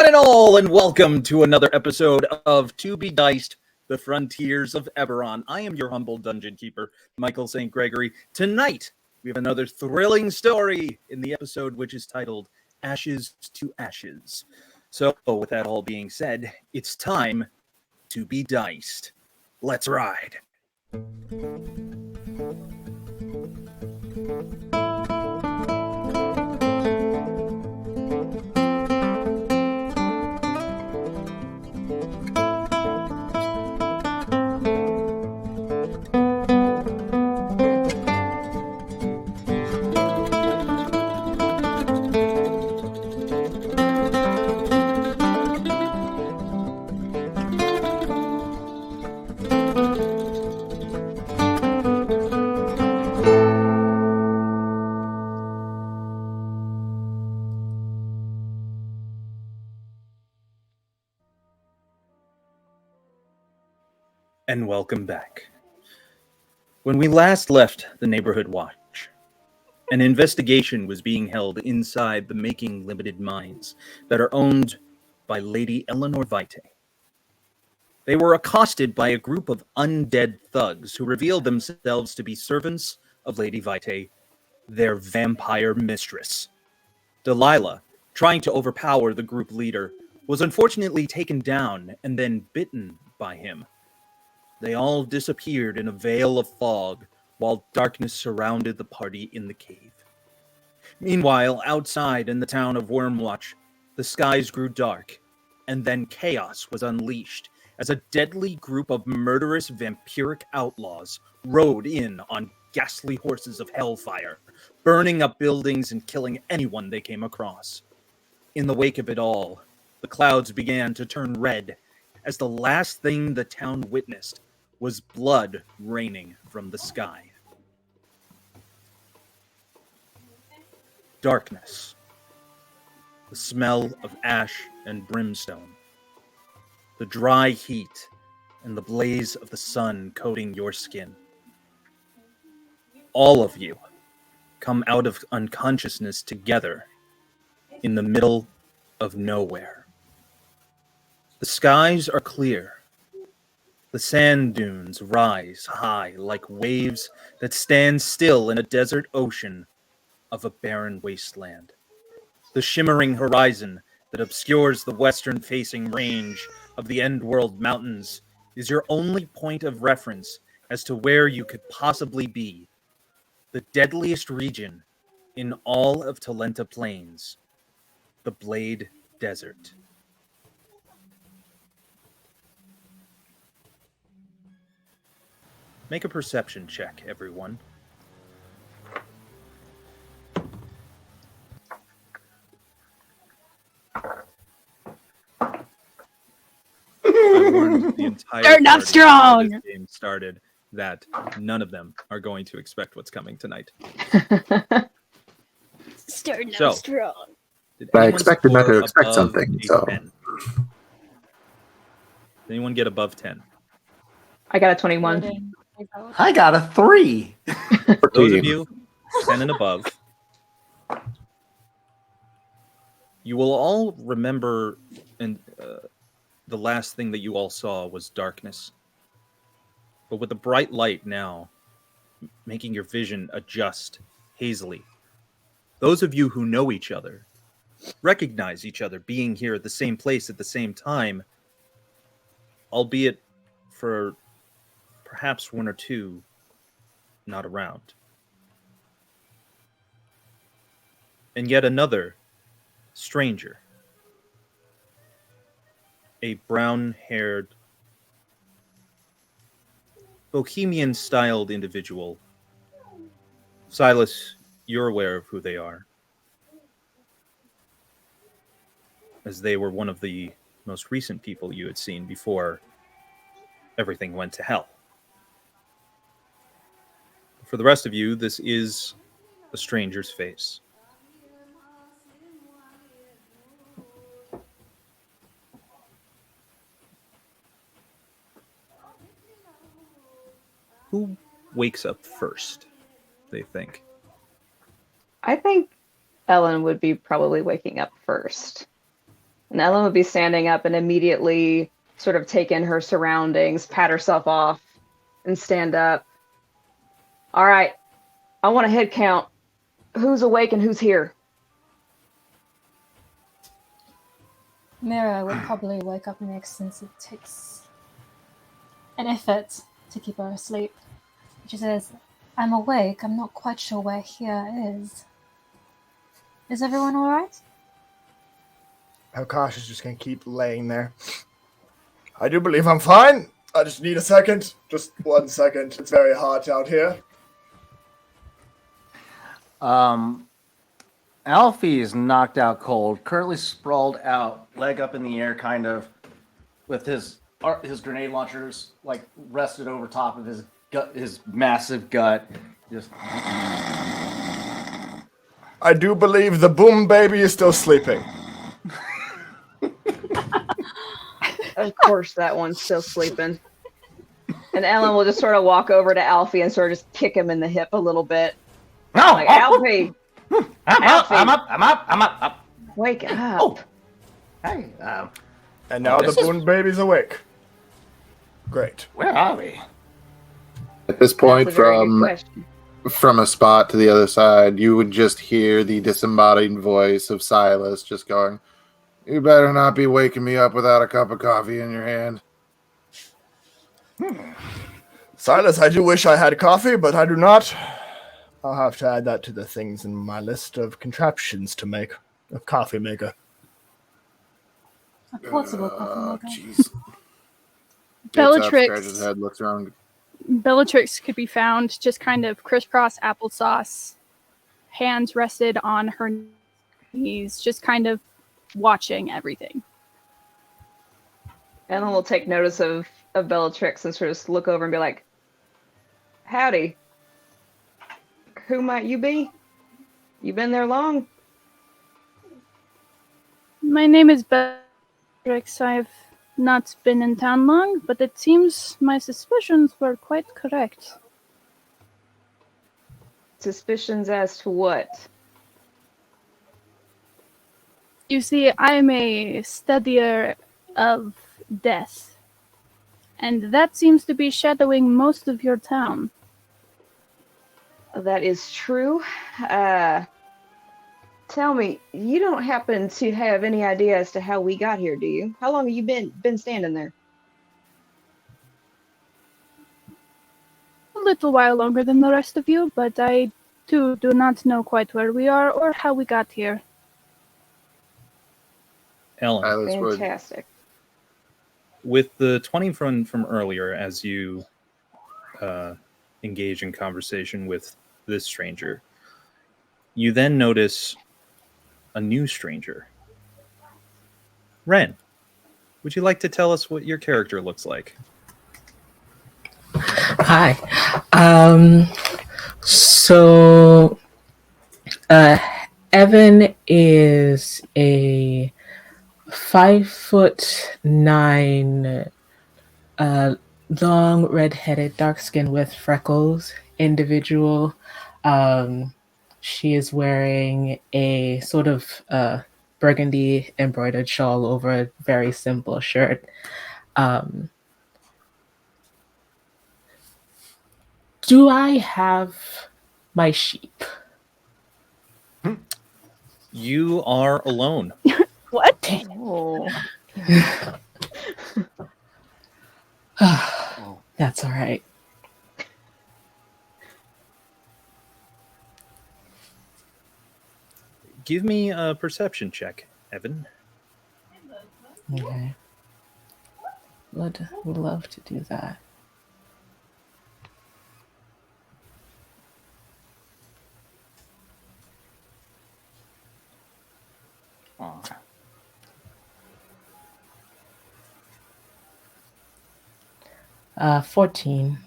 and all, and welcome to another episode of To Be Diced, the Frontiers of Eberron. I am your humble dungeon keeper, Michael St. Gregory. Tonight, we have another thrilling story in the episode, which is titled Ashes to Ashes. So, with that all being said, it's time to be diced. Let's ride. And welcome back. When we last left the neighborhood watch, an investigation was being held inside the Making Limited mines that are owned by Lady Eleanor Vitae. They were accosted by a group of undead thugs who revealed themselves to be servants of Lady Vitae, their vampire mistress. Delilah, trying to overpower the group leader, was unfortunately taken down and then bitten by him. They all disappeared in a veil of fog while darkness surrounded the party in the cave. Meanwhile, outside in the town of Wyrmwatch, the skies grew dark, and then chaos was unleashed as a deadly group of murderous vampiric outlaws rode in on ghastly horses of hellfire, burning up buildings and killing anyone they came across. In the wake of it all, the clouds began to turn red as the last thing the town witnessed was blood raining from the sky. Darkness. The smell of ash and brimstone. The dry heat and the blaze of the sun coating your skin. All of you come out of unconsciousness together in the middle of nowhere. The skies are clear. The sand dunes rise high like waves that stand still in a desert ocean of a barren wasteland. The shimmering horizon that obscures the western-facing range of the Endworld Mountains is your only point of reference as to where you could possibly be. The deadliest region in all of Talenta Plains, the Blade Desert. Make a perception check, everyone. I warned the entire They're not strong. before this game started that none of them are going to expect what's coming tonight. Starting So, out strong. Did But I anyone expected not to score expect above something, a so 10? Did anyone get above 10? I got a 21. I got a 3. for Those of team. you 10 and above, you will all remember, and the last thing that you all saw was darkness. But with the bright light now, making your vision adjust hazily, those of you who know each other recognize each other being here at the same place at the same time, albeit for perhaps one or two not around. And yet another stranger, a brown-haired, bohemian-styled individual. Silas, you're aware of who they are, as they were one of the most recent people you had seen before everything went to hell. For the rest of you, this is a stranger's face. Who wakes up first, they think? I think Ellen would be probably waking up first. And Ellen would be standing up and immediately sort of take in her surroundings, pat herself off, and stand up. All right, I want a head count. Who's awake and who's here? Mira would probably wake up next since it takes an effort to keep her asleep. She says, I'm awake. I'm not quite sure where here is. Is everyone alright? Akash is just going to keep laying there. I do believe I'm fine. I just need a second. Just 1 second. It's very hot out here. Alfie is knocked out cold, currently sprawled out, leg up in the air, kind of, with his grenade launchers like rested over top of his gut, his massive gut. Just. I do believe the boom baby is still sleeping. Of course, that one's still sleeping. And Ellen will just sort of walk over to Alfie and sort of just kick him in the hip a little bit. No, Like, Alfie, I'm up. wake up. Oh. Hey, And now the boom baby's awake. Great. where are we? At this point, That's a very good question. from a spot to the other side, you would just hear the disembodied voice of Silas just going, "You better not be waking me up without a cup of coffee in your hand." Silas, I do wish I had coffee, but I do not. I'll have to add that to the things in my list of contraptions to make a coffee maker. A portable coffee maker. Jeez. Scratches his Bellatrix, head, looks around. Bellatrix could be found just kind of crisscross applesauce, hands rested on her knees, just kind of watching everything. Ellen will take notice of Bellatrix and sort of look over and be like, howdy. Who might you be? You been there long? My name is Bellatrix. I've not been in town long, but it seems my suspicions were quite correct. Suspicions as to what? You see, I'm a studier of death, and that seems to be shadowing most of your town. That is true. Tell me, you don't happen to have any idea as to how we got here, do you? How long have you been standing there? A little while longer than the rest of you, but I too do not know quite where we are or how we got here. Ellen, Silas would. Fantastic. with the 20 from earlier, as you engage in conversation with this stranger, you then notice a new stranger. Ren, would you like to tell us what your character looks like? Hi. So Evan is a 5'9", long, red-headed, dark-skinned with freckles individual. She is wearing a sort of burgundy embroidered shawl over a very simple shirt. Do I have my sheep? You are alone. What? Oh. That's all right. Give me a perception check, Evan. Okay. Would love to do that. Oh. 14.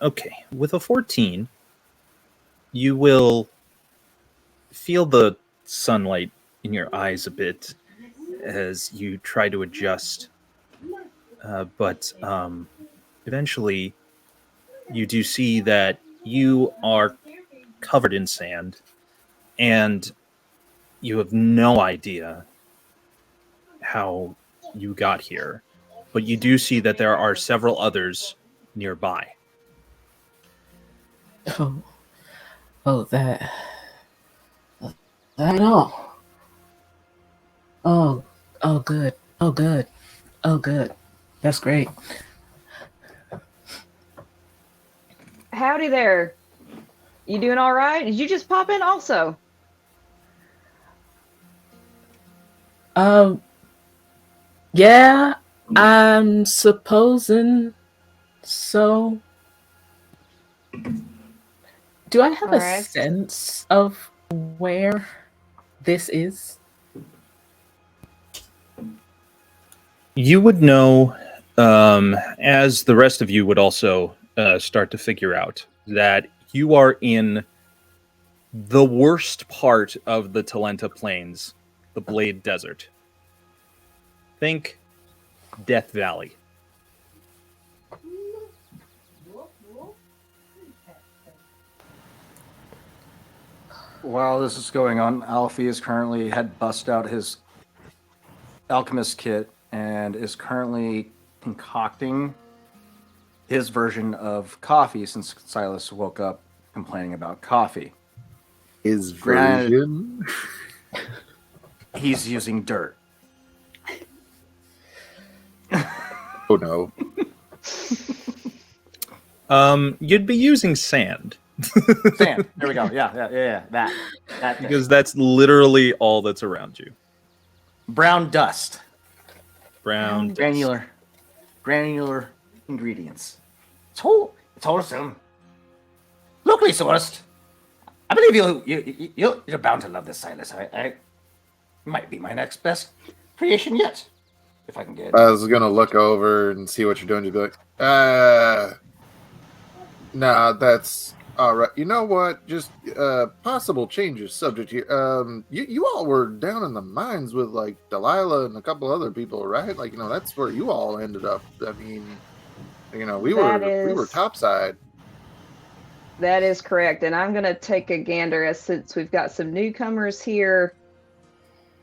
Okay, with a 14, you will feel the sunlight in your eyes a bit as you try to adjust. But eventually, you do see that you are covered in sand, and you have no idea how you got here. But you do see that there are several others nearby. Oh, oh, that. I know. Oh, oh, good. Oh, good. Oh, good. That's great. Howdy there. You doing all right? Did you just pop in also? Yeah, I'm supposing so. Do I have All a right. sense of where this is? You would know, as the rest of you would also start to figure out, that you are in the worst part of the Talenta Plains, the Blade Desert. Think Death Valley. While this is going on, Alfie is currently had bust out his alchemist kit and is currently concocting his version of coffee since Silas woke up complaining about coffee. His Granted- version. He's using dirt. Oh no. You'd be using sand. Sand. There we go. Yeah. That thing. Because that's literally all that's around you. Brown dust. Brown dust. Granular ingredients. It's wholesome. Locally sourced. I believe you're bound to love this, Silas. I might be my next best creation yet, if I can get it. I was gonna look over and see what you're doing. Just be like, nah, that's all right. You know what? Just possible change of subject here. You all were down in the mines with like Delilah and a couple other people, right? Like, that's where you all ended up. I mean, we were topside. That is correct. And I'm going to take a gander since we've got some newcomers here,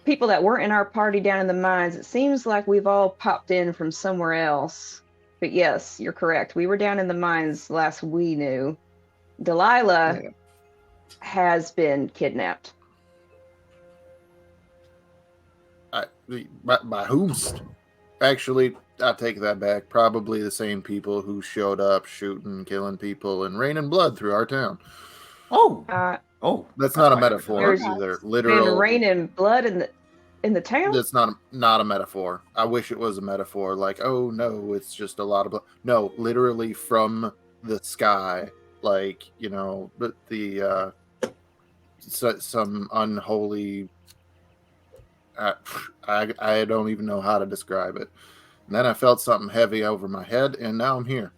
people that weren't in our party down in the mines. It seems like we've all popped in from somewhere else. But yes, you're correct. We were down in the mines last we knew. Delilah has been kidnapped. By whom's? Actually, I take that back. Probably the same people who showed up shooting, killing people, and raining blood through our town. Oh, That's not a metaphor There's either. been Literal. raining blood in the town? That's not a metaphor. I wish it was a metaphor. Like, oh no, it's just a lot of blood. No, literally from the sky. Like, but some unholy. I don't even know how to describe it. And then I felt something heavy over my head, and now I'm here.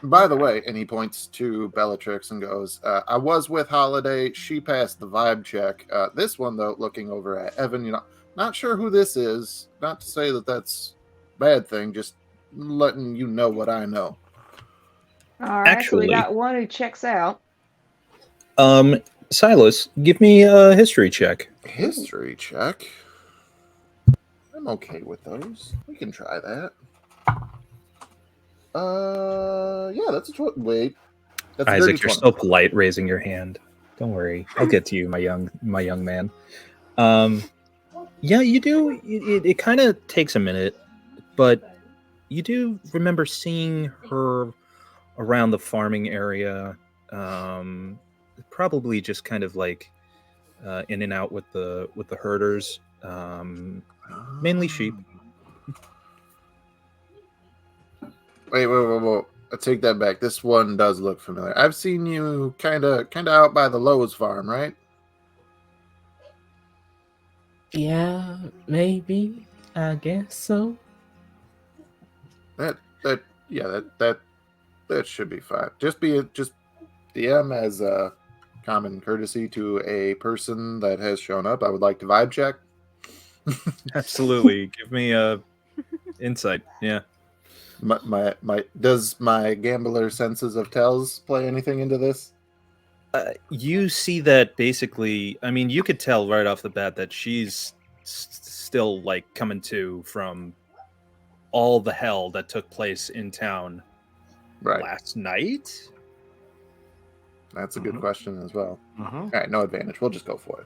By the way, and he points to Bellatrix and goes, I was with Holiday. She passed the vibe check. This one, though, looking over at Evan, not sure who this is. Not to say that that's a bad thing, just letting you know what I know. All right, so Actually- we got one who checks out. Silas, give me a history check. History check? I'm okay with those. We can try that. Yeah, that's a wait. That's a Isaac, dirty you're 20. so polite raising your hand. Don't worry. I'll get to you, my young man. Yeah, you do. It kind of takes a minute, but you do remember seeing her around the farming area. Probably just kind of like in and out with the herders. Mainly sheep. Wait. I take that back. This one does look familiar. I've seen you kind of out by the Lowe's farm, right? Yeah, maybe. I guess so. That should be fine. Just DM as a common courtesy to a person that has shown up. I would like to vibe check. Absolutely. Give me a insight. Yeah. Does my gambler senses of tells play anything into this? You see that basically. I mean, you could tell right off the bat that she's still like coming to from all the hell that took place in town Right. last night. That's a good question as well. Mm-hmm. All right, no advantage. We'll just go for it.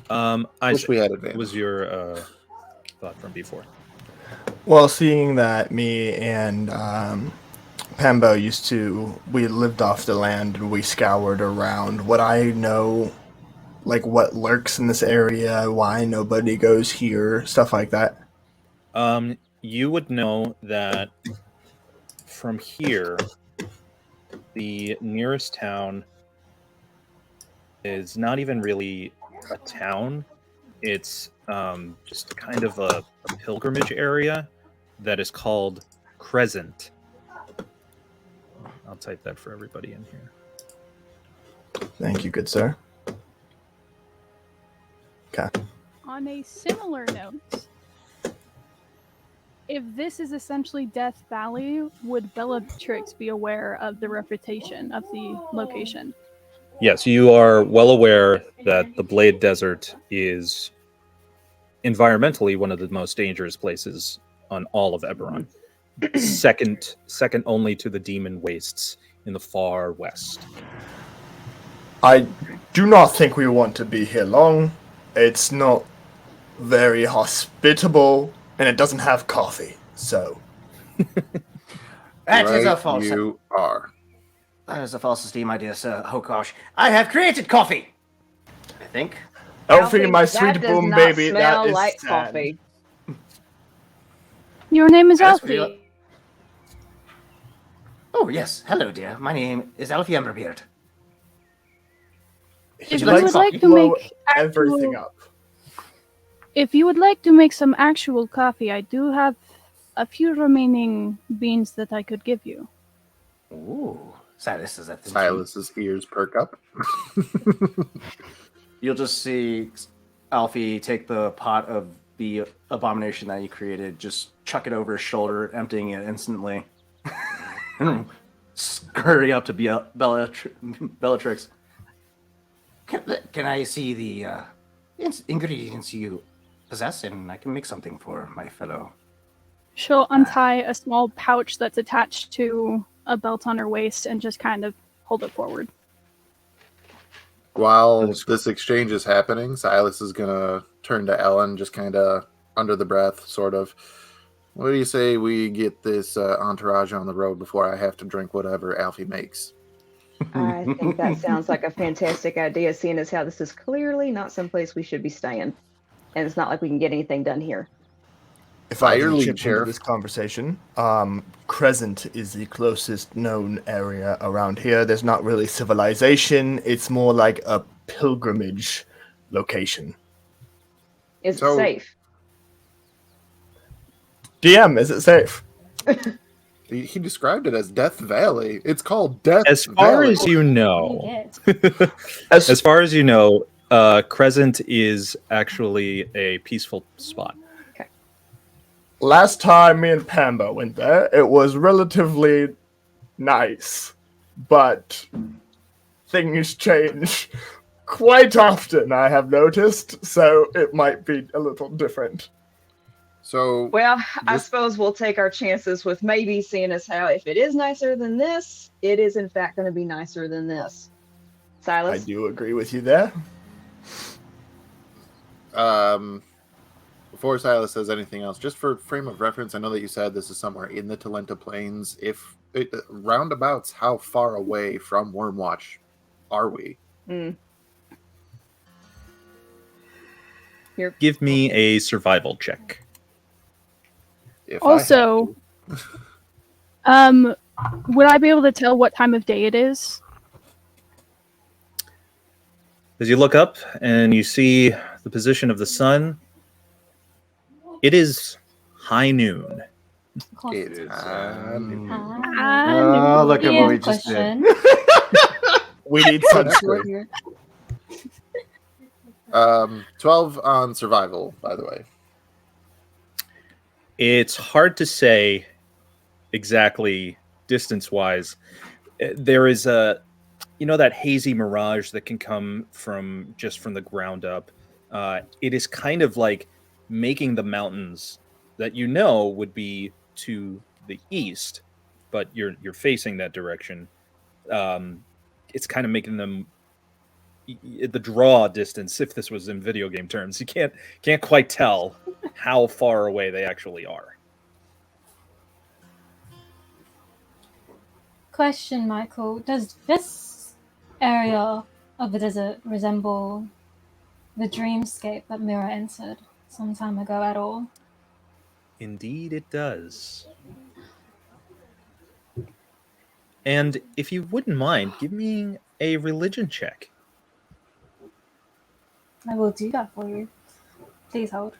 I Wish we had advantage. was your thought from before. Well, seeing that me and Pambo we lived off the land and we scoured around, would I know, like, what lurks in this area, why nobody goes here, stuff like that? You would know that from here, the nearest town is not even really a town. It's just kind of a pilgrimage area that is called Crescent. I'll type that for everybody in here. Thank you, good sir. Okay. On a similar note, if this is essentially Death Valley, would Bellatrix be aware of the reputation of the location? Yes, you are well aware that the Blade Desert is environmentally one of the most dangerous places on all of Eberron. second only to the Demon Wastes in the far west. I do not think we want to be here long. It's not very hospitable, and it doesn't have coffee, so... That is a Right, false. you are. That is a false esteem idea, sir. Oh gosh, I have created coffee. I think. Elfie, my that sweet does boom not baby, smell that is like sad. coffee. Your name is That's pretty Alfie. Oh yes, hello, dear. My name is Alfie Emberbeard. If you you like would coffee? like to Blow make everything up. if you would like to make some actual coffee, I do have a few remaining beans that I could give you. Ooh, Silas is at the Silas's ears perk up. You'll just see Alfie take the pot of the abomination that he created, just chuck it over his shoulder, emptying it instantly, and scurry up to Bellatrix. Can I see the ingredients you possess, and I can make something for my fellow? She'll untie a small pouch that's attached to a belt on her waist and just kind of hold it forward. While this exchange is happening, Silas is going to turn to Ellen, just kind of under the breath, sort of. What do you say we get this entourage on the road before I have to drink whatever Alfie makes? I think that sounds like a fantastic idea, seeing as how this is clearly not someplace we should be staying. And it's not like we can get anything done here. If I Your can lead, chip into Sheriff. this conversation, Crescent is the closest known area around here. There's not really civilization. It's more like a pilgrimage location. Is it So- safe? DM, is it safe? He described it as Death Valley. It's called Death As far Valley. as you know, Get. as far as you know, Crescent is actually a peaceful spot. Last time me and Pamba went there, it was relatively nice, but things change quite often, I have noticed, so it might be a little different. So, Well, I This- suppose we'll take our chances with maybe seeing as how if it is nicer than this, it is in fact going to be nicer than this. I Silas? do agree with you there. before Silas says anything else, just for frame of reference, I know that you said this is somewhere in the Talenta Plains. If roundabouts, how far away from Wyrmwatch are we? Mm. Give me a survival check. If Also, would I be able to tell what time of day it is? As you look up and you see the position of the sun, it is high noon. Of course. It is. Oh, look at what we just did. Question. We need sunscreen. 12 on survival, by the way. It's hard to say exactly distance-wise. There is you know that hazy mirage that can come from the ground up. It is kind of like making the mountains that you know would be to the east, but you're facing that direction. It's kind of making them the draw distance. If this was in video game terms, you can't quite tell how far away they actually are. Question, Michael. Does this area of the desert resemble the dreamscape that Mira entered some time ago at all? Indeed, it does. And if you wouldn't mind, give me a religion check. I will do that for you. Please hold.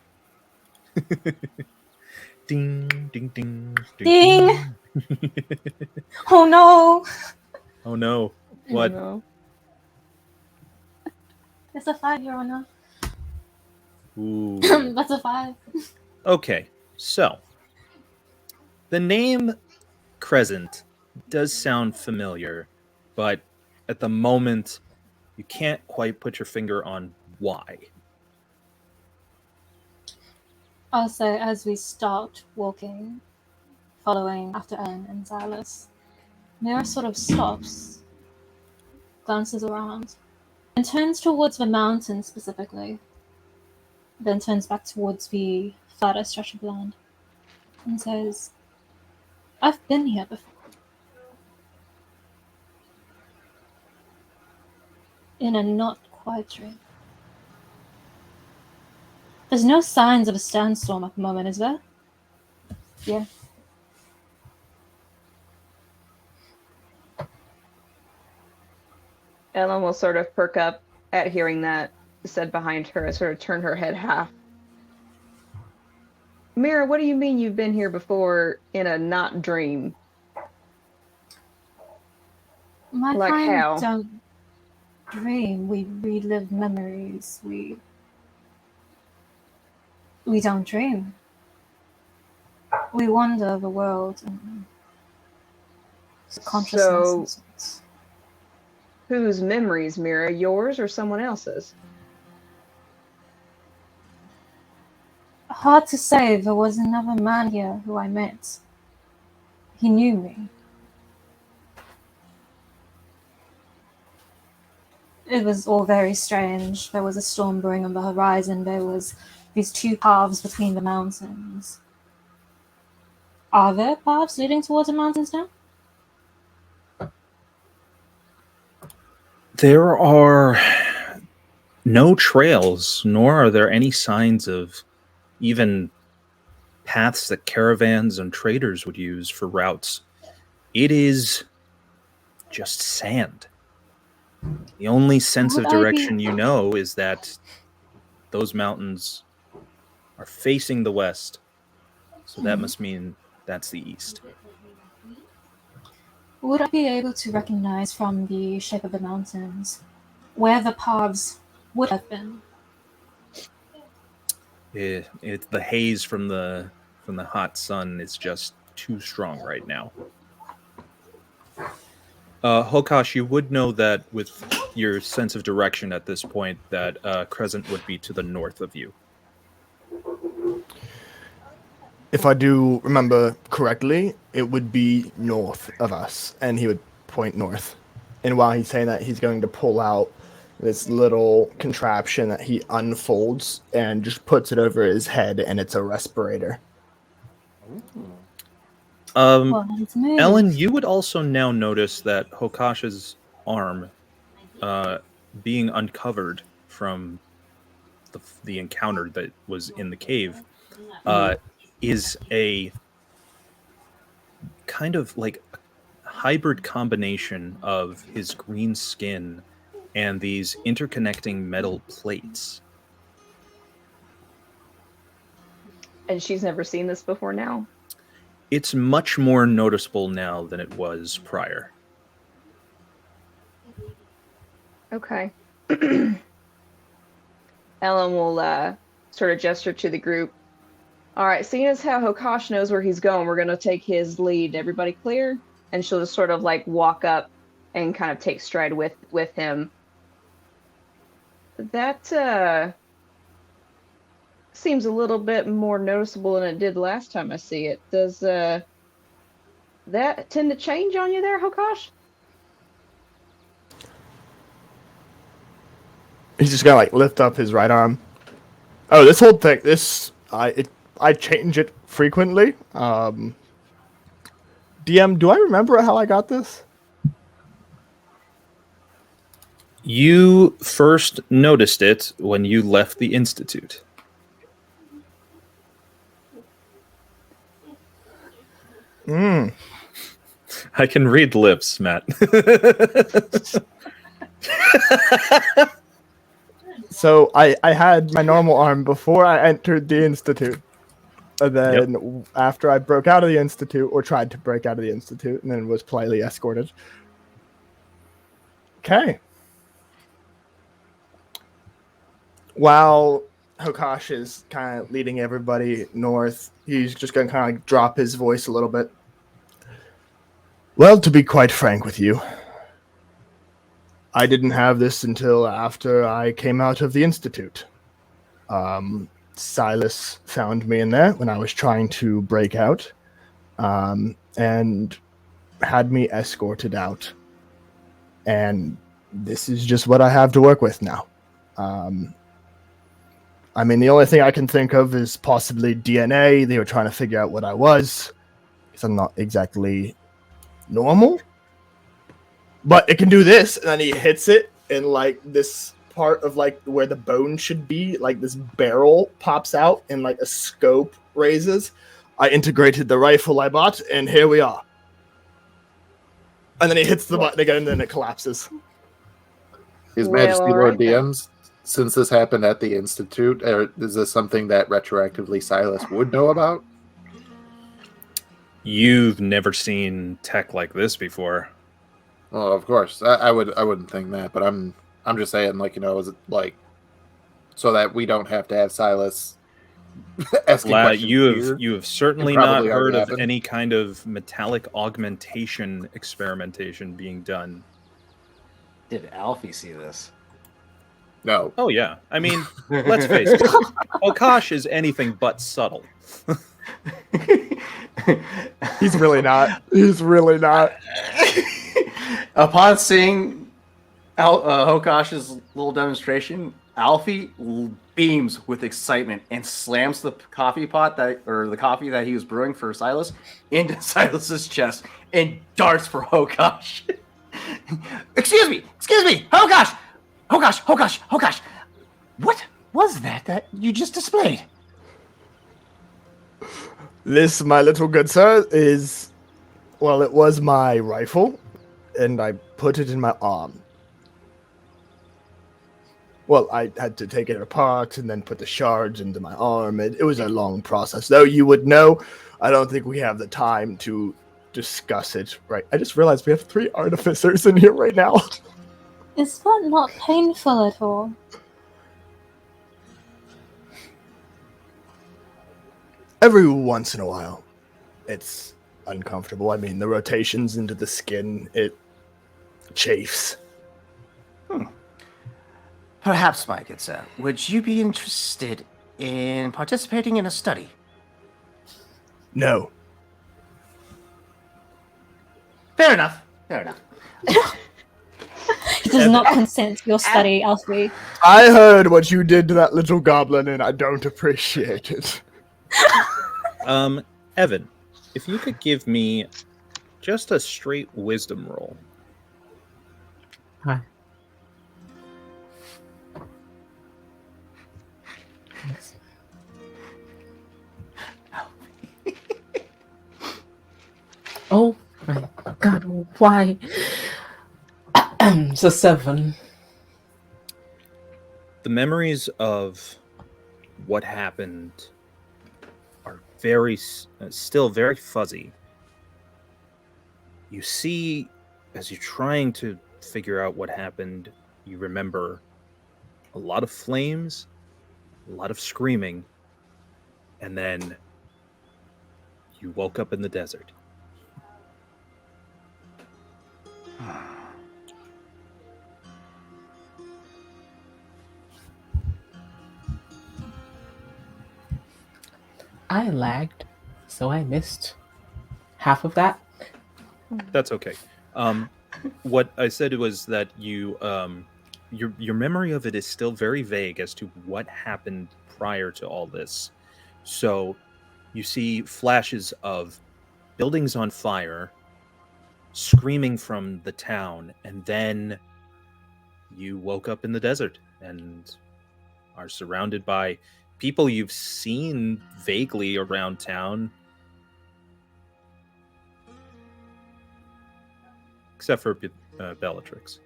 Ding, ding, ding, Ding! Oh no! Oh no! What? No. It's a 5, Your Honor. Ooh. That's a 5. Okay, so the name Crescent does sound familiar, but at the moment you can't quite put your finger on why. Also, as we start walking, following after Ellen and Silas, Mira sort of stops, glances around, and turns towards the mountain specifically, then turns back towards the flatter stretch of land and says, I've been here before. In a not quite dream. There's no signs of a sandstorm at the moment, is there? Yeah. Ellen will sort of perk up at hearing that said behind her and sort of turn her head half. Mira, what do you mean you've been here before in a not dream? My Like kind how? don't dream. We relive memories. We don't dream. We wander the world and consciousness So- and sorts. Whose memories, Mira? Yours or someone else's? Hard to say. There was another man here who I met. He knew me. It was all very strange. There was a storm brewing on the horizon. There was these two paths between the mountains. Are there paths leading towards the mountains now? There are no trails, nor are there any signs of even paths that caravans and traders would use for routes. It is just sand. The only sense of Would I be- direction you know is that those mountains are facing the west, so that must mean that's the east. Would I be able to recognize from the shape of the mountains where the paths would have been? It's the haze from the hot sun is just too strong right now. Hokash, you would know that with your sense of direction at this point that Crescent would be to the north of you. If I do remember correctly, it would be north of us, and he would point north. And while he's saying that, he's going to pull out this little contraption that he unfolds and just puts it over his head, and it's a respirator. Well, let's move. Ellen, you would also now notice that Hokash's arm being uncovered from the encounter that was in the cave is a kind of like a hybrid combination of his green skin and these interconnecting metal plates. And she's never seen this before now? It's much more noticeable now than it was prior. Okay. Ellen will sort of gesture to the group. All right, seeing as how Hokash knows where he's going, we're going to take his lead. Everybody clear? And she'll just sort of like walk up and kind of take stride with him. That seems a little bit more noticeable than it did last time I see it. Does that tend to change on you there, Hokosh? He's just gonna like lift up his right arm. Oh, this whole thing, I change it frequently. DM, do I remember how I got this? You first noticed it when you left the Institute. I can read lips, Matt. So I had my normal arm before I entered the Institute. And then after I broke out of the Institute, or tried to break out of the Institute, and then was politely escorted. Okay. While Hokosh is kind of leading everybody north, he's just going to kind of drop his voice a little bit. Well, to be quite frank with you, I didn't have this until after I came out of the Institute. Silas found me in there when I was trying to break out, and had me escorted out. And this is just what I have to work with now. I mean, the only thing I can think of is possibly DNA. They were trying to figure out what I was, because I'm not exactly normal. But it can do this, and then he hits it, and like this part of like where the bone should be, like this barrel pops out, and like a scope raises. I integrated the rifle I bought, and here we are. And then he hits the button again, and then it collapses. His Well, Majesty all Lord right then. DMs, since this happened at the Institute, is this something that retroactively Silas would know about? You've never seen tech like this before. Well, of course, I wouldn't think that, but I'm just saying, like, you know, is it like so that we don't have to have Silas asking questions here? You have certainly It not probably heard already of happened. any kind of metallic augmentation experimentation being done. Did Alfie see this? No. Oh yeah, I mean, let's face it, Okash is anything but subtle. He's really not. He's really not. Upon seeing Hokosh's little demonstration, Alfie beams with excitement and slams the coffee that he was brewing for Silas into Silas's chest and darts for Hokosh. Excuse me, Hokosh! What was that you just displayed? This, my little good sir, is, well, it was my rifle, and I put it in my arm. Well, I had to take it apart and then put the shards into my arm. It was a long process, though you would know. I don't think we have the time to discuss it, right? I just realized we have 3 artificers in here right now. Is that not painful at all? Every once in a while, it's uncomfortable. I mean, the rotations into the skin, it chafes. Perhaps, my good sir, would you be interested in participating in a study? No. Fair enough. He does not consent to your study, Alfie. I heard what you did to that little goblin, and I don't appreciate it. Evan, if you could give me just a straight wisdom roll. Hi. Oh my god, why? So 7. The memories of what happened are still very fuzzy. You see, as you're trying to figure out what happened, you remember a lot of flames, a lot of screaming, and then you woke up in the desert. I lagged, so I missed half of that. That's okay. What I said was that your memory of it is still very vague as to what happened prior to all this. So you see flashes of buildings on fire, screaming from the town, and then you woke up in the desert and are surrounded by people you've seen vaguely around town, except for Bellatrix.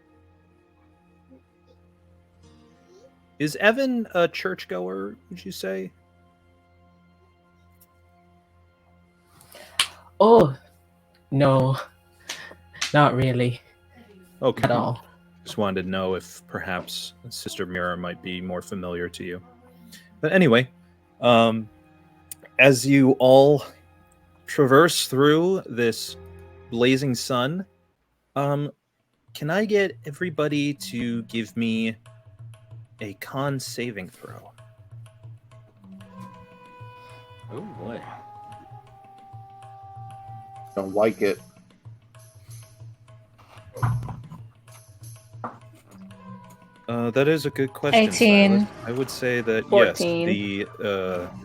Is Evan a churchgoer, would you say? Oh, no, not really Okay. at all. Just wanted to know if perhaps Sister Mira might be more familiar to you. But anyway, as you all traverse through this blazing sun, can I get everybody to give me a con saving throw? Oh boy. Don't like it. That is a good question. 18. Silas. I would say that 14. yes,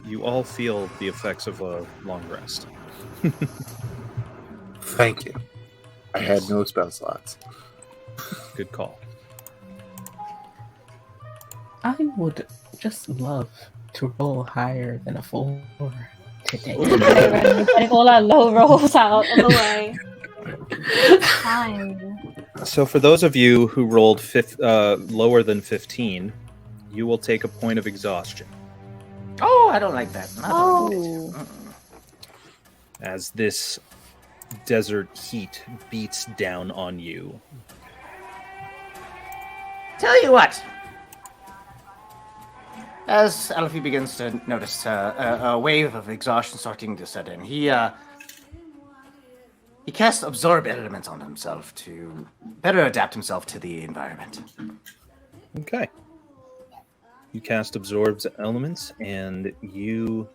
you all feel the effects of a long rest. Thank you. I had no spell slots. Good call. I would just love to roll higher than a 4 today. Eberron, getting all our low rolls out of the way. Fine. So for those of you who rolled lower than 15, you will take a point of exhaustion Oh, I don't like that. I don't like Oh. it. as this desert heat beats down on you. Tell you what. As Alfie begins to notice a wave of exhaustion starting to set in, he casts absorb elements on himself to better adapt himself to the environment. Okay. You cast absorbs elements, and you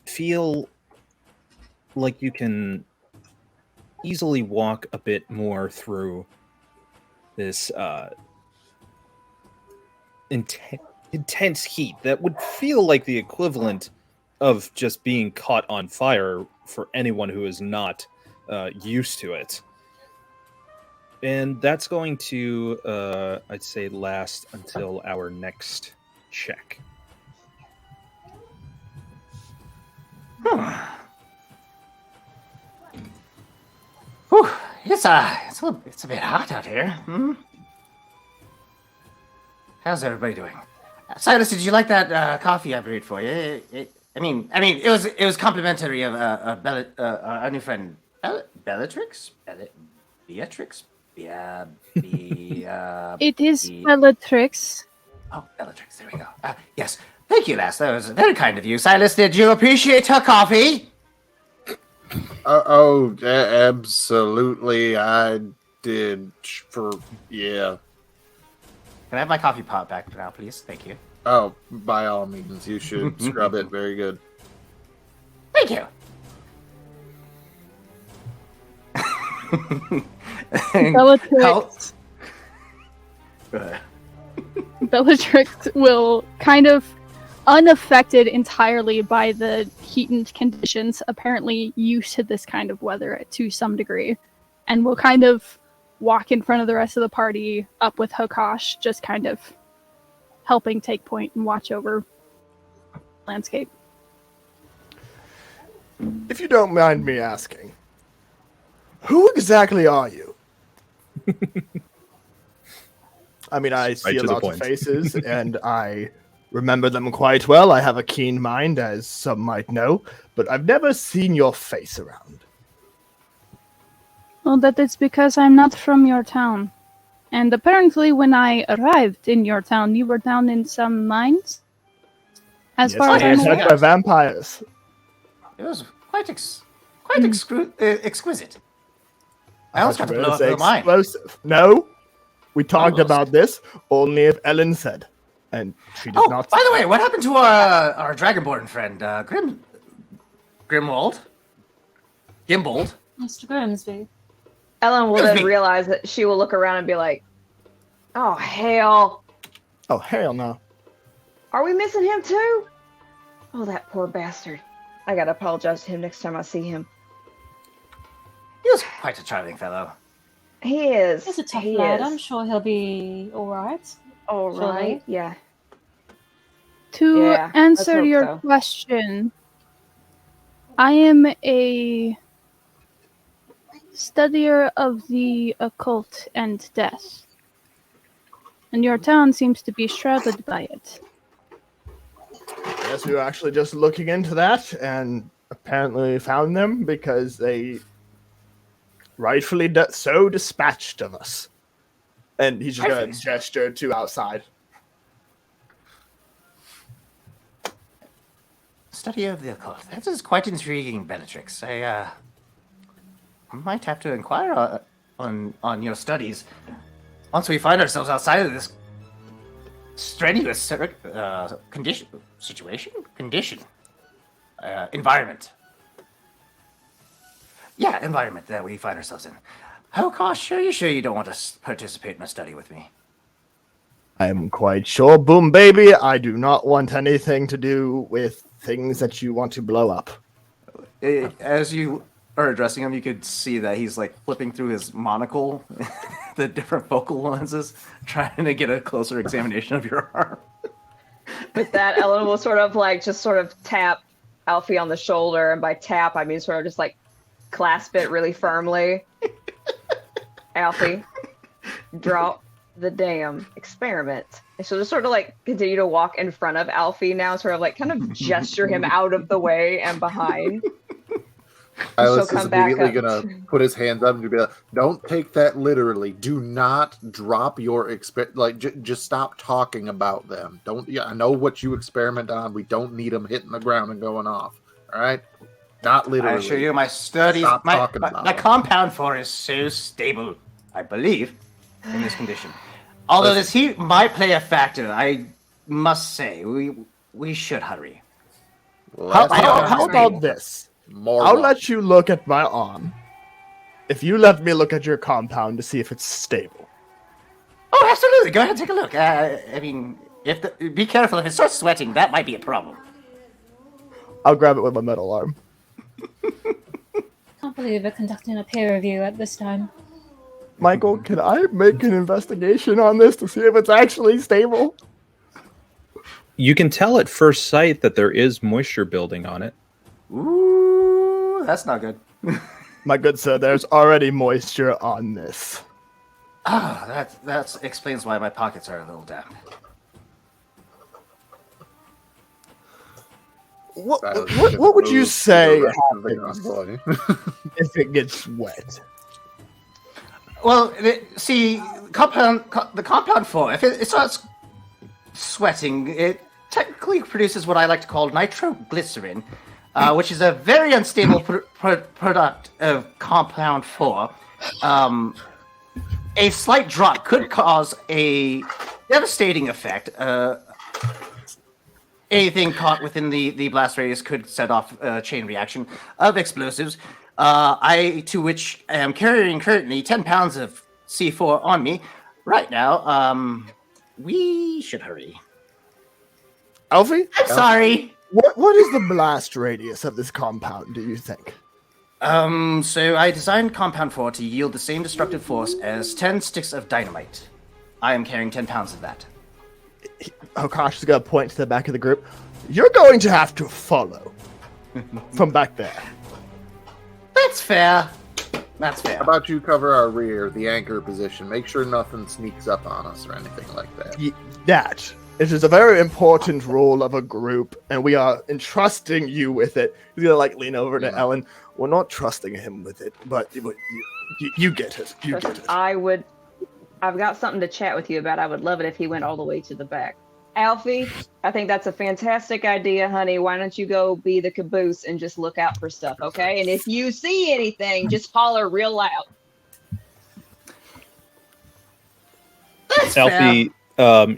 feel like you can easily walk a bit more through this intense heat that would feel like the equivalent of just being caught on fire for anyone who is not used to it. And that's going to, I'd say, last until our next check. Whew. It's a bit hot out here. Hmm? How's everybody doing? Silas, did you like that coffee I brewed for you? It was complimentary of our new friend Bellatrix. Beatrix. It is Be- Bellatrix. Oh, Bellatrix. There we go. Yes. Thank you, lass. That was very kind of you. Silas, did you appreciate her coffee? Absolutely. I did. Yeah. Can I have my coffee pot back now, please? Thank you. Oh, by all means, you should scrub it. Very good. Thank you. Bellatrix. Bellatrix will kind of, unaffected entirely by the heated conditions, apparently used to this kind of weather to some degree, and will kind of walk in front of the rest of the party up with Hokosh, just kind of helping take point and watch over landscape. If you don't mind me asking, who exactly are you? I mean, I see a to the lot of point. faces, and I remember them quite well. I have a keen mind, as some might know, but I've never seen your face around. Well, that is because I'm not from your town. And apparently when I arrived in your town, you were down in some mines? As Yes, far I as was I'm yes. aware. attacked by vampires. It was quite exquisite. I almost got to thought you were blow up gonna the say mine. explosive. No, we talked Almost. about this only if Ellen said. And she does not. By the way, what happened to our Dragonborn friend, Grimwald? Gimbold? Mr. Grimsby. Ellen will Excuse then me. realize that she will look around and be like, "Oh hell, Oh, hell no. are we missing him too? Oh, that poor bastard. I gotta apologize to him next time I see him. He was quite a charming fellow. He is. He's a tough he lad. is. I'm sure he'll be all right. All surely. right. Yeah. To Yeah, let's answer hope your so. question, I am a studier of the occult and death. And your town seems to be shrouded by it. Yes, we were actually just looking into that and apparently found them because they rightfully so dispatched of us. And he's just going to gesture to outside. Study of the occult. That is quite intriguing, Bellatrix. I might have to inquire on your studies once we find ourselves outside of this strenuous environment. Yeah, environment that we find ourselves in. Oh gosh, are you sure you don't want to participate in a study with me? I am quite sure, Boom Baby, I do not want anything to do with things that you want to blow up. As you are addressing him, you could see that he's like flipping through his monocle, the different focal lenses, trying to get a closer examination of your arm. With that, Ellen will sort of tap Alfie on the shoulder, and by tap I mean sort of just like clasp it really firmly. Alfie, drop the damn experiment. And she'll just sort of like continue to walk in front of Alfie now, sort of like kind of gesture him out of the way and behind. Silas she'll is come back immediately up. gonna put his hands up and be like, "Don't take that literally. Do not drop your just stop talking about them. Don't. Yeah, I know what you experiment on. We don't need them hitting the ground and going off. All right, not literally. I assure you, my studies, Stop my talking about the it. compound 4 is so stable, I believe, in this condition. Although this heat might play a factor, I must say, we should hurry. Well, How about this? More I'll luck. let you look at my arm. If you let me look at your compound to see if it's stable. Oh, absolutely. Go ahead and take a look. I mean, be careful. If it starts sweating, that might be a problem. I'll grab it with my metal arm. Can't believe we're conducting a peer review at this time. Michael, can I make an investigation on this to see if it's actually stable? You can tell at first sight that there is moisture building on it. Ooh, that's not good. My good sir, there's already moisture on this. Ah, that explains why my pockets are a little damp. What would you say The rest of the happens convoy. if it gets wet? Well, the compound 4, if it starts sweating, it technically produces what I like to call nitroglycerin, which is a very unstable product of compound 4. A slight drop could cause a devastating effect. Anything caught within the blast radius could set off a chain reaction of explosives. To which I am carrying currently 10 pounds of C4 on me right now. We should hurry. Alfie? I'm sorry. What is the blast radius of this compound, do you think? So I designed Compound 4 to yield the same destructive force as 10 sticks of dynamite. I am carrying 10 pounds of that. Okash is going to point to the back of the group. You're going to have to follow from back there. That's fair. That's fair. How about you cover our rear, the anchor position? Make sure nothing sneaks up on us or anything like that. That. It is a very important role of a group, and we are entrusting you with it. He's going to lean over to Ellen. We're not trusting him with it, but you get it. You get it. I've got something to chat with you about. I would love it if he went all the way to the back. Alfie, I think that's a fantastic idea, honey. Why don't you go be the caboose and just look out for stuff, okay? And if you see anything, just holler real loud. That's Alfie,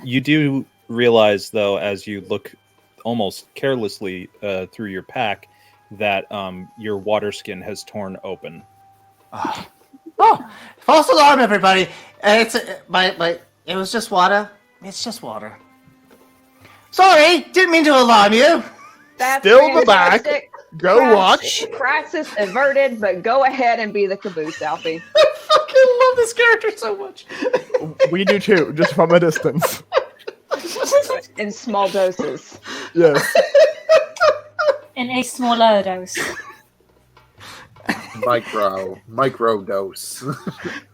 you do realize, though, as you look almost carelessly through your pack, that your water skin has torn open. Oh, false alarm, everybody! It's my. It was just water. It's just water. Sorry, didn't mean to alarm you. That's Still the back. fantastic. Go watch. Crisis averted, but go ahead and be the caboose, Alfie. I fucking love this character so much. We do too, just from a distance. In small doses. Yes. In a smaller dose. Micro dose.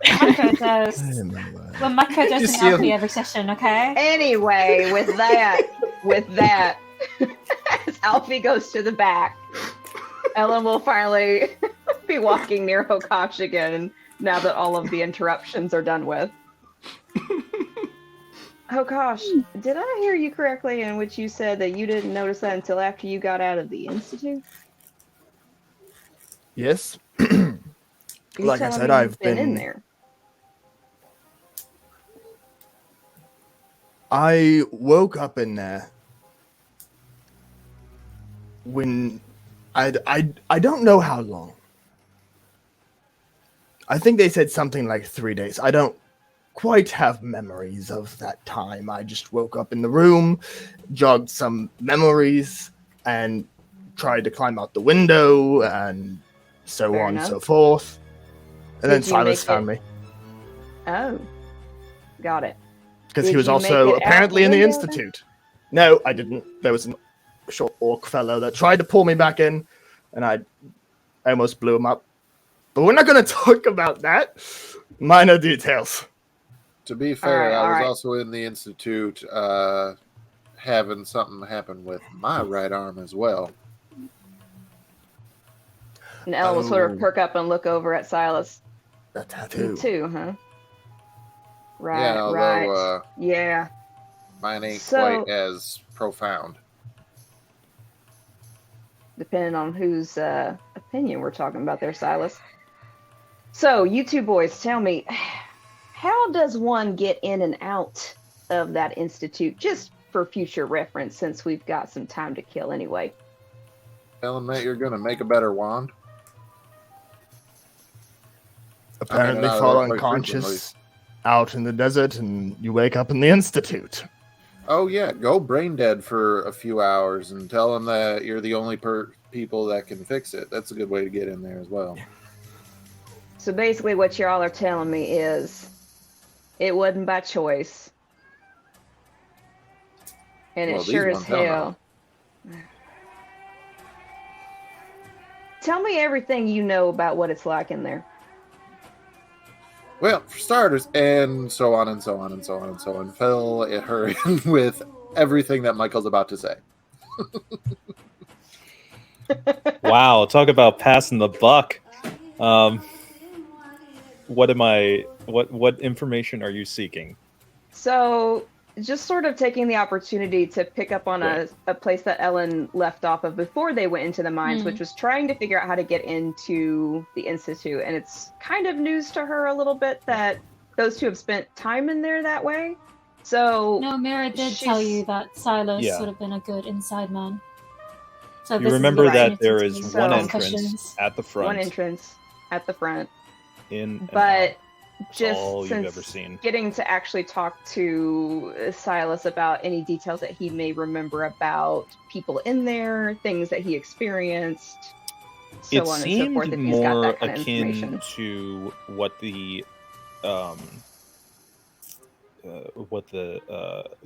Microdose. We're microdosing Alfie every session, okay? Anyway, with that, as Alfie goes to the back, Ellen will finally be walking near Hokosh again now that all of the interruptions are done with. Hokosh, did I hear you correctly in which you said that you didn't notice that until after you got out of the Institute? Yes. You Like I telling said, me I've you've been in been- there. I woke up in there when I don't know how long. I think they said something like 3 days. I don't quite have memories of that time. I just woke up in the room, jogged some memories, and tried to climb out the window, and so Fair on and enough. so forth. And then Did you Silas make found it- me. Oh, got it. Because Did he was you make also it out apparently the in the window then? Institute. No, I didn't. There was a short orc fellow that tried to pull me back in, and I almost blew him up. But we're not going to talk about that. Minor details. To be fair, All I was right. also in the Institute having something happen with my right arm as well. And Ellen will sort Oh. of perk up and look over at Silas. A tattoo. Too, huh? Right, Yeah, although, right. Yeah. Mine ain't So- quite as profound. Depending on whose opinion we're talking about there, Silas. So, you two boys, tell me, how does one get in and out of that institute, just for future reference, since we've got some time to kill anyway? Telling that you're going to make a better wand? Apparently I fall quite unconscious out in the desert, and you wake up in the Institute. Oh, yeah, go brain dead for a few hours and tell them that you're the only people that can fix it. That's a good way to get in there as well. So basically what y'all are telling me is it wasn't by choice. And Well, it these sure as ones don't hell. Tell me everything you know about what it's like in there. Well, for starters, and so on and so on and so on and so on. Fill her in with everything that Michael's about to say. Wow, talk about passing the buck. What information are you seeking? So, just sort of taking the opportunity to pick up on Right. a place that Ellen left off of before they went into the mines, which was trying to figure out how to get into the Institute. And it's kind of news to her a little bit that those two have spent time in there that way. So, No, Mira did tell she's- you that Silas Yeah. would have been a good inside man. So You this is remember the that opportunity there to is So- one ask entrance questions. at the front. one entrance at the front. In and But out. That's just all you've since ever seen. getting to actually talk to Silas about any details that he may remember about people in there, things that he experienced, so It on and so seemed forth, if he's got more that kind of akin information. to what the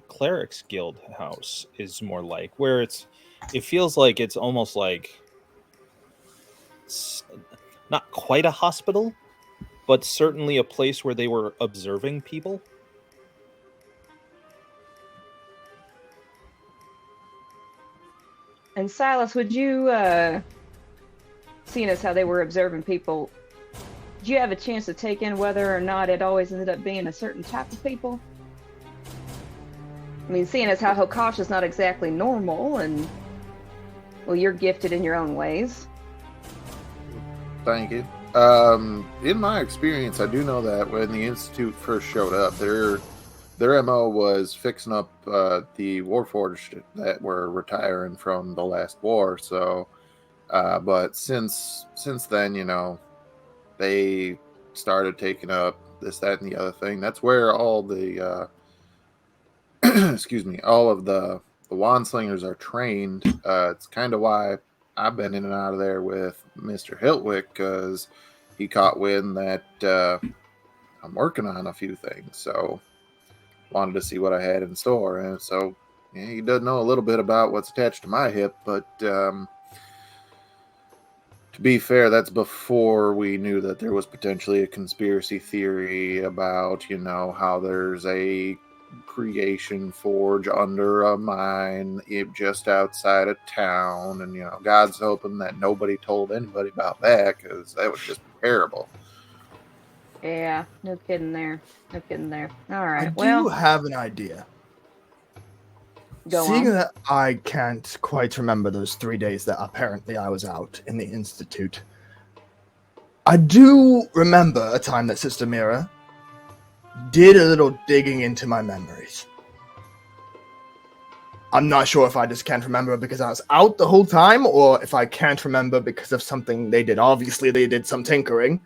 clerics guild house is more like, where it feels like it's almost like it's not quite a hospital, but certainly a place where they were observing people. And Silas, would you, seeing as how they were observing people, did you have a chance to take in whether or not it always ended up being a certain type of people? I mean, seeing as how Hokosh is not exactly normal, and, well, you're gifted in your own ways. Thank you. In my experience, I do know that when the Institute first showed up, there their MO was fixing up the Warforged that were retiring from the last war. So, but since then, they started taking up this, that, and the other thing. That's where all the excuse me, all of the wand slingers are trained. It's kind of why I've been in and out of there with Mr. Hiltwick, because he caught wind that I'm working on a few things. So wanted to see what I had in store. And so he does know a little bit about what's attached to my hip, but to be fair, that's before we knew that there was potentially a conspiracy theory about, how there's a creation forge under a mine just outside of town. And, God's hoping that nobody told anybody about that, because that would just be terrible. Yeah, no kidding there. No kidding there. All right. I do Well, have an idea. go Seeing on. that I can't quite remember those 3 days that apparently I was out in the Institute, I do remember a time that Sister Mira did a little digging into my memories. I'm not sure if I just can't remember because I was out the whole time, or if I can't remember because of something they did. Obviously, they did some tinkering.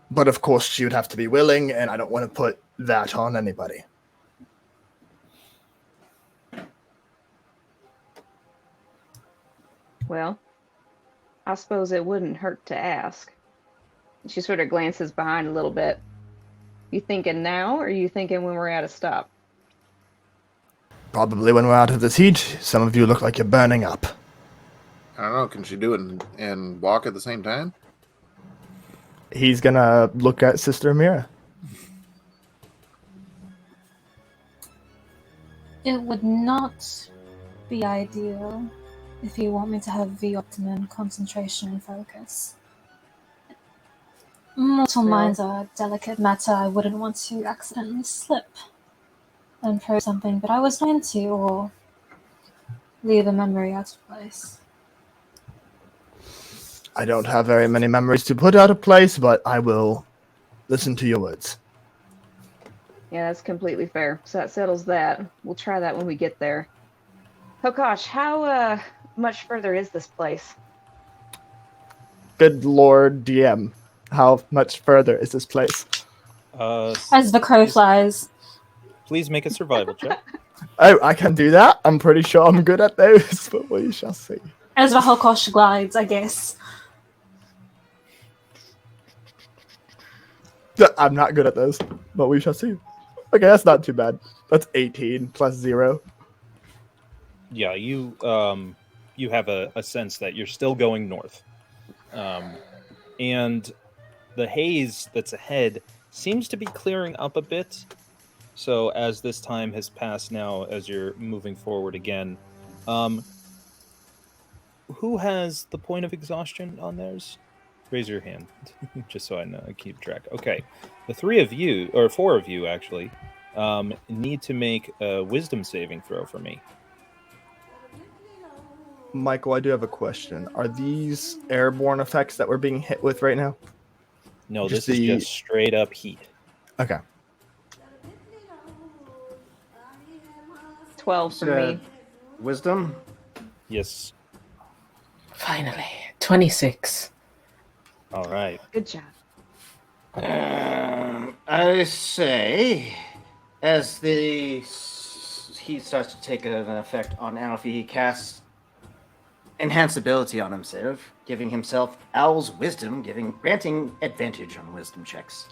But of course, she would have to be willing, and I don't want to put that on anybody. Well, I suppose it wouldn't hurt to ask. She sort of glances behind a little bit. You thinking now, or are you thinking when we're at a stop? Probably when we're out of this heat. Some of you look like you're burning up. I don't know. Can she do it and walk at the same time? He's gonna look at Sister Mira. It would not be ideal if you want me to have the optimum concentration and focus. Mortal minds are a delicate matter. I wouldn't want to accidentally slip and throw something that I was not into, or leave a memory out of place. I don't have very many memories to put out of place, but I will listen to your words. Yeah, that's completely fair. So that settles that. We'll try that when we get there. Oh gosh, how much further is this place? Good Lord DM, how much further is this place? As the crow flies. Please make a survival check. Oh, I can do that? I'm pretty sure I'm good at those, but we shall see. As the Hokosh glides, I guess. I'm not good at those, but we shall see. Okay, that's not too bad. That's 18 plus 0. Yeah, you have a sense that you're still going north. And the haze that's ahead seems to be clearing up a bit. So as this time has passed now, as you're moving forward again, who has the point of exhaustion on theirs? Raise your hand, just so I know. I keep track. Okay, the 4 of you actually, need to make a wisdom saving throw for me. Michael, I do have a question. Are these airborne effects that we're being hit with right now? No, this is just straight up heat. Okay. 12 for me. Wisdom? Yes. Finally. 26. All right. Good job. I say, as the heat starts to take an effect on Alfie, he casts enhanced ability on himself, giving himself Owl's Wisdom, granting advantage on wisdom checks.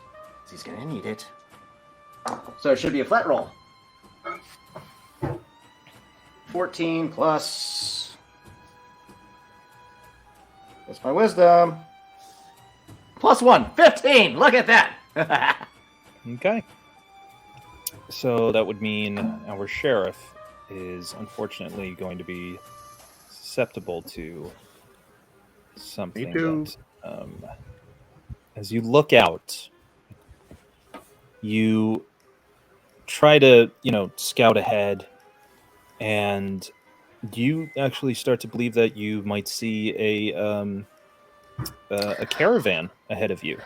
He's going to need it. So it should be a flat roll. 14 plus my wisdom. Plus 1, 15. Look at that. Okay. So that would mean our sheriff is unfortunately going to be susceptible to something. Me too. That, as you look out, you try to, scout ahead, and you actually start to believe that you might see a caravan ahead of you.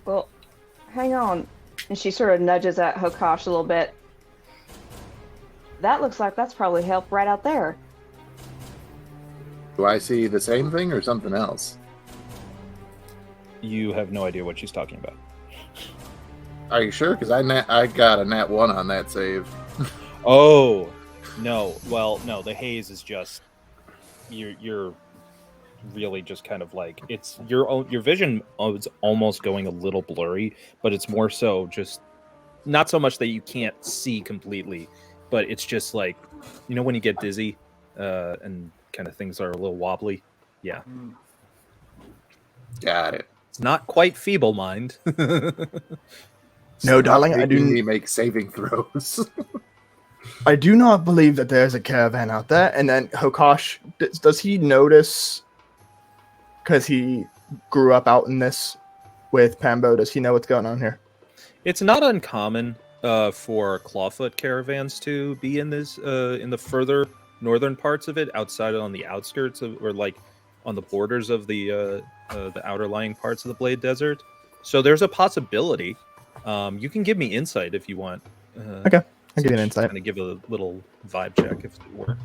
Well, hang on. And she sort of nudges at Hokosh a little bit. That looks like that's probably help right out there. Do I see the same thing or something else? You have no idea what she's talking about. Are you sure? Because I got a nat 1 on that save. Oh, no. Well, no, the haze is just... You're really just kind of like... It's your vision is almost going a little blurry, but it's more so just... Not so much that you can't see completely, but it's just like... You know when you get dizzy and kind of things are a little wobbly? Yeah. Got it. It's not quite feeble mind. No, darling, I Making me do. make saving throws. I do not believe that there's a caravan out there. And then Hokosh, does he notice? Because he grew up out in this with Pambo. Does he know what's going on here? It's not uncommon for clawfoot caravans to be in this in the further northern parts of it, outside on the outskirts of, or like on the borders of the outer lying parts of the Blade Desert. So there's a possibility. You can give me insight if you want. Okay, I'll give you an insight. Kind of give a little vibe check if it were.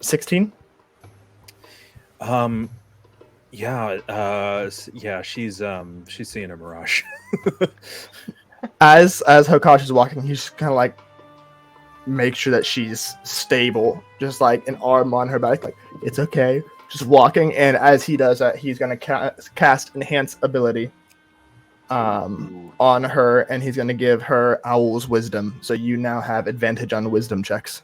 16. Yeah, she's seeing a mirage. As Hokosh is walking, he's just kind of like make sure that she's stable, just like an arm on her back, like it's okay, just walking. And as he does that, he's gonna cast enhance ability on her, and he's gonna give her Owl's Wisdom. So you now have advantage on wisdom checks.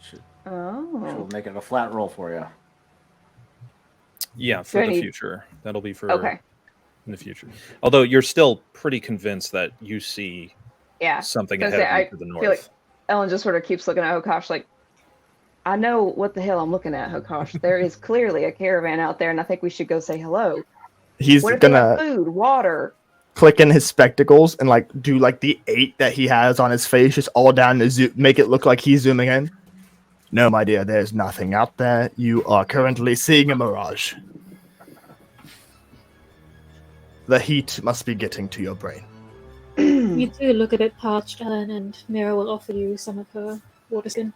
She'll make it a flat roll for you. Yeah, for the Great. future. That'll be for Okay. in the future. Although you're still pretty convinced that you see Yeah. something I was ahead gonna of you say, to the I north. feel like Ellen just sort of keeps looking at Hokosh like, I know what the hell I'm looking at, Hokosh. There is clearly a caravan out there, and I think we should go say hello. He's What if they have gonna food, water? click in his spectacles and like do like the 8 that he has on his face, just all down to make it look like he's zooming in. No, my dear, there's nothing out there. You are currently seeing a mirage. The heat must be getting to your brain. You do look a bit parched, Ellen, and Mira will offer you some of her water skin.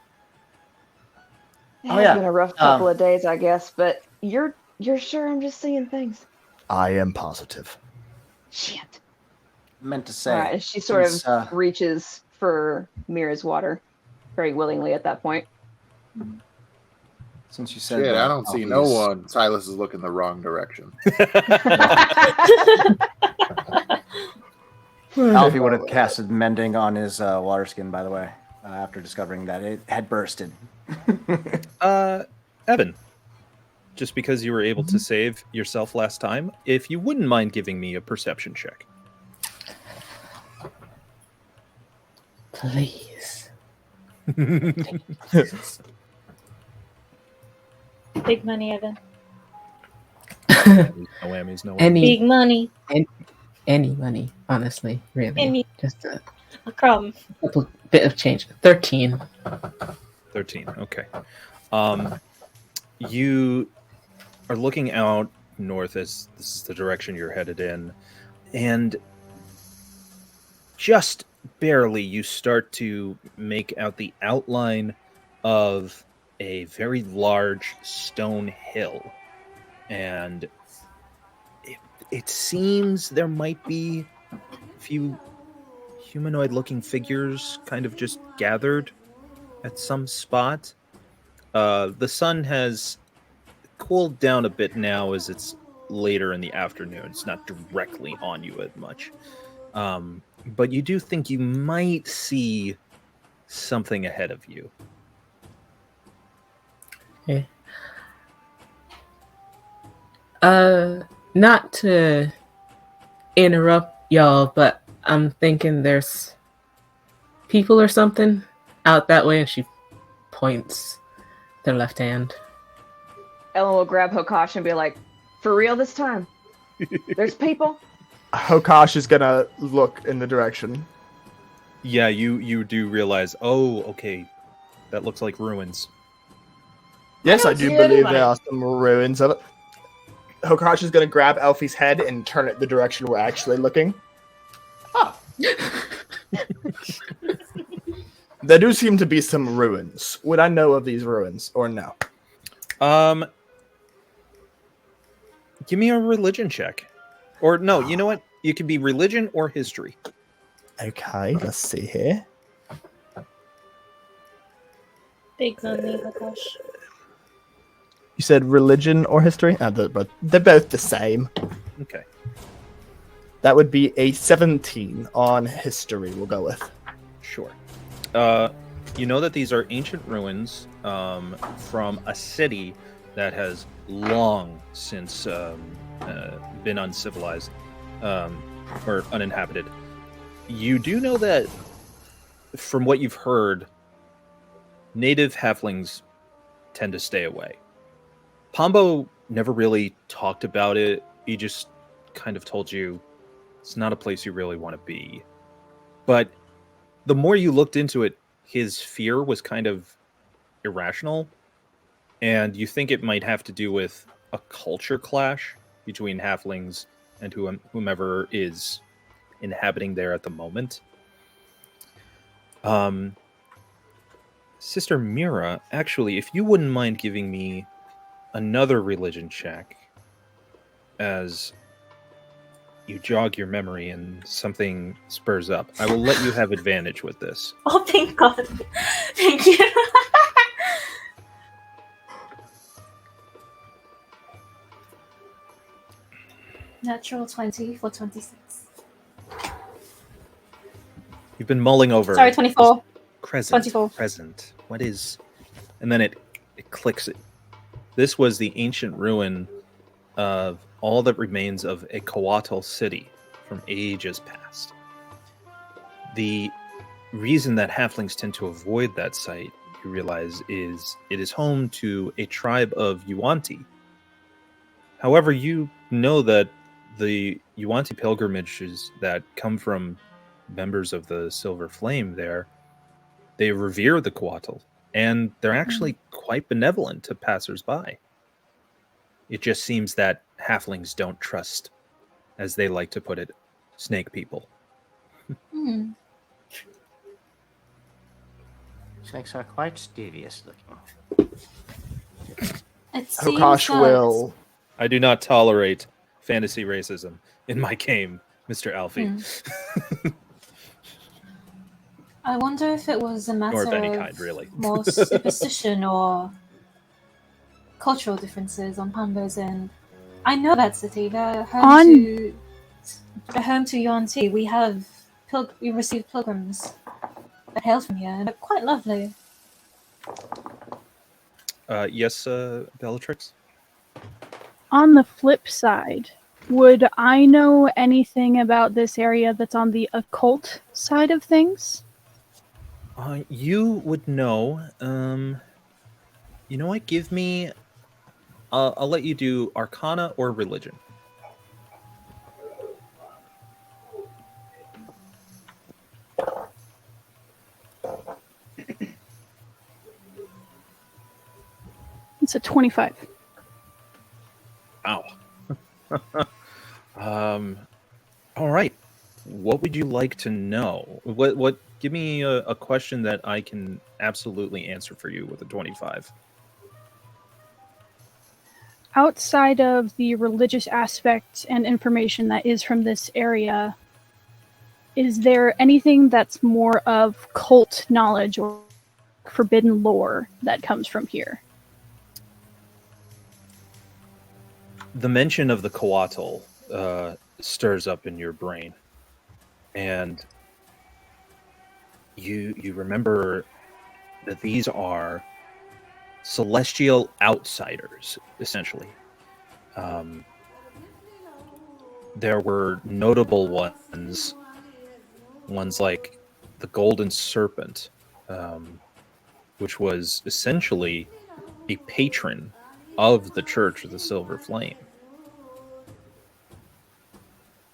Oh, It's yeah. been a rough couple of days, I guess, but you're sure I'm just seeing things. I am positive. Shit. Meant to say. All right, and she sort since, of reaches for Mira's water very willingly at that point. Since you said Shit, that, I don't see no one. Silas is looking the wrong direction. Alfie would have casted mending on his water skin, by the way, after discovering that it had bursted. Evan, just because you were able to save yourself last time, if you wouldn't mind giving me a perception check. Please. Big money, Evan. No whammies, no whammies. Any Big money. money, honestly, really. Any. Just a A crumb. bit of change. 13. 13, okay. You are looking out north as this is the direction you're headed in, and just barely you start to make out the outline of a very large stone hill. And it seems there might be a few humanoid-looking figures kind of just gathered at some spot. The sun has cooled down a bit now as it's later in the afternoon. It's not directly on you as much. But you do think you might see something ahead of you. Okay. Not to interrupt y'all, but I'm thinking there's people or something out that way, and she points their left hand. Ellen will grab Hokosh and be like, for real this time? There's people? Hokosh is gonna look in the direction. Yeah, you do realize, oh, okay, that looks like ruins. Yes, I don't do see believe anybody. there are some ruins of it. Hokrash is going to grab Elfie's head and turn it the direction we're actually looking. Oh, There do seem to be some ruins. Would I know of these ruins or no? Give me a religion check. Or no, you know what? You can be religion or history. Okay, let's see here. Big lonely, oh gosh. You said religion or history? They're both the same. Okay. That would be a 17 on history, we'll go with. Sure. You know that these are ancient ruins from a city that has long since been uncivilized or uninhabited. You do know that, from what you've heard, native halflings tend to stay away. Pombo never really talked about it. He just kind of told you it's not a place you really want to be. But the more you looked into it, his fear was kind of irrational. And you think it might have to do with a culture clash between halflings and whomever is inhabiting there at the moment. Sister Mira, actually, if you wouldn't mind giving me another religion check as you jog your memory and something spurs up, I will let you have advantage with this. oh, thank God. Thank you. Natural 20 for 26. You've been mulling over. Sorry, 24. Crescent. 24. Present. What is... And then it clicks it. This was the ancient ruin of all that remains of a Coatl city from ages past. The reason that halflings tend to avoid that site, you realize, is it is home to a tribe of Yuanti. However, you know that the Yuanti pilgrimages that come from members of the Silver Flame there, they revere the Coatl, and they're actually quite benevolent to passersby. It just seems that halflings don't trust, as they like to put it, snake people. Hmm. Snakes are quite devious looking. It seems Hokrash that will... I do not tolerate fantasy racism in my game, Mr. Alfie. I wonder if it was a matter Or of any of kind, really. more superstition or cultural differences on Pambo's end. I know that city. They're home to Yuan-Ti. We received pilgrims that hail from here, and they're quite lovely. Yes, Bellatrix? On the flip side, would I know anything about this area that's on the occult side of things? You would know. You know what? Give me... I'll let you do Arcana or Religion. It's a 25. Wow. All right. What would you like to know? What? Give me a question that I can absolutely answer for you with a 25. Outside of the religious aspect and information that is from this area, is there anything that's more of cult knowledge or forbidden lore that comes from here? The mention of the Coatl stirs up in your brain, and you remember that these are celestial outsiders, essentially. There were notable ones like the Golden Serpent, which was essentially a patron of the Church of the Silver Flame.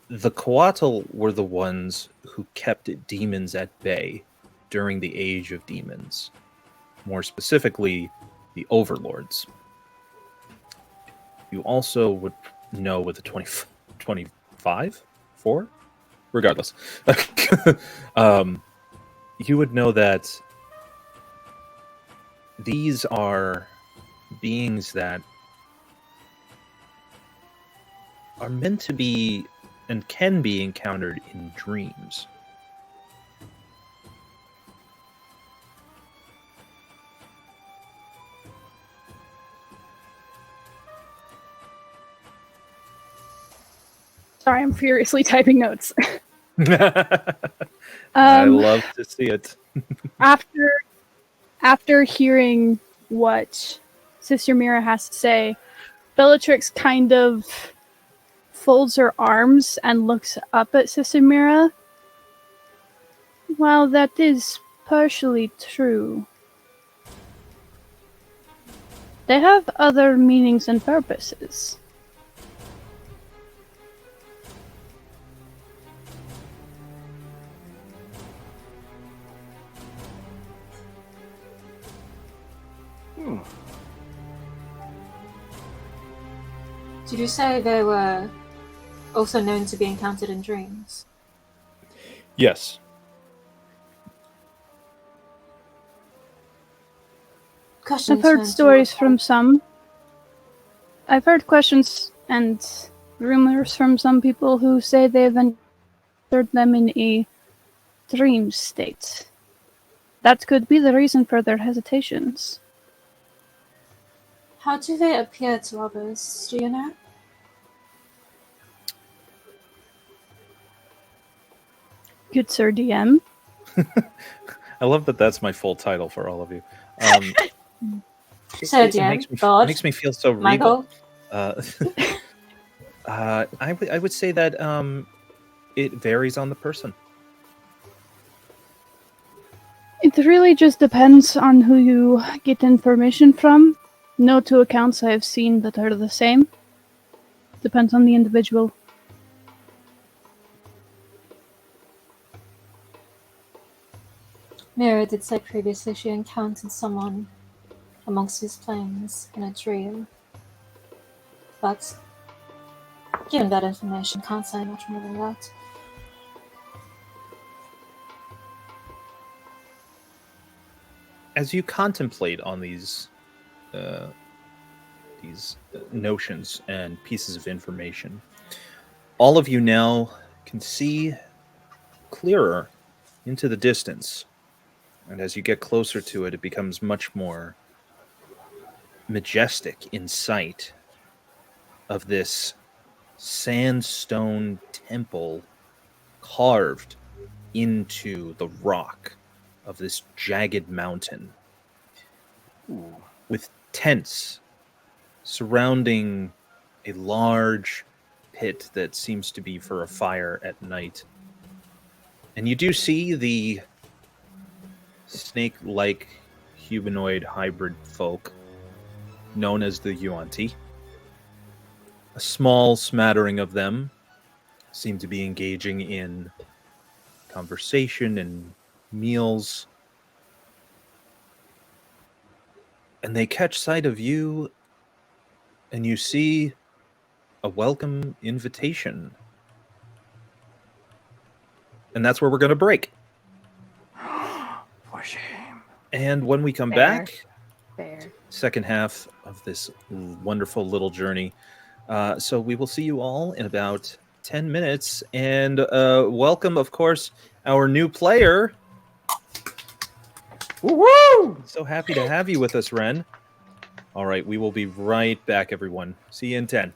The Coatl were the ones who kept demons at bay during the Age of Demons. More specifically, the overlords. You also would know with the 25? 4? Regardless. You would know that these are beings that are meant to be and can be encountered in dreams. Sorry, I'm furiously typing notes. I love to see it. After hearing what Sister Mira has to say, Bellatrix kind of folds her arms and looks up at Sister Mira. Well, that is partially true. They have other meanings and purposes. Did you say they were also known to be encountered in dreams? Yes. Questions I've heard meant to- stories from some. I've heard questions and rumors from some people who say they've entered them in a dream state. That could be the reason for their hesitations. How do they appear to others? Do you know? Good Sir DM. I love that that's my full title for all of you. Sir It DM, God, makes me feel so regal. Michael. I would say that it varies on the person. It really just depends on who you get information from. No two accounts I have seen that are the same. Depends on the individual. Mira did say previously she encountered someone amongst these planes in a dream. But given that information, can't say much more than that. As you contemplate on these notions and pieces of information, all of you now can see clearer into the distance. And as you get closer to it, it becomes much more majestic in sight of this sandstone temple carved into the rock of this jagged mountain. Ooh. With tents surrounding a large pit that seems to be for a fire at night. And you do see the snake-like humanoid hybrid folk known as the Yuan-Ti. A small smattering of them seem to be engaging in conversation and meals. And they catch sight of you, and you see a welcome invitation. And that's where we're going to break. For shame. And when we come Fair. back, Fair. second half of this wonderful little journey. So we will see you all in about 10 minutes. And welcome, of course, our new player. Woo! So happy to have you with us, Ren. All right, we will be right back, everyone. See you in 10.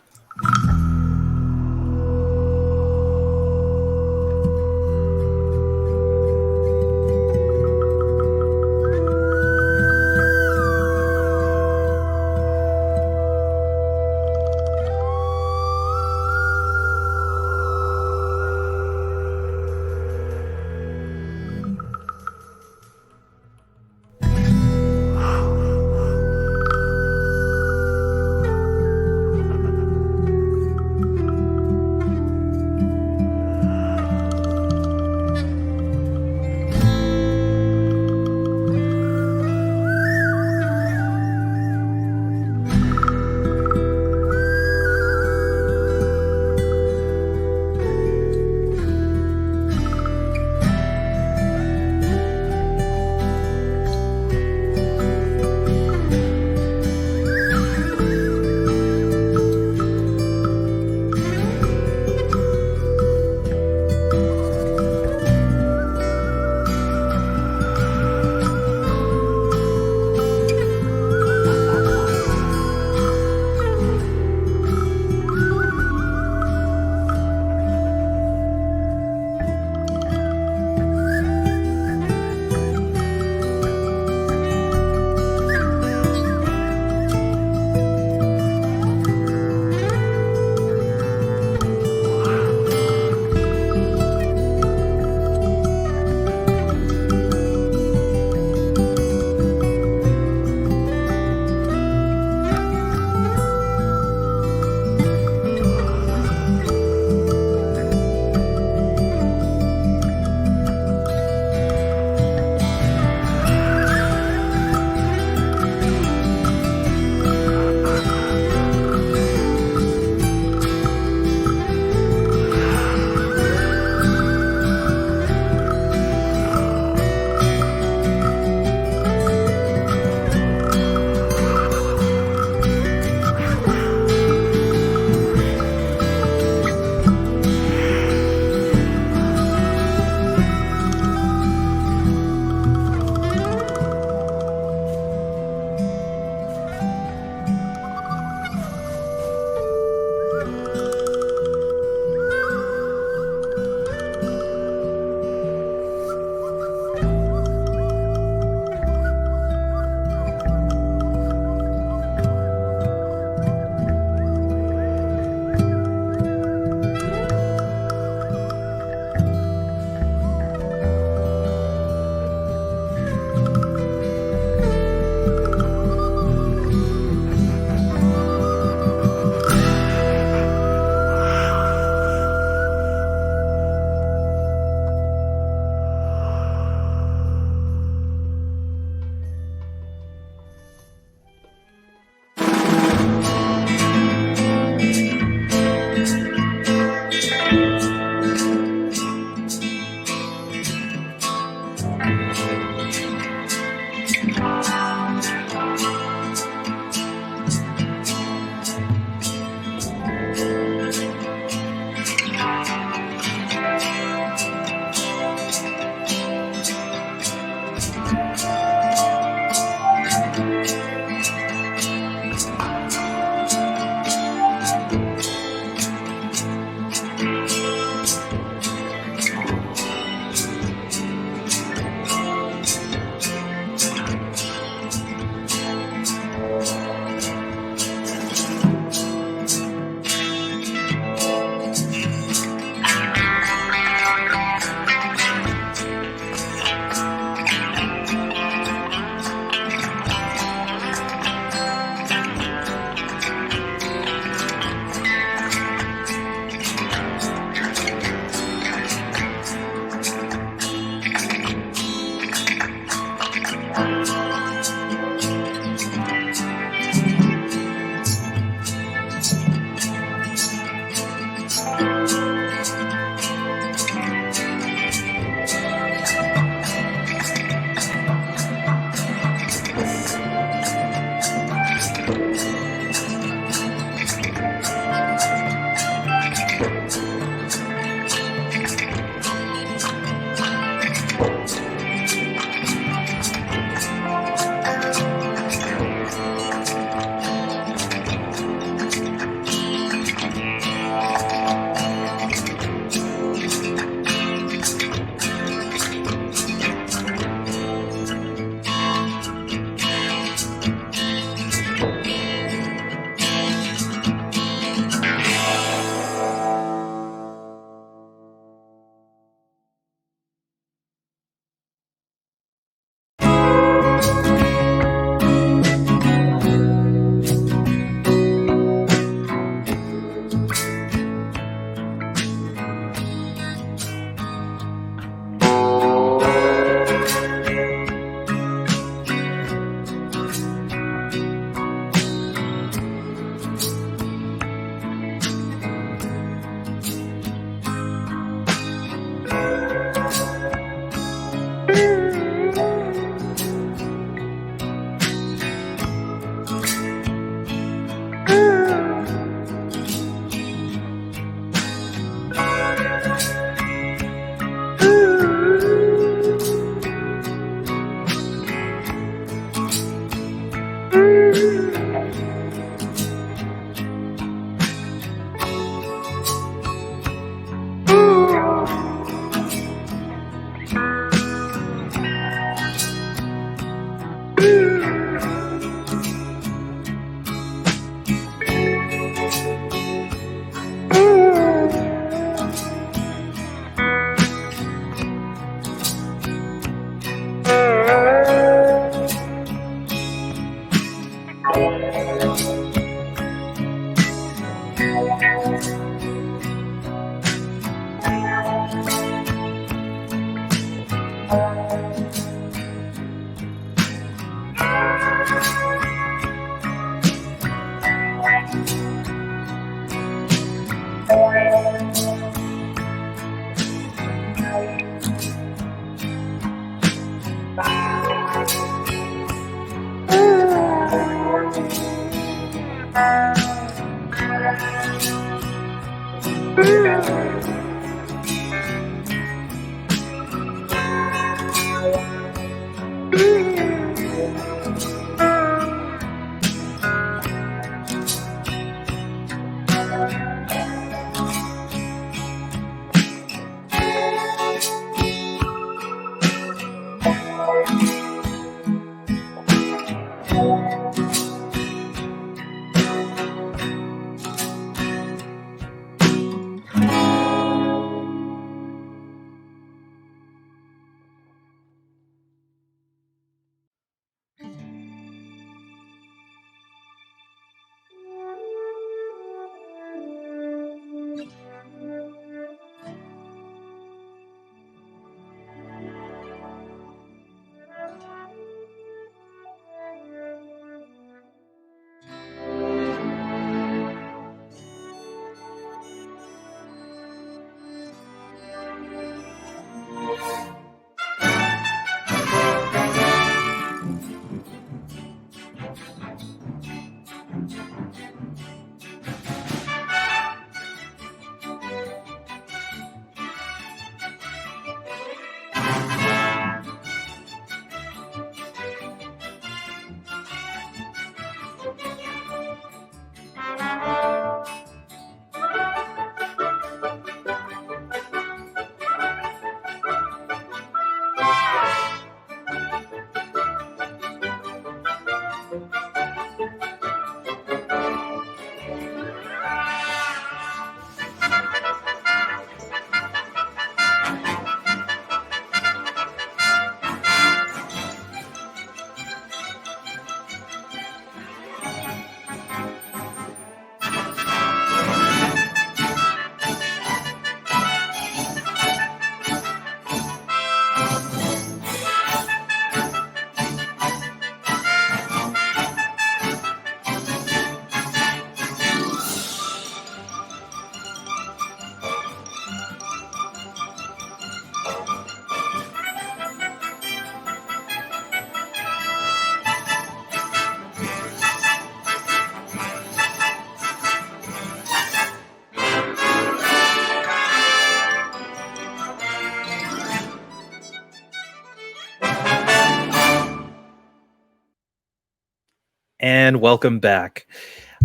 And welcome back.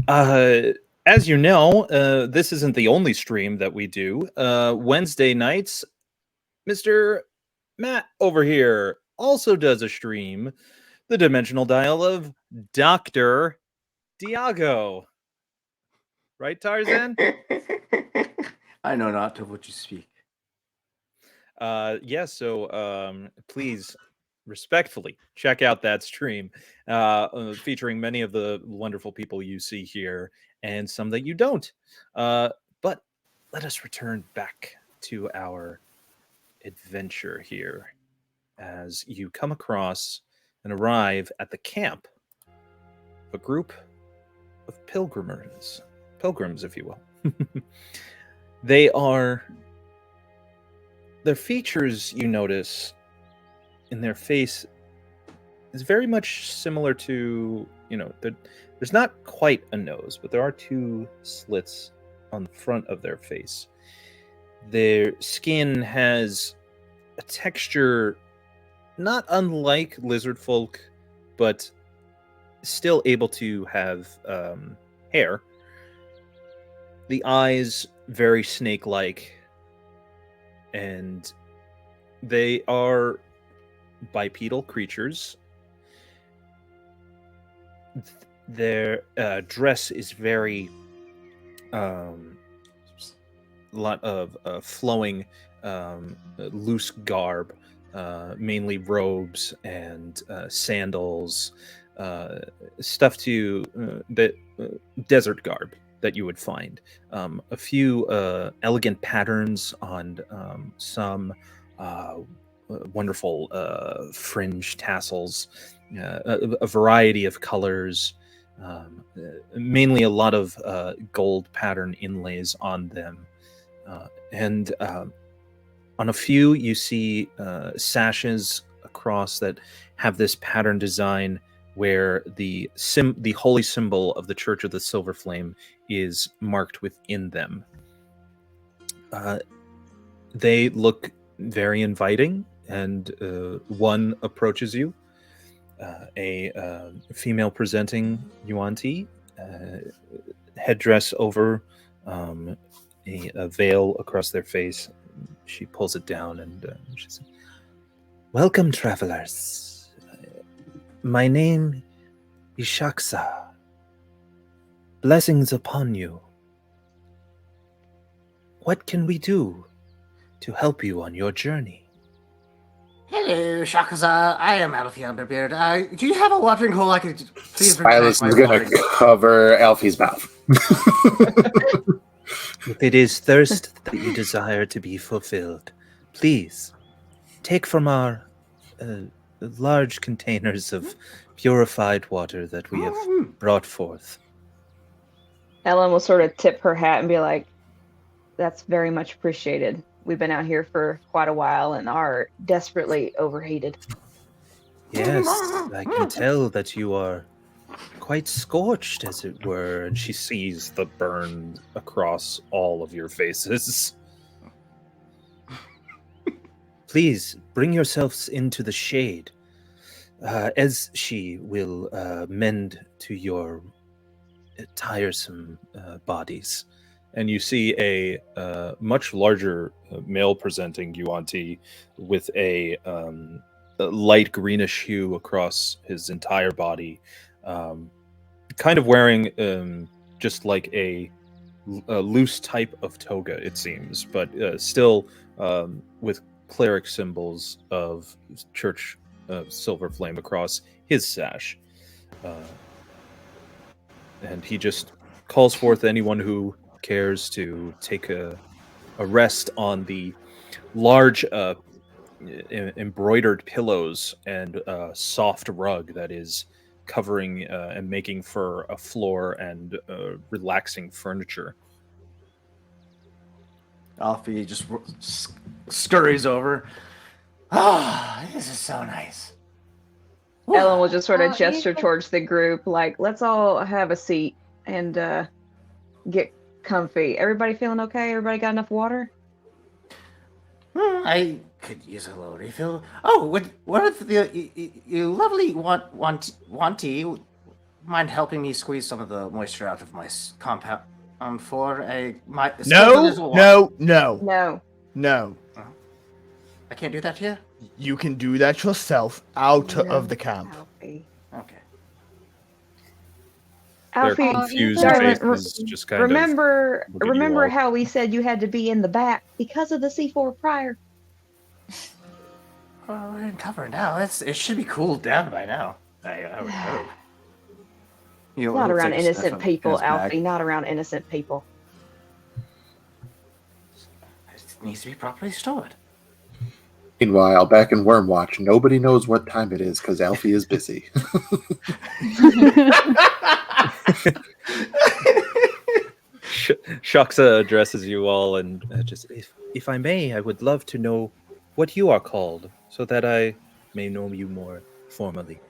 As you know, this isn't the only stream that we do. Wednesday nights, Mr. Matt over here also does a stream, the Dimensional Dial of Dr. Diago. Right, Tarzan? I know not of what you speak. So please respectfully check out that stream featuring many of the wonderful people you see here and some that you don't. But let us return back to our adventure here as you come across and arrive at the camp of a group of pilgrims, if you will. Their features, you notice, in their face is very much similar to, there's not quite a nose, but there are two slits on the front of their face. Their skin has a texture not unlike lizard folk, but still able to have hair. The eyes very snake-like, and they are bipedal creatures. Their dress is very lot of flowing loose garb, mainly robes and sandals, stuff to that desert garb that you would find. A few elegant patterns on some wonderful fringe tassels, a variety of colors, mainly a lot of gold pattern inlays on them. And on a few, you see sashes across that have this pattern design where the holy symbol of the Church of the Silver Flame is marked within them. They look very inviting, and one approaches you, a female presenting Yuan-Ti, headdress over, a veil across their face. She pulls it down and she says, "Welcome, travelers. My name is Shaksa. Blessings upon you. What can we do to help you on your journey?" Hello, Shakaza. I am Alfie Underbeard. Do you have a watering hole I could please bring Silas back is my going watering to cover Alfie's mouth. If it is thirst that you desire to be fulfilled, please take from our large containers of purified water that we have brought forth. Ellen will sort of tip her hat and be like, "That's very much appreciated. We've been out here for quite a while and are desperately overheated." Yes, I can tell that you are quite scorched, as it were, and she sees the burn across all of your faces. Please bring yourselves into the shade, as she will mend to your tiresome bodies. And you see a much larger male-presenting Yuan-Ti with a light greenish hue across his entire body, kind of wearing just like a loose type of toga, it seems, but still with cleric symbols of Church Silver Flame across his sash. And he just calls forth anyone who cares to take a rest on the large embroidered pillows and soft rug that is covering and making for a floor and relaxing furniture. Alfie just scurries over. Ah, this is so nice. Ellen will just sort of Oh, gesture even- towards the group, like, "Let's all have a seat and get comfy. Everybody feeling okay? Everybody got enough water?" I could use a little refill. Oh, what if you lovely wanty mind helping me squeeze some of the moisture out of my compound for my No. No. I can't do that here. You can do that yourself out of the camp. Alfie. Okay. Their Alfie, confused darling, faces just kind remember look at you remember all. how we said you had to be in the back because of the C4 prior? Well, we're in cover now. It should be cooled down by now. I would hope. Not around innocent people, Alfie. Alfie. Not around innocent people. It needs to be properly stored. Meanwhile, back in Wyrmwatch, nobody knows what time it is because Alfie is busy. Shaksa addresses you all and just, if I may, I would love to know what you are called, so that I may know you more formally.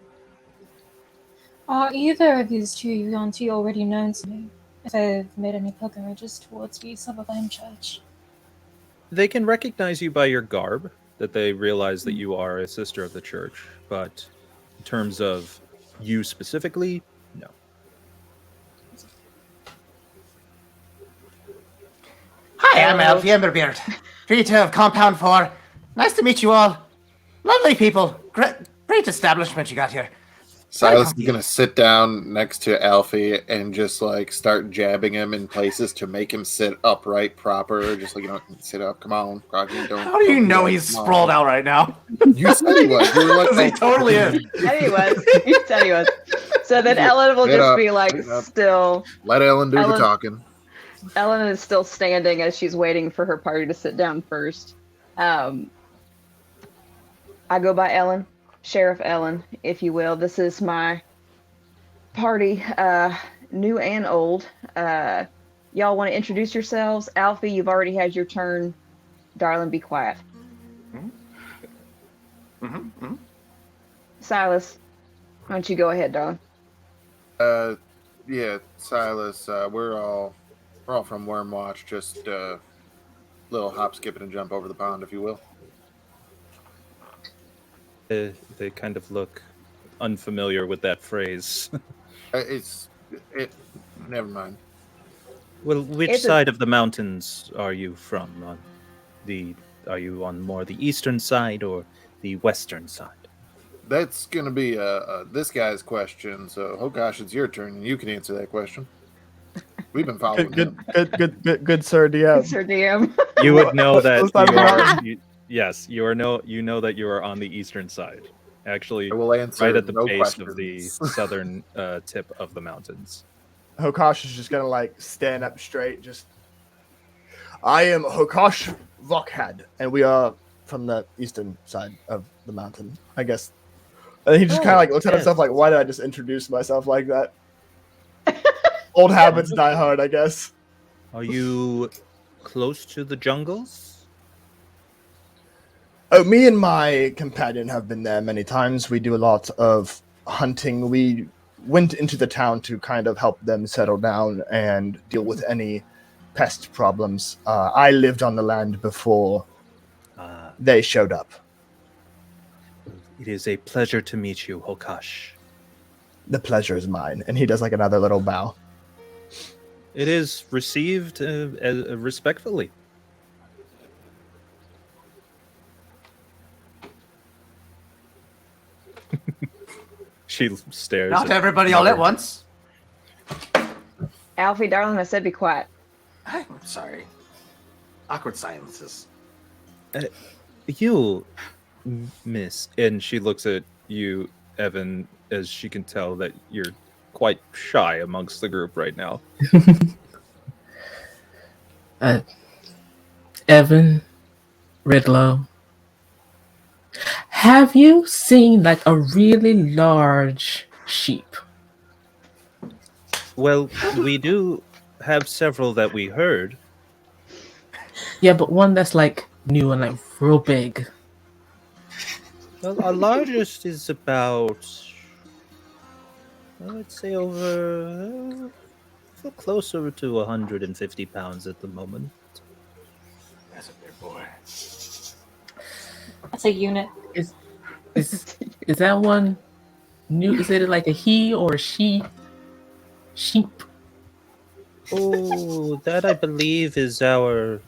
Are either of these two Yuan-Ti already known to me? If they've made any pilgrimages towards the Silverflame Church? They can recognize you by your garb, that they realize that you are a sister of the church, but in terms of you specifically, no. Hi, I'm Alfie Emberbeard, creator of Compound 4. Nice to meet you all. Lovely people. Great establishment you got here. Silas is going to sit down next to Alfie and just like start jabbing him in places to make him sit upright proper. Just like, sit up. Come on. How do you know he's sprawled out right now? You said he was. You were like, He totally is. Said he was. He said he was. So then Ellen will Get just up, be like, get up. still. Let Ellen do the Ellen- talking. Ellen is still standing as she's waiting for her party to sit down first. I go by Ellen, Sheriff Ellen, if you will. This is my party, new and old. Y'all want to introduce yourselves? Alfie, you've already had your turn. Darling, be quiet. Silas, Why don't you go ahead, Don? Yeah, Silas. We're all from Wyrmwatch. Just little hop, skip, and jump over the pond, if you will. They kind of look unfamiliar with that phrase. Never mind. Well, which It's a- side of the mountains are you from? Are you on more the eastern side or the western side? That's gonna be this guy's question. So, oh gosh, it's your turn, and you can answer that question. We've been following Good, him. good, sir DM. It's her DM. You would know that Those times you are. around. Yes, you are. You know that you are on the eastern side. Actually, I will answer right at the no base of the questions. southern tip of the mountains. Hokosh is just gonna like stand up straight. Just, I am Hokosh Vokhad, and we are from the eastern side of the mountain. I guess. And he just kind of like looks at himself like, why did I just introduce myself like that? Old habits die hard, I guess. Are you close to the jungles? Oh, me and my companion have been there many times. We do a lot of hunting. We went into the town to kind of help them settle down and deal with any pest problems. I lived on the land before they showed up. It is a pleasure to meet you, Hokash. The pleasure is mine. And he does like another little bow. It is received respectfully. She stares. Not everybody all at once. Alfie, darling, I said be quiet. I'm sorry. Awkward silences. You, miss, and she looks at you, Evan, as she can tell that you're quite shy amongst the group right now. Evan Ridlow, have you seen like a really large sheep? Well, we do have several that we heard. Yeah, but one that's like new and like real big. Well, our largest is about, I'd say over, closer to 150 pounds at the moment. That's a big boy. That's a unit. Is that one new? Is it like a he or a she? Sheep. Oh, that I believe is our.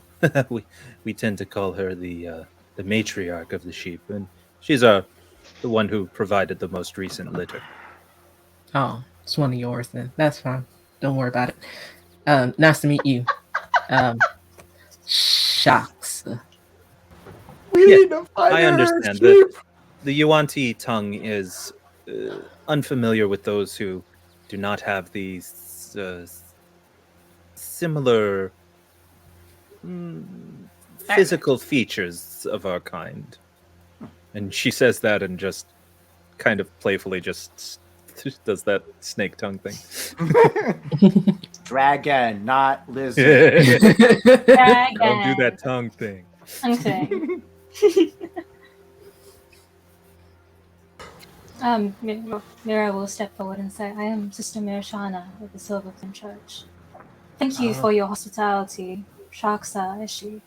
we tend to call her the matriarch of the sheep, and she's the one who provided the most recent litter. Oh, it's one of yours then. That's fine. Don't worry about it. Nice to meet you. Shucks. I understand. The Yuan-Ti tongue is unfamiliar with those who do not have these similar physical features of our kind. And she says that and just kind of playfully just does that snake tongue thing. Dragon, not lizard. Dragon. Don't do that tongue thing. Okay. Mira will step forward and say, I am Sister Mirashana of the Silverton Church. Thank you for your hospitality. Shaksa, is she?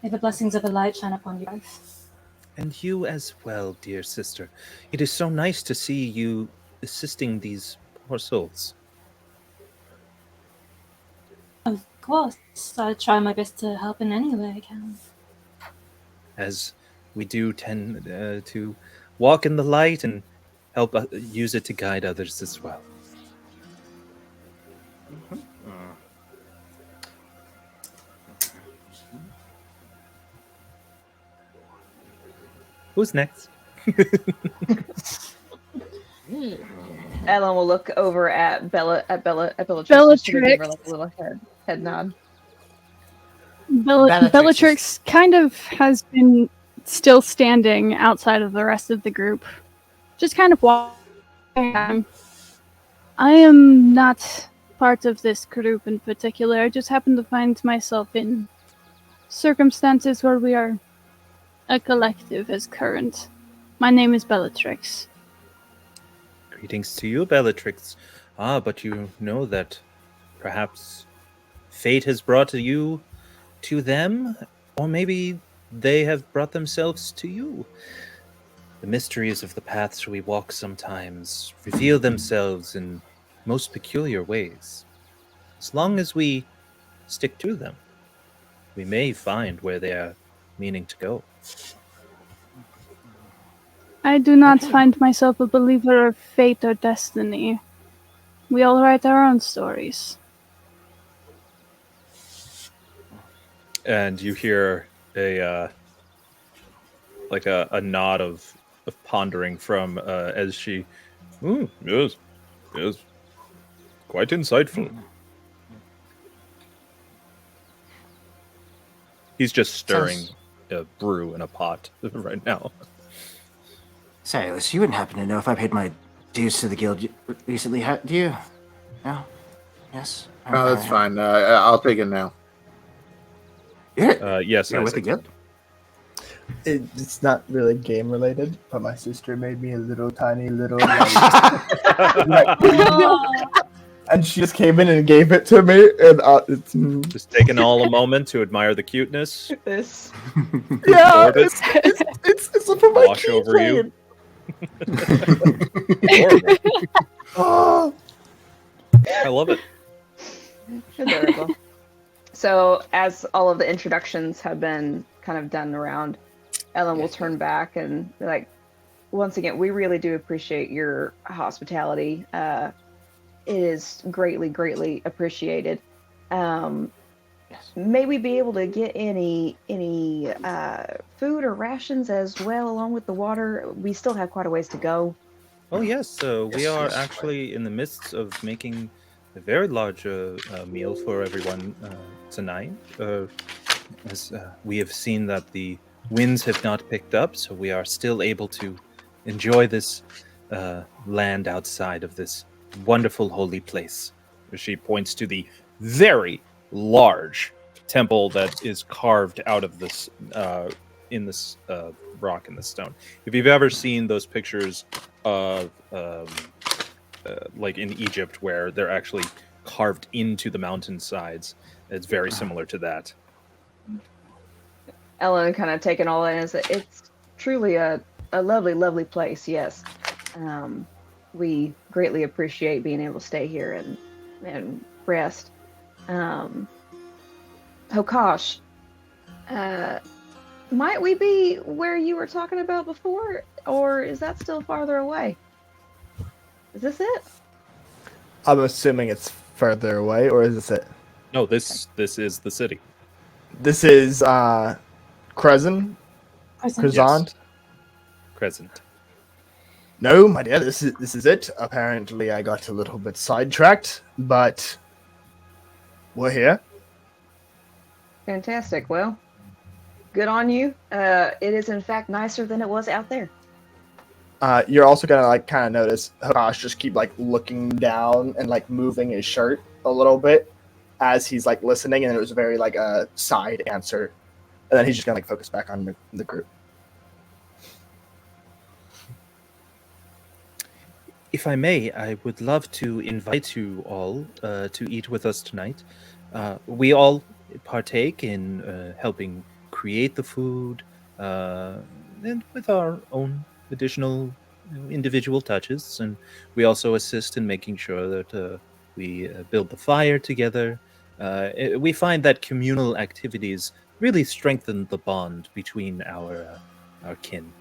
May the blessings of the light shine upon you both. And you as well, dear sister. It is so nice to see you assisting these poor souls. Of course, I try my best to help in any way I can. As we do tend to walk in the light and help use it to guide others as well. Who's next? Ellen will look over at Bellatrix. Bellatrix. Give her like a little head nod. Bellatrix kind of has been still standing outside of the rest of the group, just kind of walking. I am not part of this group in particular. I just happen to find myself in circumstances where we are a collective as current. My name is Bellatrix. Greetings to you, Bellatrix. But you know that perhaps fate has brought you to them, or maybe they have brought themselves to you. The mysteries of the paths we walk sometimes reveal themselves in most peculiar ways. As long as we stick to them, we may find where they are meaning to go. I do not find myself a believer of fate or destiny. We all write our own stories. And you hear a nod of pondering from as she, yes, quite insightful. He's just stirring a brew in a pot right now. Say, Alice, you wouldn't happen to know if I paid my dues to the guild recently, do you? No? Yes? No, that's fine. I'll take it now. Yes, you're with the guild? It's not really game related, but my sister made me a little tiny little and she just came in and gave it to me, and it's just taking all a moment to admire the cuteness. This. Yeah, it's for my wash over you. Oh, I love it. Adorable. So, as all of the introductions have been kind of done around, Ellen will turn back and be like, once again, we really do appreciate your hospitality. It is greatly, greatly appreciated. May we be able to get any food or rations as well, along with the water? We still have quite a ways to go. Oh yes, we are actually in the midst of making a very large meal for everyone tonight. As we have seen that the winds have not picked up, so we are still able to enjoy this land outside of this wonderful holy place. She points to the very large temple that is carved out of this in this rock in the stone. If you've ever seen those pictures of like in Egypt where they're actually carved into the mountainsides, it's very similar to that. Ellen kind of taking all in, it's truly a lovely, lovely place. Yes. We greatly appreciate being able to stay here and rest. Hokosh, might we be where you were talking about before, or is that still farther away? Is this it? I'm assuming it's further away, or is this it? No, this is the city. This is Crescent? Crescent? Yes. Crescent. No, my dear, this is it. Apparently I got a little bit sidetracked, but we're here. Fantastic. Well, good on you. It is in fact nicer than it was out there. You're also gonna like kind of notice Hokosh just keep like looking down and like moving his shirt a little bit as he's like listening, and it was very like a side answer, and then he's just gonna like focus back on the group. If I may, I would love to invite you all to eat with us tonight. We all partake in helping create the food and with our own additional individual touches. And we also assist in making sure that we build the fire together. We find that communal activities really strengthen the bond between our kin.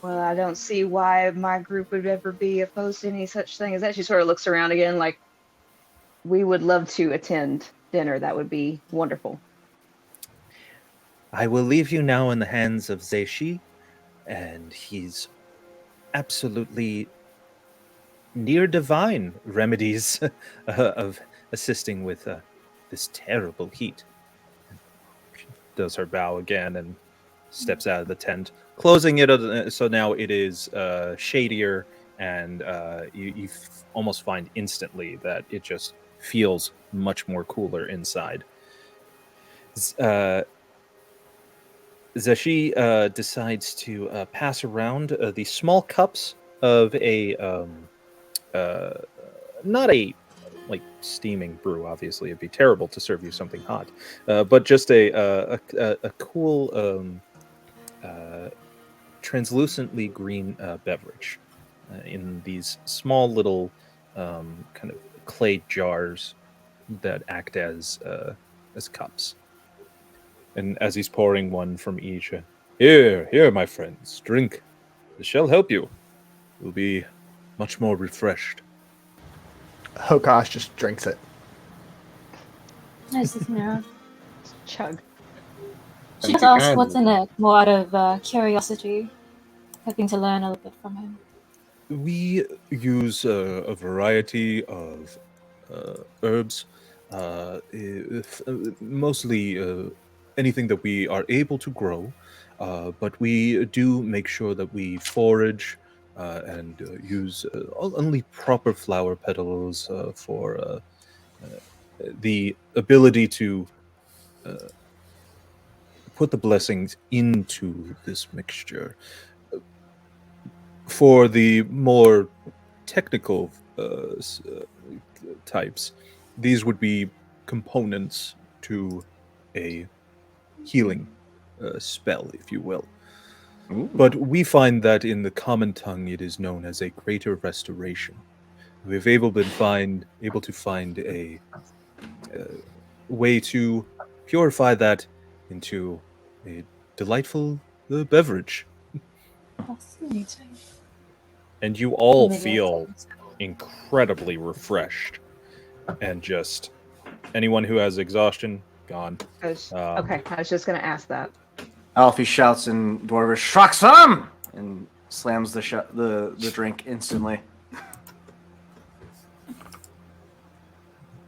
Well, I don't see why my group would ever be opposed to any such thing as that. She sort of looks around again like, we would love to attend dinner. That would be wonderful. I will leave you now in the hands of Zeishi, and he's absolutely near divine remedies of assisting with this terrible heat. She does her bow again and steps out of the tent, closing it so now it is shadier, and you almost find instantly that it just feels much more cooler inside. Zeishi decides to pass around the small cups of a not a like steaming brew. Obviously, it'd be terrible to serve you something hot, but just a cool translucently green beverage in these small little kind of clay jars that act as cups. And as he's pouring one from each, here, my friends, drink. This shall help you. You'll be much more refreshed. Hokosh just drinks it. Nice to know. Chug. She Thank just you asked what's kindly. in it, more out of curiosity, hoping to learn a little bit from him. We use a variety of herbs, mostly anything that we are able to grow, but we do make sure that we forage and use only proper flower petals for the ability to put the blessings into this mixture. For the more technical types, these would be components to a healing spell, if you will. But we find that in the common tongue, it is known as a greater restoration. We've able to find a way to purify that into a delightful beverage, Fascinating. and you all Maybe feel incredibly refreshed. And just anyone who has exhaustion gone. Okay, I was just gonna ask that. Alfie shouts in Dwarvish, "Shraksam!" and slams the drink instantly.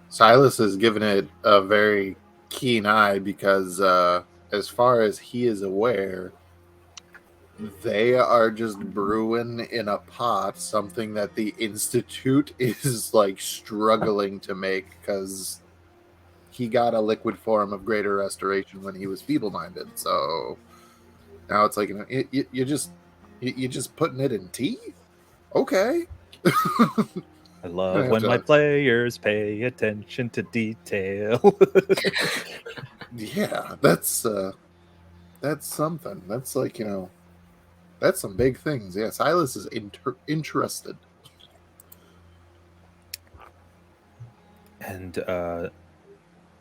Silas has given it a very keen eye because, as far as he is aware, they are just brewing in a pot something that the Institute is like struggling to make because he got a liquid form of greater restoration when he was feeble-minded. So now it's like, you know, you're just putting it in tea. Okay. I love when my players pay attention to detail. Yeah, that's something. That's like, you know, that's some big things. Yeah, Silas is interested. And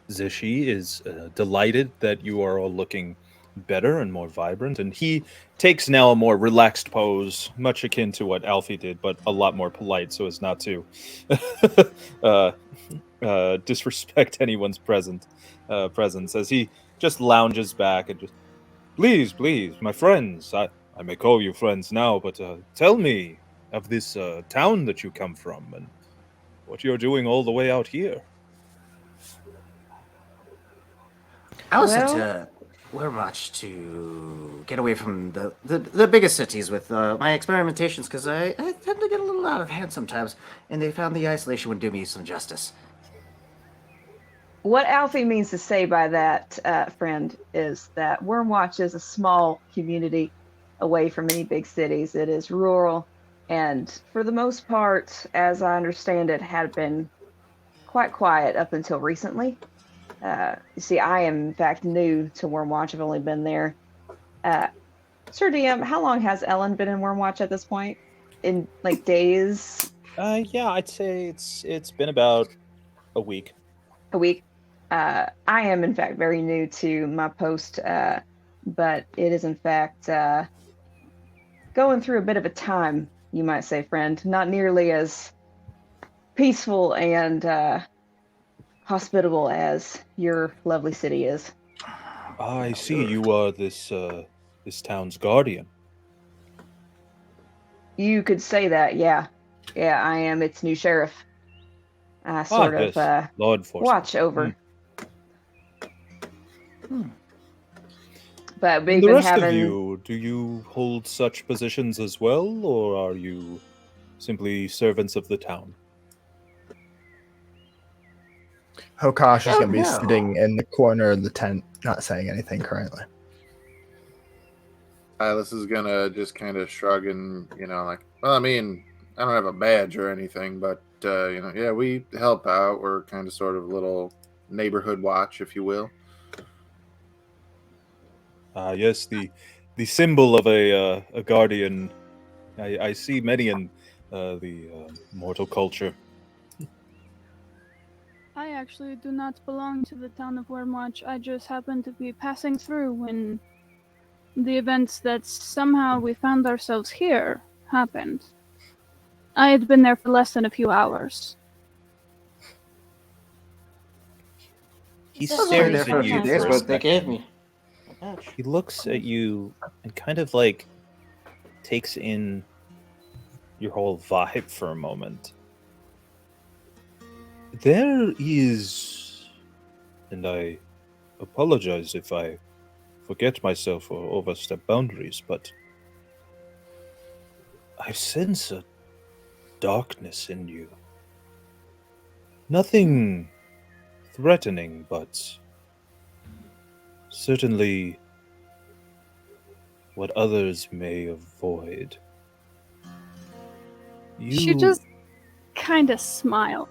Zishi is delighted that you are all looking better and more vibrant. And he takes now a more relaxed pose, much akin to what Alfie did, but a lot more polite so as not to disrespect anyone's presence as he just lounges back and just, please, my friends, I may call you friends now, but tell me of this town that you come from and what you're doing all the way out here. I was Well- sent to Wyrmwatch to get away from the biggest cities with my experimentations because I tend to get a little out of hand sometimes, and they found the isolation would do me some justice. What Alfie means to say by that, friend, is that Wyrmwatch is a small community away from any big cities. It is rural, and for the most part, as I understand it, had been quite quiet up until recently. You see, I am in fact new to Wyrmwatch. I've only been there. Sir DM, how long has Ellen been in Wyrmwatch at this point? In like days? Yeah, I'd say it's been about a week. A week. I am in fact very new to my post, but it is in fact going through a bit of a time, you might say, friend. Not nearly as peaceful and hospitable as your lovely city is. I see you are this town's guardian. You could say that, yeah. Yeah, I am its new sheriff. I sort yes. of Law enforcement. watch over. But we've The been rest having... of you, do you hold such positions as well, or are you simply servants of the town? Hokosh is going to be no. sitting in the corner of the tent, not saying anything currently. Silas is gonna just kind of shrug and, like, well, I mean, I don't have a badge or anything, but, yeah, we help out. We're kind of sort of a little neighborhood watch, if you will. Yes, the symbol of a guardian. I see many in the mortal culture. I actually do not belong to the town of Wyrmwatch. I just happened to be passing through when the events that somehow we found ourselves here happened. I had been there for less than a few hours. He Is it Stayed stares there for a at few you days, for a but they gave second. me a badge. He looks at you and kind of like takes in your whole vibe for a moment. There is, and I apologize if I forget myself or overstep boundaries, but I sense a darkness in you. Nothing threatening, but certainly what others may avoid. She just kind of smiled.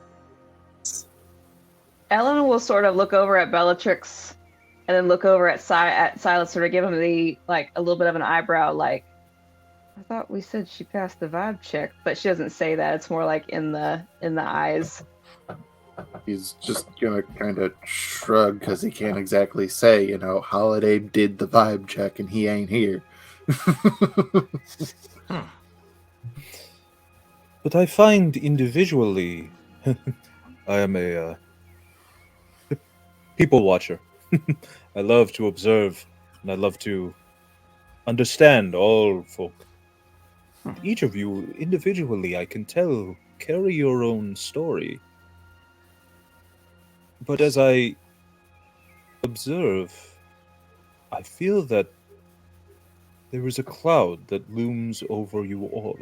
Ellen will sort of look over at Bellatrix and then look over at Silas, sort of give him a little bit of an eyebrow, like, I thought we said she passed the vibe check, but she doesn't say that. It's more like in the eyes. He's just gonna kind of shrug because he can't exactly say, Holiday did the vibe check and he ain't here. But I find individually, I am a people watcher. I love to observe, and I love to understand all folk. Each of you individually, I can tell, carry your own story. But as I observe, I feel that there is a cloud that looms over you all.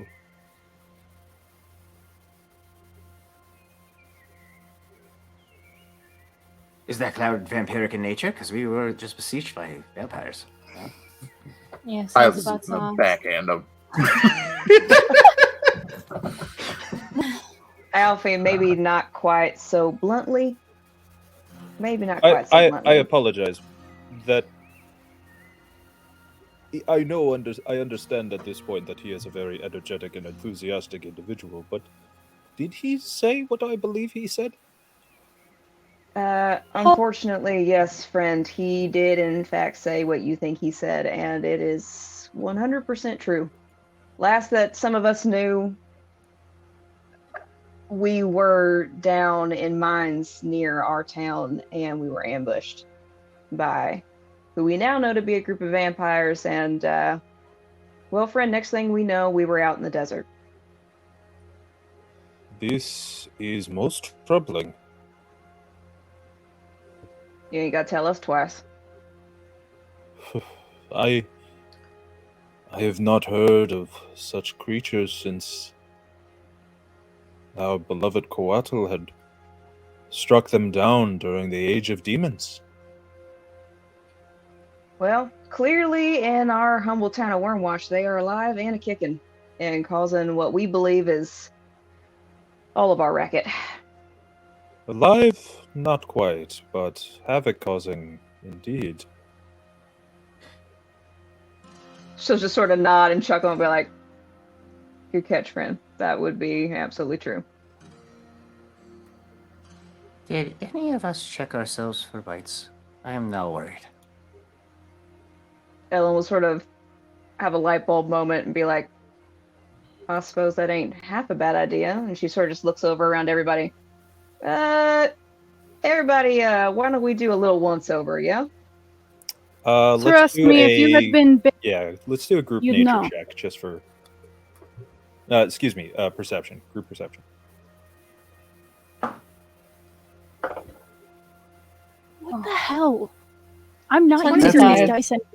Is that cloud vampiric in nature? Because we were just besieged by vampires. Yeah. Yes, I that's was about gonna backhand him. Alfie, maybe not quite so bluntly. Maybe not quite so I bluntly. apologize. That I know. I understand at this point that he is a very energetic and enthusiastic individual. But did he say what I believe he said? Unfortunately, yes, friend. He did, in fact, say what you think he said, and it is 100% true. Last that some of us knew, we were down in mines near our town, and we were ambushed by who we now know to be a group of vampires. And, well, friend, next thing we know, we were out in the desert. This is most troubling. You ain't got to tell us twice. I have not heard of such creatures since our beloved Coatl had struck them down during the Age of Demons. Well, clearly in our humble town of Wyrmwatch, they are alive and a-kicking and causing what we believe is all of our racket. Alive, not quite, but havoc-causing indeed. She'll just sort of nod and chuckle and be like, good catch, friend. That would be absolutely true. Did any of us check ourselves for bites? I am now worried. Ellen will sort of have a light bulb moment and be like, I suppose that ain't half a bad idea. And she sort of just looks over around everybody. Everybody, why don't we do a little once over, yeah? Trust me, if you had been bit, Yeah, let's do a group you'd nature know. check just for... excuse me, perception. Group perception. What the hell? I'm not 25. using these dice anymore.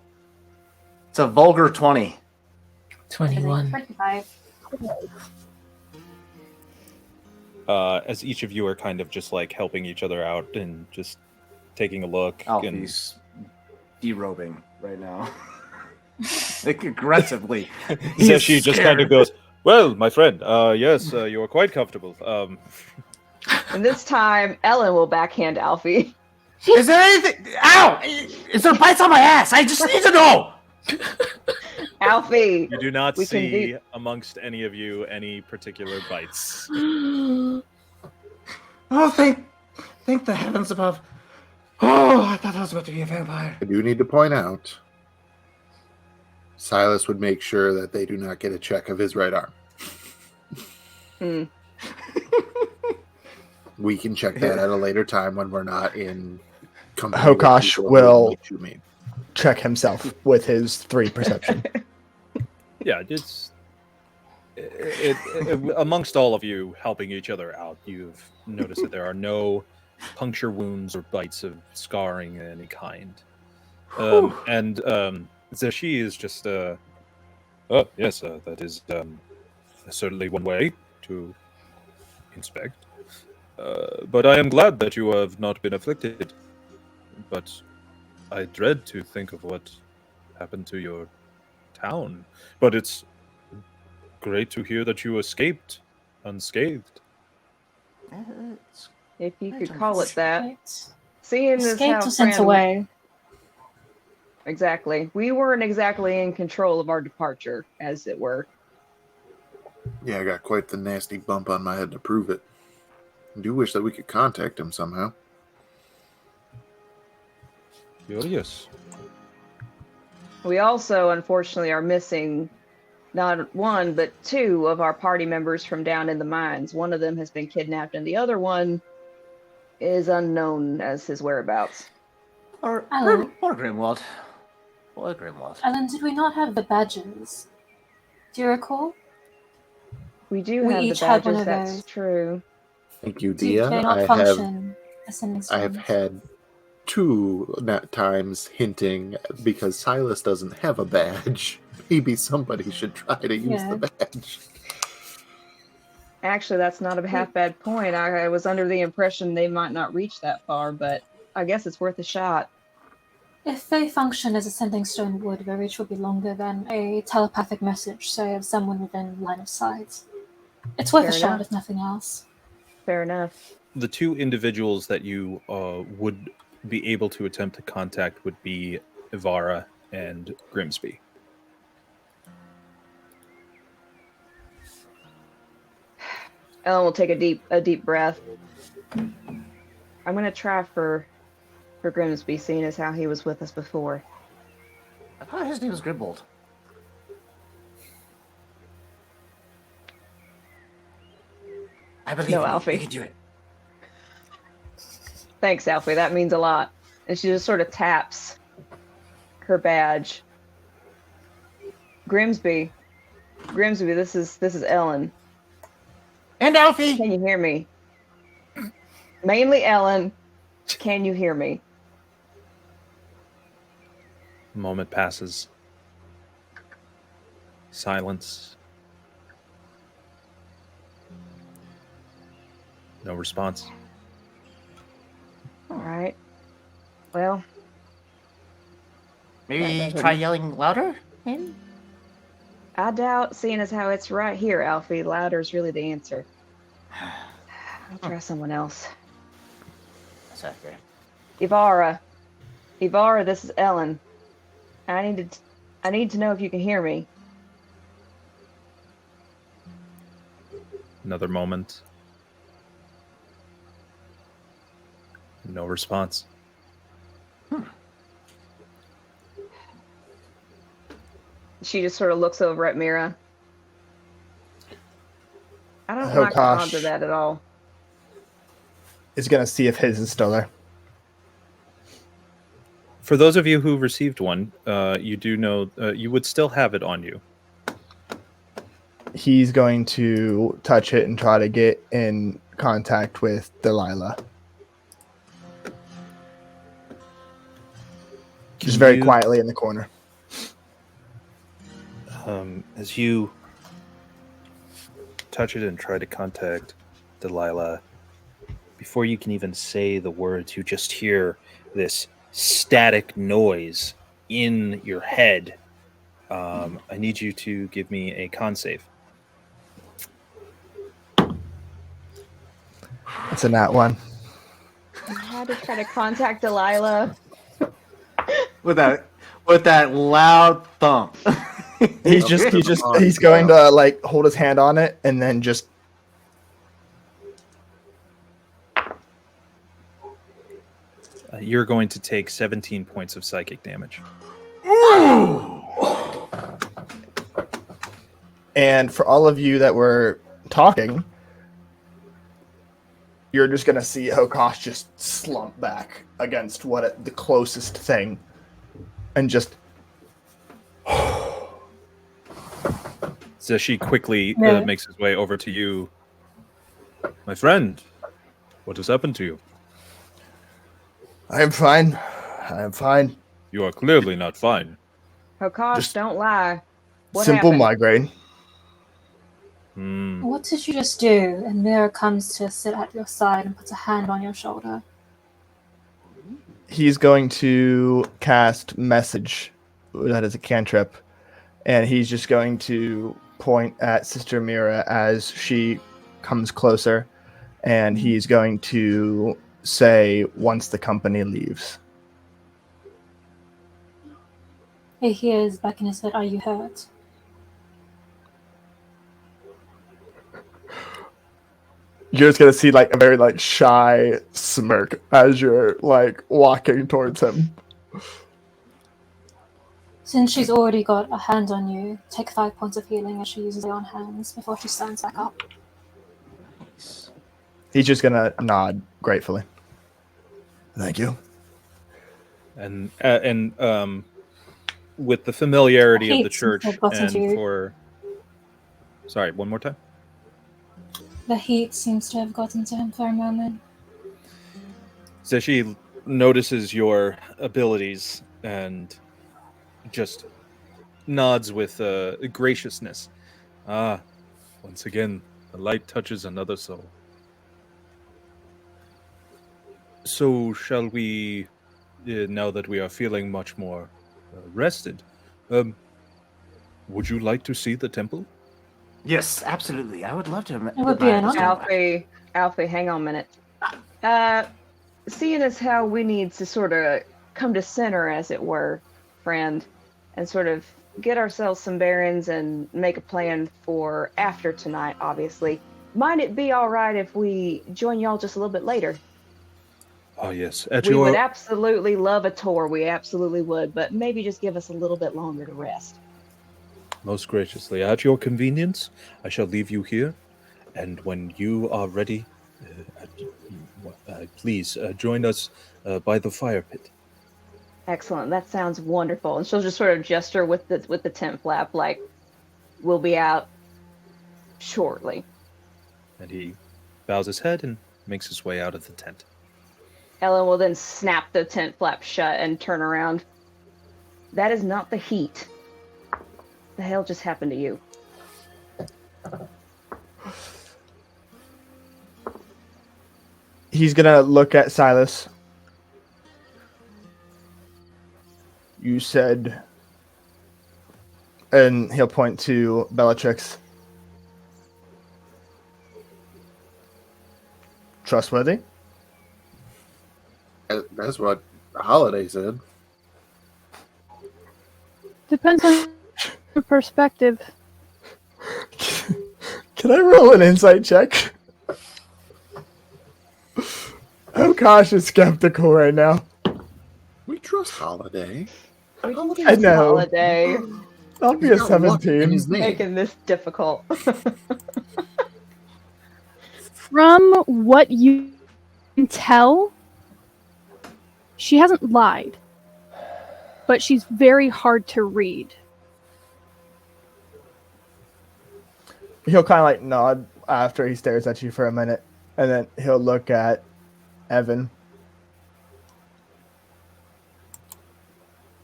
It's a vulgar 20. 21. 25. As each of you are kind of just like helping each other out and just taking a look. And Alfie's derobing right now. like aggressively. Zeshi just kind of goes, "Well, my friend, yes, you are quite comfortable." And this time, Ellen will backhand Alfie. Is there anything? Ow! Is there bites on my ass? I just need to know. Alfie. You do not We can see do- amongst any of you any particular bites. Oh, thank the heavens above. Oh, I thought I was about to be a vampire. I do need to point out, Silas would make sure that they do not get a check of his right arm. We can check that at a later time when we're not in company. with Hokosh people who will- know what you mean. Check himself with his 3 perception. Yeah, amongst all of you helping each other out, you've noticed that there are no puncture wounds or bites of scarring of any kind. And Zeshi is just, oh, yes, that is certainly one way to inspect. But I am glad that you have not been afflicted. But I dread to think of what happened to your town. But it's great to hear that you escaped unscathed. If you could call it that. Right. Seeing as Escaped how or sent Fran- away. Exactly. We weren't exactly in control of our departure, as it were. Yeah, I got quite the nasty bump on my head to prove it. I do wish that we could contact him somehow. Curious. We also, unfortunately, are missing not one, but 2 of our party members from down in the mines. One of them has been kidnapped, and the other one is unknown as his whereabouts. Or Grimwald. Or Grimwald. Ellen, did we not have the badges? Do you recall? We do We have the each had badges, one of that's those. true. Thank you, Do Dia. they not function as sending I have stones? had 2 times hinting because Silas doesn't have a badge. Maybe somebody should try to use the badge. Actually, that's not a half bad point. I was under the impression they might not reach that far, but I guess it's worth a shot. If they function as a sending stone would, their reach would be longer than a telepathic message, say, of someone within line of sight. It's worth Fair a shot, enough. if nothing else. Fair enough. The 2 individuals that you would be able to attempt to contact would be Ivara and Grimsby. Ellen will take a deep breath. I'm gonna try for Grimsby, seeing as how he was with us before. I thought his name was Grimbold. I believe No, in you. Alfie. You can do it. Thanks, Alfie. That means a lot. And she just sort of taps her badge. Grimsby, this is Ellen. And Alfie. Can you hear me? Mainly Ellen. Can you hear me? A moment passes. Silence. No response. All right. Well, Maybe try yelling louder? Maybe? I doubt, seeing as how it's right here, Alfie, louder's really the answer. I'll try someone else. That's accurate. Ivara, this is Ellen. I need to know if you can hear me. Another moment. No response. She just sort of looks over at Mira. I don't like Hokosh onto that at all. is going to see if his is still there. For those of you who received one, you do know you would still have it on you. He's going to touch it and try to get in contact with Delilah. Just very quietly in the corner. As you touch it and try to contact Delilah, before you can even say the words, you just hear this static noise in your head I need you to give me a con save. It's a nat one. I had to try to contact Delilah. with that loud thump. He's going to like hold his hand on it and then just. You're going to take 17 points of psychic damage. And for all of you that were talking, you're just going to see Hokosh just slump back against the closest thing and just. So she quickly makes his way over to you. My friend, what has happened to you? I am fine. I am fine. You are clearly not fine. Hokosh, Just don't lie. What simple happened? migraine. What did you just do? And Mira comes to sit at your side and puts a hand on your shoulder. He's going to cast message. That is a cantrip. And he's just going to point at Sister Mira as she comes closer. And he's going to say once the company leaves. He hears back in his head, are you hurt? You're just going to see like a very like shy smirk as you're like walking towards him. Since she's already got a hand on you, take 5 points of healing as she uses her own hands before she stands back up. He's just going to nod gratefully. Thank you. And with the familiarity of the church Sorry, one more time? The heat seems to have gotten to him for a moment. So she notices your abilities and just nods with graciousness. Once again, the light touches another soul. So shall we, now that we are feeling much more rested, would you like to see the temple? Yes, absolutely. I would love to. It would be an honor. Alfie, hang on a minute. Seeing as how we need to sort of come to center, as it were, friend, and sort of get ourselves some bearings and make a plan for after tonight, obviously. Might it be all right if we join y'all just a little bit later? Oh, yes. We would absolutely love a tour. We absolutely would, but maybe just give us a little bit longer to rest. Most graciously. At your convenience, I shall leave you here. And when you are ready, please join us by the fire pit. Excellent. That sounds wonderful. And she'll just sort of gesture with the tent flap, like, we'll be out shortly. And he bows his head and makes his way out of the tent. Ellen will then snap the tent flap shut and turn around. That is not the heat. The hell just happened to you? He's gonna look at Silas. You said, and he'll point to Bellatrix. Trustworthy? That's what Holiday said. Depends on your perspective. Can I roll an insight check? Oh gosh, is skeptical right now. We trust Holiday. I know. Holiday. I'll be a 17. Making this difficult. From what you can tell, she hasn't lied, but she's very hard to read. He'll kind of like nod after he stares at you for a minute, and then he'll look at Evan.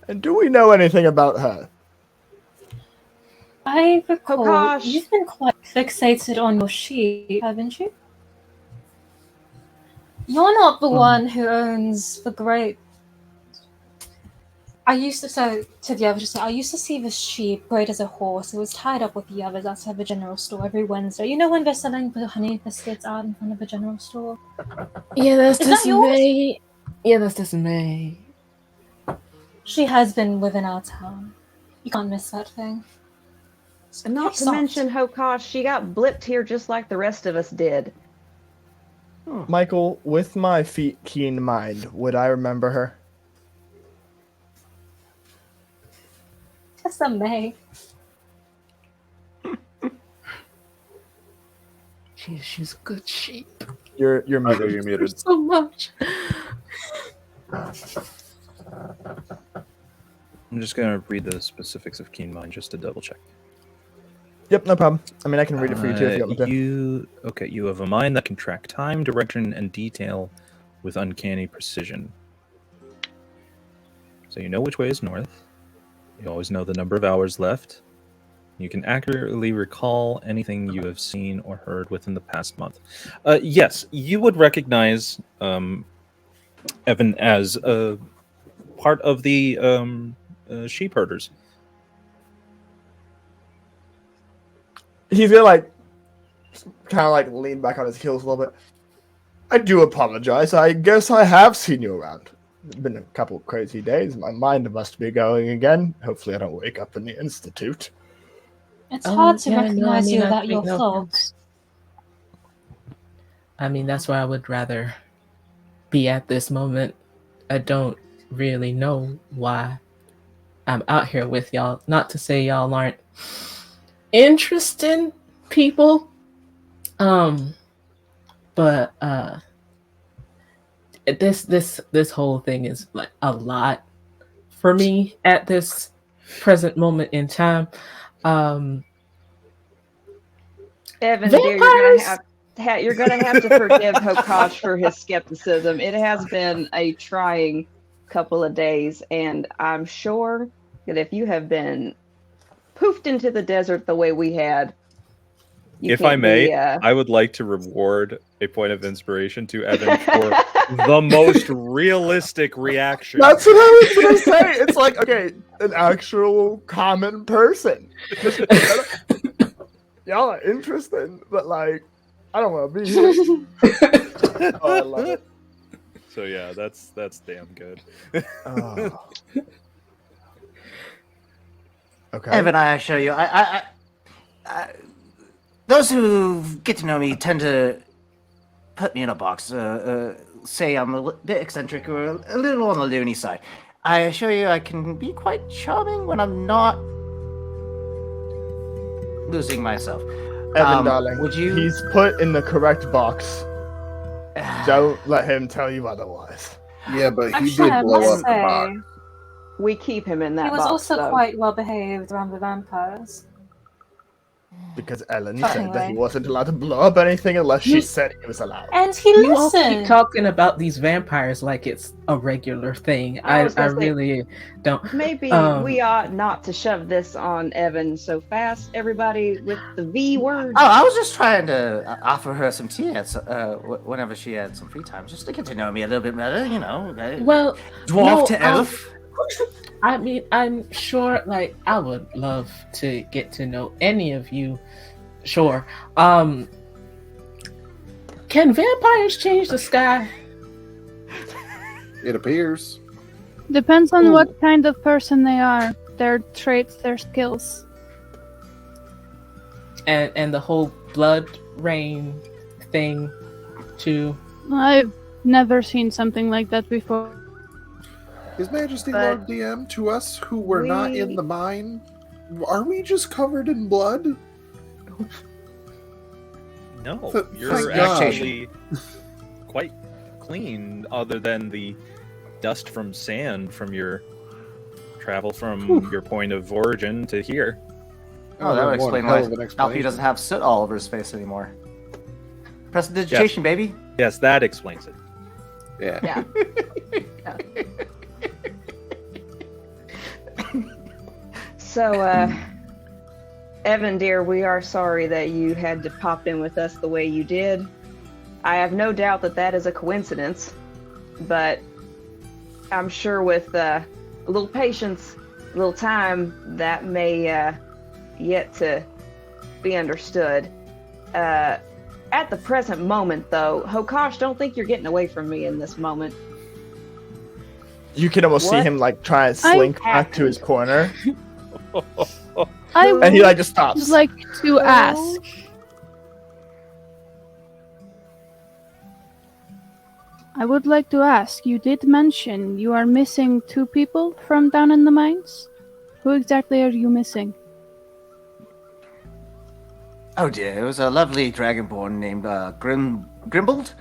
And do we know anything about her? I recall Hokosh. you've been quite fixated on your sheep, haven't you? You're not the one who owns the great I used to, so to the others, I used to see this sheep, great as a horse. It was tied up with the others outside the general store every Wednesday. You know when they're selling the honey biscuits out in front of the general store? Yeah, that's Is that yours? May. Yeah, that's May. She has been within our town. You can't miss that thing. And not to Soft. mention, Hokosh, she got blipped here just like the rest of us did. Michael, with my keen mind, would I remember her? Just a May. She's a good sheep. You're Michael, muted. you're muted. So much. I'm just gonna read the specifics of Keen Mind just to double check. Yep, no problem. I mean, I can read it for you too if you want me to. You have a mind that can track time, direction, and detail with uncanny precision. So you know which way is north. You always know the number of hours left. You can accurately recall anything you have seen or heard within the past month. Yes, you would recognize Evan as a part of the sheep herders. He's gonna kind of lean back on his heels a little bit. I do apologize. I guess I have seen you around. It's been a couple of crazy days. My mind must be going again. Hopefully, I don't wake up in the institute. It's hard to yeah, recognize no, you I without think your no cloak. offense. I mean, that's why I would rather be at this moment. I don't really know why I'm out here with y'all. Not to say y'all aren't interesting people. But this whole thing is like a lot for me at this present moment in time. Evan, Vampires? dear, you're gonna have to forgive Hokosh for his skepticism. It has been a trying couple of days, and I'm sure that if you have been poofed into the desert the way we had, If I may, I would like to reward a point of inspiration to Evan for the most realistic reaction. That's what I was gonna say. It's like, okay, an actual common person. Y'all are interesting, but I don't want to be here. Oh, I love it. So yeah, that's damn good. Oh. Okay. Evan, I assure you, I those who get to know me tend to put me in a box. Say I'm a bit eccentric or a little on the loony side. I assure you, I can be quite charming when I'm not losing myself. Evan, darling, would you? He's put in the correct box. Don't let him tell you otherwise. Yeah, but he Actually, did I blow must up the box. say, we keep him in that he was box. also though. quite well behaved around the vampires. Because Ellen said that he Anyway. wasn't allowed to blow up anything unless she You- said he was allowed. And he You all keep listened. talking about these vampires like it's a regular thing. I I was gonna say, really don't. Maybe we ought not to shove this on Evan so fast. Everybody with the V word. Oh, I was just trying to offer her some tea whenever she had some free time, just to get to know me a little bit better, you know. Well, Dwarf no, to elf. I mean, I'm sure, I would love to get to know any of you. Sure. Can vampires change the sky? It appears. Depends on Ooh. what kind of person they are, their traits, their skills. And the whole blood rain thing, too. I've never seen something like that before. His Majesty But Lord DM, to us who were not in the mine, are we just covered in blood? No, Th- you're thank God. actually quite clean, other than the dust from sand from your travel from your point of origin to here. Oh, that would One explain hell why of an Alfie explanation. doesn't have soot all over his face anymore. Prestidigitation, baby. Yes, that explains it. Yeah. Yeah. So, Evan, dear, we are sorry that you had to pop in with us the way you did. I have no doubt that that is a coincidence, but I'm sure with a little patience, a little time, that may yet to be understood. At the present moment, though, Hokosh, don't think you're getting away from me in this moment. You can almost see What? him like try and slink back to his corner, I and he like just would stops. like to ask. I would like to ask, you did mention you are missing 2 people from down in the mines? Who exactly are you missing? Oh dear, it was a lovely dragonborn named Grimbold.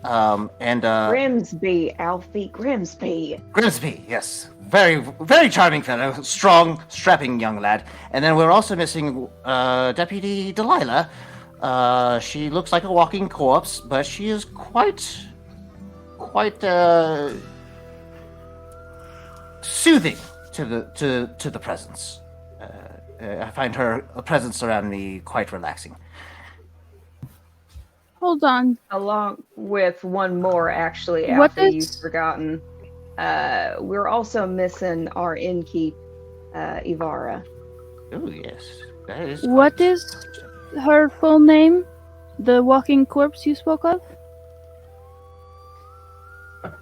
Grimsby, Alfie, Grimsby. Grimsby, yes. Very, very charming fellow. Strong, strapping young lad. And then we're also missing Deputy Delilah. She looks like a walking corpse, but she is quite soothing to the presence. I find her presence around me quite relaxing. Hold on. Along with one more, actually, What Alfie, is- you've forgotten. We're also missing our innkeep, Ivara. Oh yes, that is. What is her full name? The walking corpse you spoke of?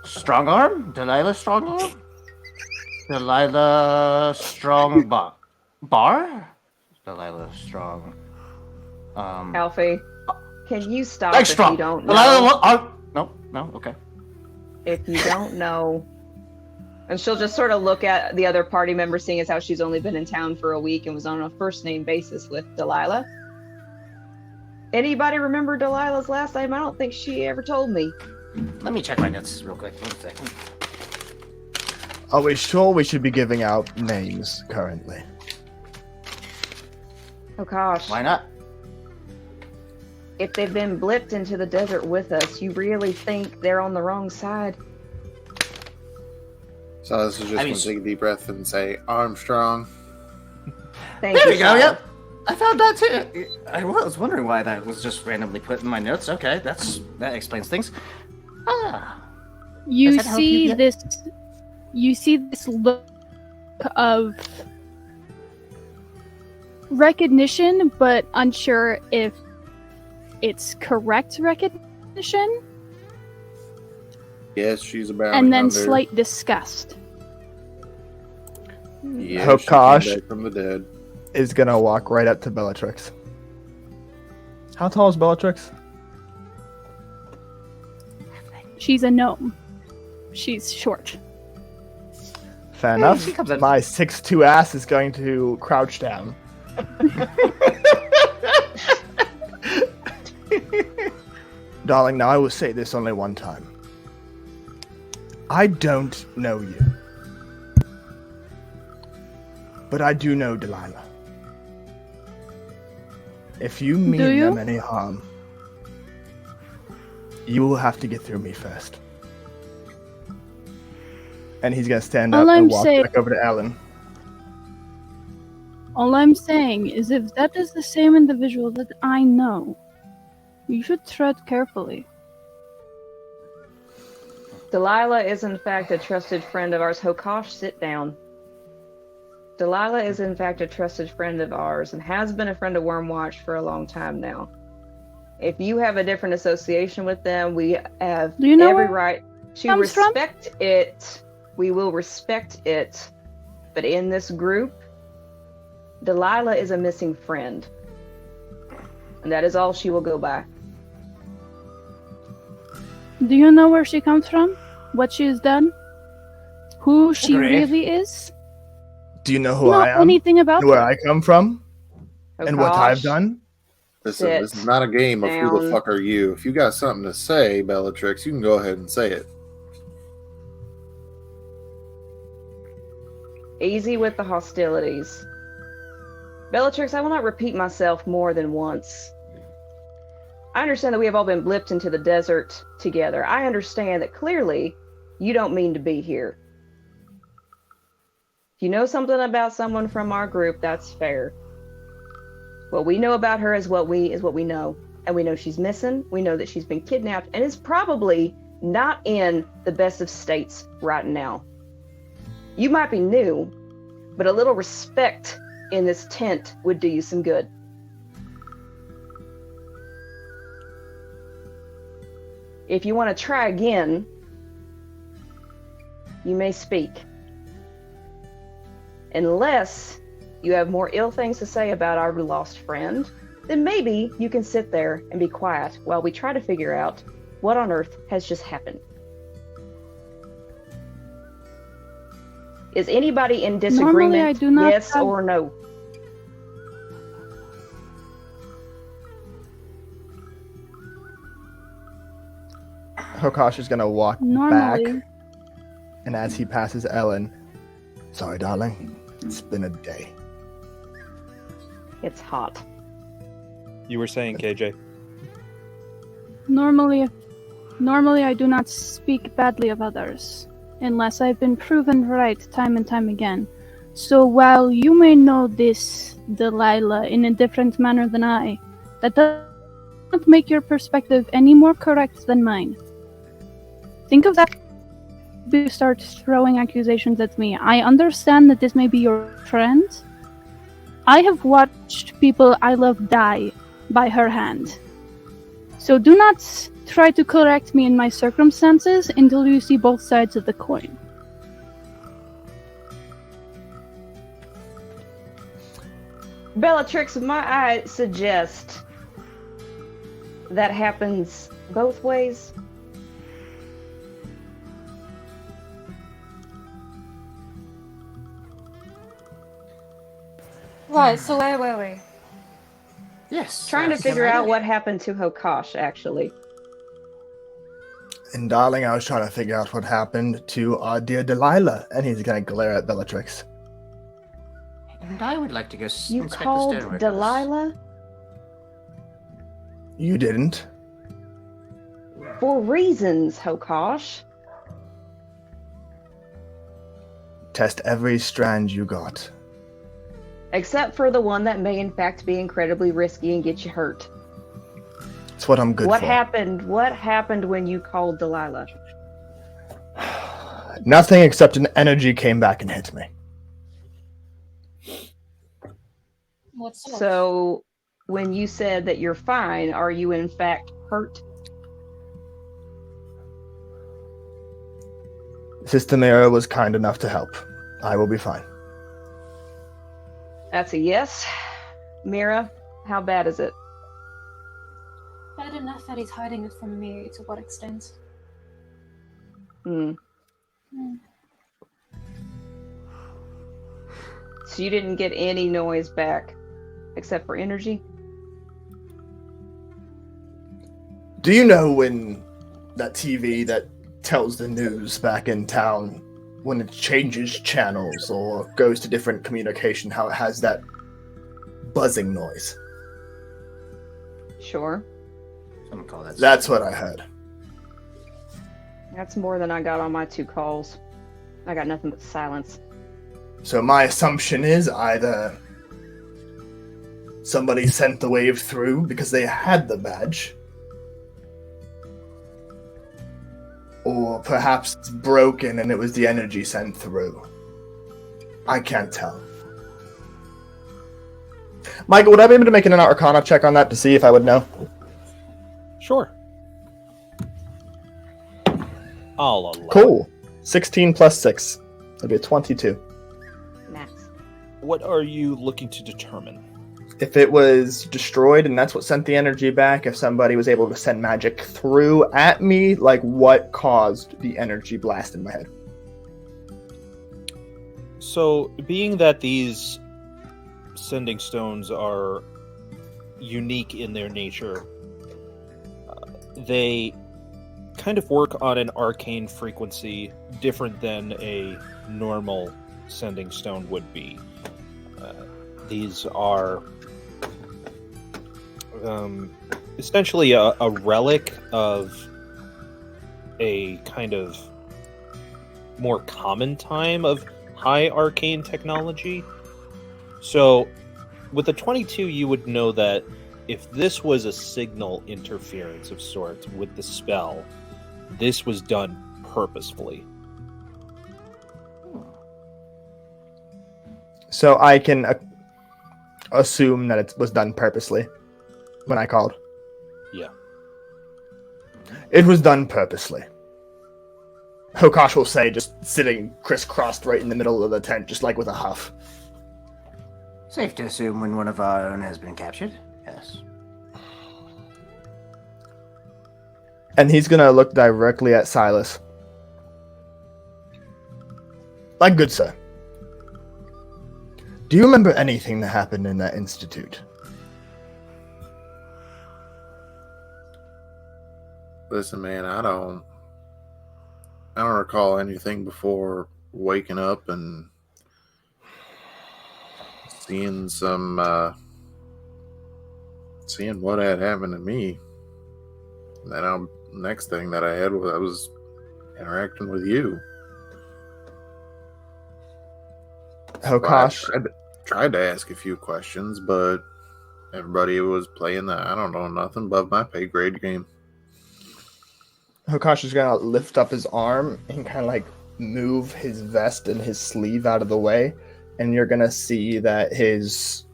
Strongarm? Delilah Strongarm? Delilah Strong Bar? Delilah Strong. Alfie, can you stop Like if strong. you don't know? Delilah. No. Okay. If you don't know. And she'll just sort of look at the other party member, seeing as how she's only been in town for a week and was on a first name basis with Delilah. Anybody remember Delilah's last name? I don't think she ever told me. Let me check my notes real quick. 1 second. Are we sure we should be giving out names currently? Oh gosh. Why not? If they've been blipped into the desert with us, you really think they're on the wrong side? So this is just going to take a deep breath and say Armstrong. Thank There you. we go. Sean. Yep. I found that too. I was wondering why that was just randomly put in my notes. Okay, that explains things. Ah. You Does that help you see yet? this. You see this look of recognition, but unsure if it's correct recognition, Yes, she's about. and then slight disgust. Yeah, Hokosh. she came back from the dead. Is gonna walk right up to Bellatrix. How tall is Bellatrix? She's a gnome. She's short. Fair enough. she comes in. My 6'2" ass is going to crouch down. Darling, now I will say this only one time. I don't know you. But I do know Delilah. If you mean Do you? them any harm, you will have to get through me first. And he's gonna stand All up and I'm walk saying- back over to Alan. All I'm saying is if that is the same individual that I know, you should tread carefully. Delilah is in fact a trusted friend of ours. Hokosh, sit down. Delilah is in fact a trusted friend of ours and has been a friend of Wyrmwatch for a long time now. If you have a different association with them, we have Do you know every where right to comes from? respect it. We will respect it. But in this group, Delilah is a missing friend. And that is all she will go by. Do you know where she comes from? What she has done? Who she Agree. really is? Do you know who Not I am? anything about Where her. I come from? And what I've Hokosh, done? Listen, this Sit is not a game of who the down. fuck are you. If you got something to say, Bellatrix, you can go ahead and say it. Easy with the hostilities. Bellatrix, I will not repeat myself more than once. I understand that we have all been blipped into the desert together. I understand that clearly you don't mean to be here. If you know something about someone from our group, that's fair. What we know about her is what we know. And we know she's missing. We know that she's been kidnapped and is probably not in the best of states right now. You might be new, but a little respect in this tent would do you some good. If you want to try again, you may speak. Unless you have more ill things to say about our lost friend, then maybe you can sit there and be quiet while we try to figure out what on earth has just happened. Is anybody in disagreement? Normally, I do not yes have- or no? Hokosh is gonna walk Normally, back, and as he passes Ellen, sorry, darling, it's been a day. It's hot. You were saying, KJ? normally I do not speak badly of others, unless I've been proven right time and time again. So while you may know this, Delilah, in a different manner than I, that does not make your perspective any more correct than mine. Think of that before you start throwing accusations at me. I understand that this may be your friend. I have watched people I love die by her hand. So do not try to correct me in my circumstances until you see both sides of the coin. Bellatrix, might I suggest that happens both ways? Right, so wait. Yes. Trying to can figure I- out what happened to Hokosh, actually. And darling, I was trying to figure out what happened to our dear Delilah, and he's gonna glare at Bellatrix. And I would like to go You inspect the called stoneworkers. Delilah? You didn't. For reasons, Hokosh. Test every strand you got. Except for the one that may in fact be incredibly risky and get you hurt. It's what I'm good What for. happened? What happened when you called Delilah? Nothing except an energy came back and hit me. What's up? So, when you said that you're fine, are you in fact hurt? Sister Mira was kind enough to help. I will be fine. That's a yes. Mira, how bad is it? Bad enough that he's hiding it from me. To what extent? Hmm. So you didn't get any noise back, except for energy? Do you know when that TV that tells the news back in town, when it changes channels or goes to different communication, how it has that buzzing noise? Sure. Someone call that. That's what I heard. That's more than I got on my 2 calls. I got nothing but silence. So my assumption is either somebody sent the wave through because they had the badge, or perhaps it's broken and it was the energy sent through. I can't tell. Michael, would I be able to make an Arcana check on that to see if I would know? Sure. I'll allow. Cool. 16 plus 6. That'd be a 22. Max. What are you looking to determine? If it was destroyed and that's what sent the energy back, if somebody was able to send magic through at me, like what caused the energy blast in my head? So, being that these sending stones are unique in their nature, they kind of work on an arcane frequency different than a normal sending stone would be. These are essentially a relic of a kind of more common time of high arcane technology. So with the 22, you would know that if this was a signal interference of sorts with the spell, this was done purposefully. So I can assume that it was done purposely when I called. Yeah. It was done purposely. Hokosh will say, just sitting crisscrossed right in the middle of the tent, just like with a huff. Safe to assume when one of our own has been captured. Yes. And he's gonna look directly at Silas. My good sir, do you remember anything that happened in that institute? Listen, man, I don't recall anything before waking up and seeing seeing what had happened to me. And then next thing that I had was I was interacting with you. Hokosh. I tried to ask a few questions, but everybody was playing the I don't know nothing above my pay grade game. Hokosh is gonna lift up his arm and kind of like move his vest and his sleeve out of the way, and you're gonna see that his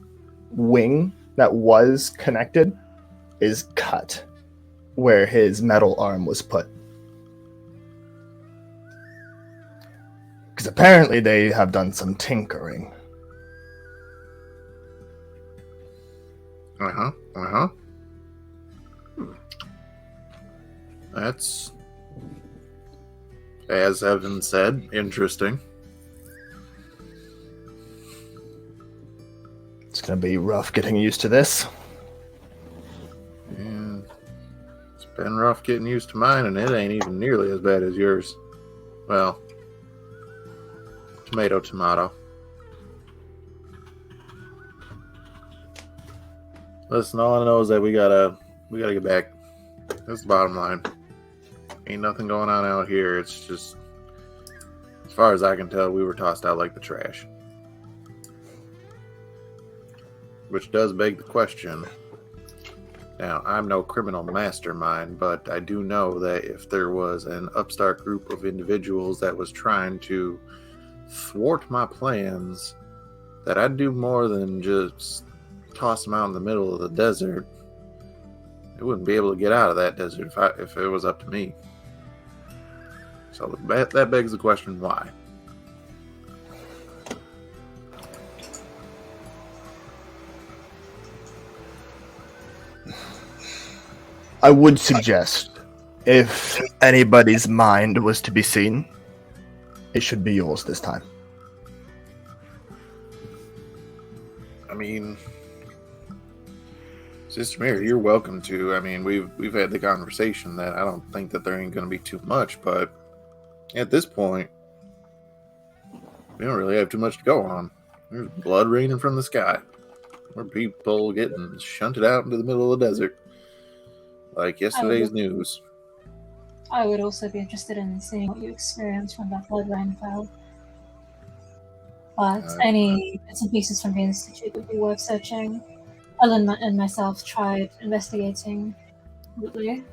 wing that was connected is cut where his metal arm was put. Because apparently they have done some tinkering. That's, as Evan said, interesting. It's gonna be rough getting used to this. Yeah, it's been rough getting used to mine, and it ain't even nearly as bad as yours. Well, tomato, tomato. Listen, all I know is that we gotta get back. That's the bottom line. Ain't nothing going on out here. It's just, as far as I can tell, we were tossed out like the trash. Which does beg the question. Now, I'm no criminal mastermind, but I do know that if there was an upstart group of individuals that was trying to thwart my plans, that I'd do more than just toss them out in the middle of the desert. They wouldn't be able to get out of that desert if it was up to me. So that begs the question, why? I would suggest, if anybody's mind was to be seen, it should be yours this time. I mean, Sister Mary, you're welcome to. I mean, we've had the conversation that I don't think that there ain't going to be too much, but at this point, we don't really have too much to go on. There's blood raining from the sky. Or people getting shunted out into the middle of the desert. Like yesterday's news. I would also be interested in seeing what you experienced when that blood rain fell. But any bits and pieces from the Institute would be worth searching. Ellen and myself tried investigating. Well, it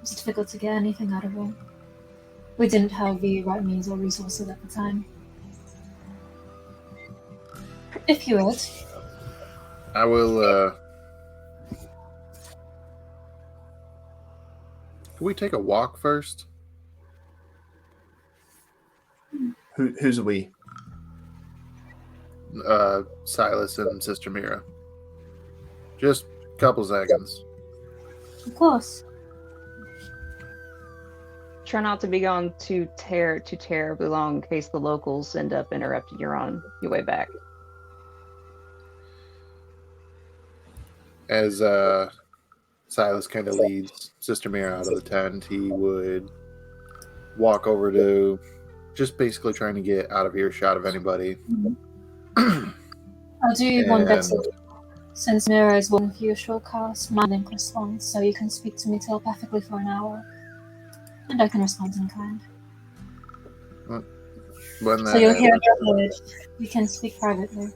was difficult to get anything out of them. We didn't have the right means or resources at the time. If you would. I will, Can we take a walk first? Who's we? Silas and Sister Mira. Just a couple seconds. Of course. Try not to be gone too terribly long in case the locals end up interrupting you on your way back. As Silas kind of leads Sister Mira out of the tent, he would walk over to just basically trying to get out of earshot of anybody. I'll do one better. Since Mira is one of you, she'll cast my link response, so you can speak to me telepathically for an hour. And I can respond in kind. So you'll hear a word. We can speak privately.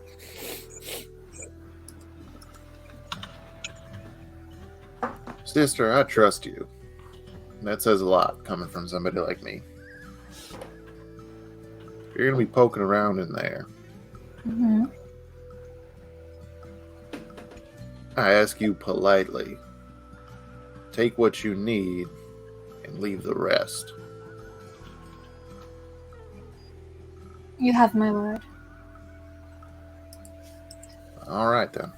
Sister, I trust you. That says a lot coming from somebody like me. If you're going to be poking around in there, Mm-hmm. I ask you politely, take what you need and leave the rest. You have my word. All right, then.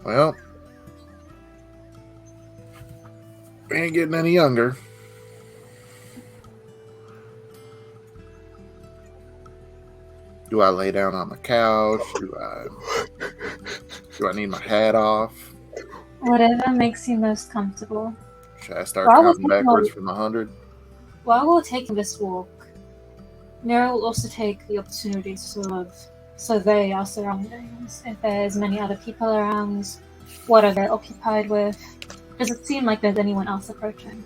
Well, we ain't getting any younger. Do I lay down on the couch? Do I need my hat off? Whatever makes you most comfortable. Should I start Well, I was counting thinking backwards of- from 100? While we're taking this walk, Nero will also take the opportunity to sort of survey our surroundings. If there's many other people around, what are they occupied with? Does it seem like there's anyone else approaching?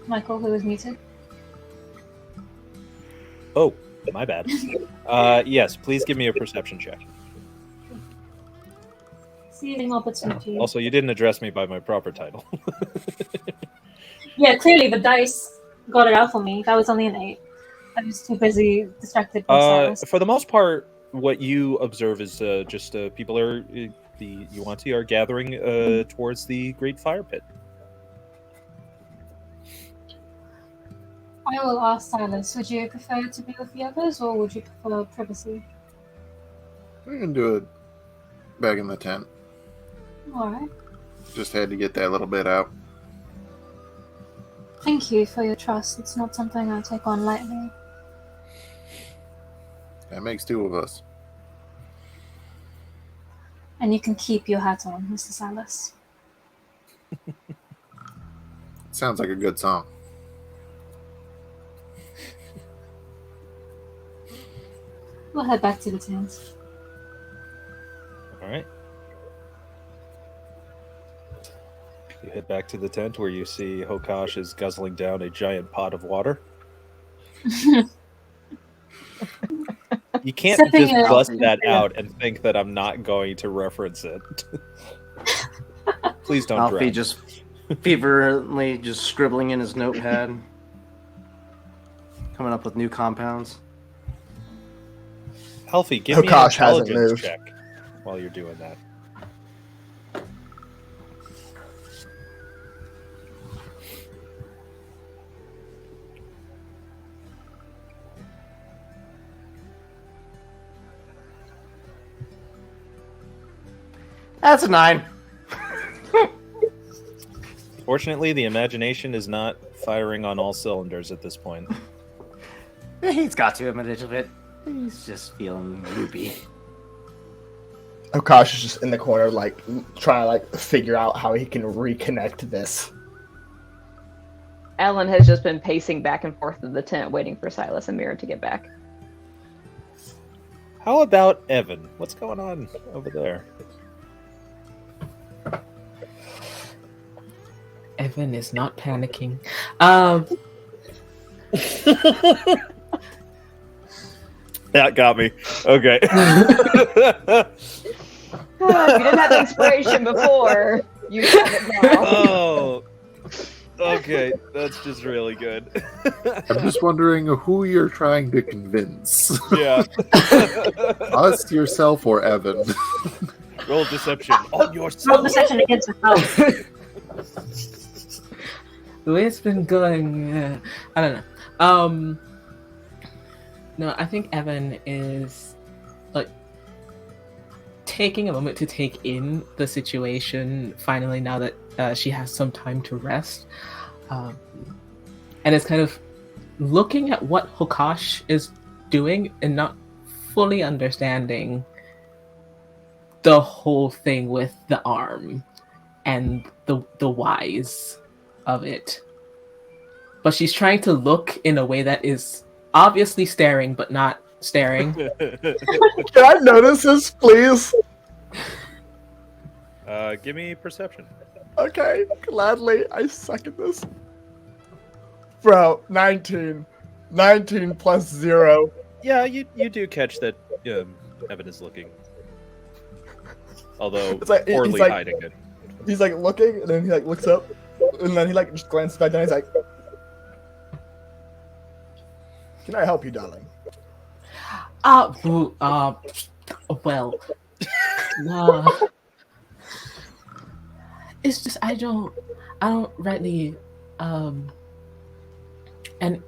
Michael, who is muted? Oh, my bad. Yes, please give me a perception check. Seizing opportunity. Also, you didn't address me by my proper title. Yeah, clearly the dice got it out for me. That was only an 8. I was too busy distracted by Cyrus. For the most part, what you observe is just people are the Yuan-Ti are gathering towards the great fire pit. I will ask Silas, would you prefer to be with the others or would you prefer privacy? We can do it back in the tent. Alright. Just had to get that little bit out. Thank you for your trust. It's not something I take on lightly. That makes 2 of us. And you can keep your hat on, Mr. Silas. Sounds like a good song. We'll head back to the tent. All right. You head back to the tent where you see Hokash is guzzling down a giant pot of water. You can't Sipping just it. bust that out and think that I'm not going to reference it. Please don't Alfie drown. just feverently just scribbling in his notepad, coming up with new compounds. Alfie, give me an Hokash hasn't intelligence moved. check while you're doing that. That's a 9. Fortunately, the imagination is not firing on all cylinders at this point. He's got to him a little bit. He's just feeling loopy. Okash is just in the corner, like, trying to, like, figure out how he can reconnect this. Alan has just been pacing back and forth in the tent, waiting for Silas and Mira to get back. How about Evan? What's going on over there? Evan is not panicking. That got me. Okay. You didn't have inspiration before. You have it now. Oh. Okay, that's just really good. I'm just wondering who you're trying to convince. Yeah. Us, yourself, or Evan? Roll deception on Roll yourself. deception against yourself. The way it's been going, I don't know. No, I think Evan is like taking a moment to take in the situation. Finally, now that she has some time to rest, and is kind of looking at what Hokash is doing and not fully understanding the whole thing with the arm and the whys of it. But she's trying to look in a way that is obviously staring, but not staring. Can I notice this, please? Give me perception. Okay, gladly. I suck at this. Bro, 19. 19 plus 0. Yeah, you do catch that Evan is looking. Although It's like- he's poorly like- hiding it. He's like looking, and then he like looks up, and then he like just glances back down. He's like, "Can I help you, darling?" Well, nah. It's just I don't rightly, and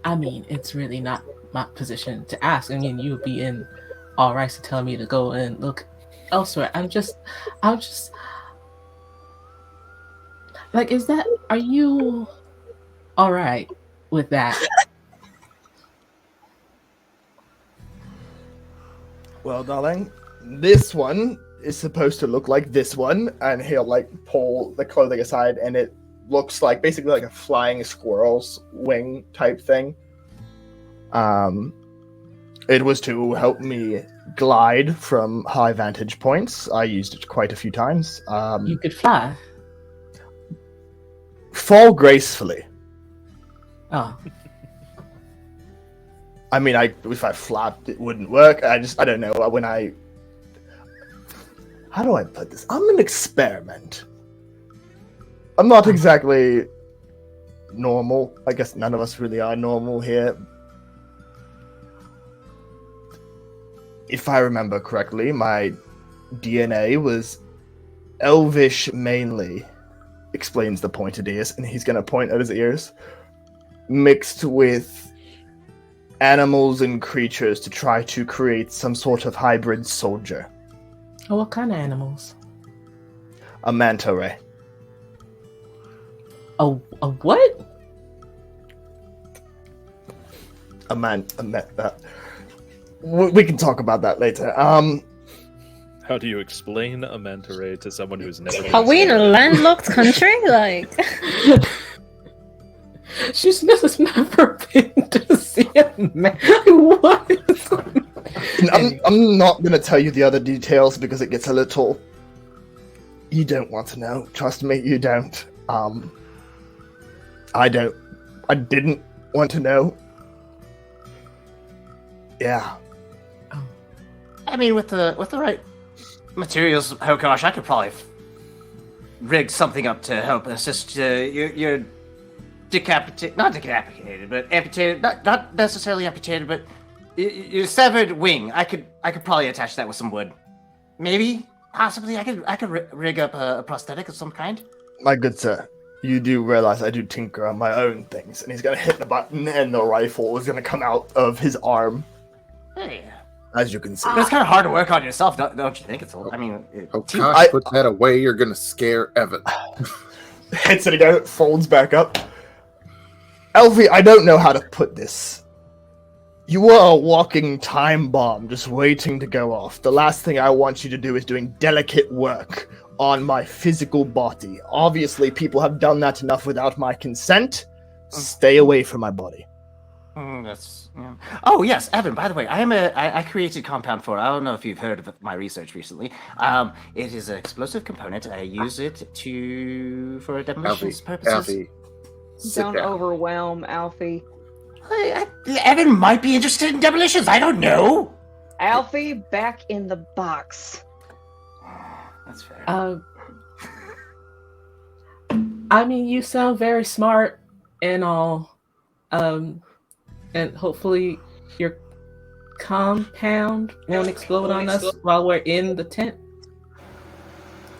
I mean it's really not my position to ask. I mean you'd be in all right to tell me to go and look elsewhere. I'm just like, are you all right with that? Well, darling, this one is supposed to look like this one, and he'll like pull the clothing aside, and it looks like basically like a flying squirrel's wing type thing. It was to help me glide from high vantage points. I used it quite a few times. You could fly. Fall gracefully. Oh, I mean, if I flapped, it wouldn't work. I don't know. How do I put this? I'm an experiment. I'm not exactly normal. I guess none of us really are normal here. If I remember correctly, my DNA was elvish mainly, explains the pointed ears, and he's going to point at his ears, mixed with animals and creatures to try to create some sort of hybrid soldier. oh, what kind of animals? A manta ray. A what? We can talk about that later. How do you explain a manta ray to someone who's never been Are we in a there? landlocked country? Like, She's never been to see a man. What? I'm not going to tell you the other details because it gets a little... You don't want to know. Trust me, you don't. I didn't want to know. Yeah. I mean, with the right materials, oh gosh, I could probably rig something up to help assist your not decapitated, but amputated, not necessarily amputated, but your severed wing. I could probably attach that with some wood. Maybe, possibly, I could rig up a prosthetic of some kind. My good sir, you do realize I do tinker on my own things, and he's going to hit the button, and the rifle is going to come out of his arm, Hey, as you can see. but it's kind of hard to work on yourself, don't you think? Oh gosh, put that away. You're going to scare Evan. Hits it again, it folds back up. Elfie, I don't know how to put this. You are a walking time bomb just waiting to go off. The last thing I want you to do is doing delicate work on my physical body. Obviously, people have done that enough without my consent. Stay away from my body. That's yeah. Oh yes, Evan. By the way, I created compound 4. I don't know if you've heard of my research recently. It is an explosive component. I use it for demolitions purposes. Alfie, sit Don't down. overwhelm Alfie. Evan might be interested in demolitions. I don't know. Alfie, back in the box. That's fair. I mean, you sound very smart and all. And hopefully your compound won't explode on us while we're in the tent.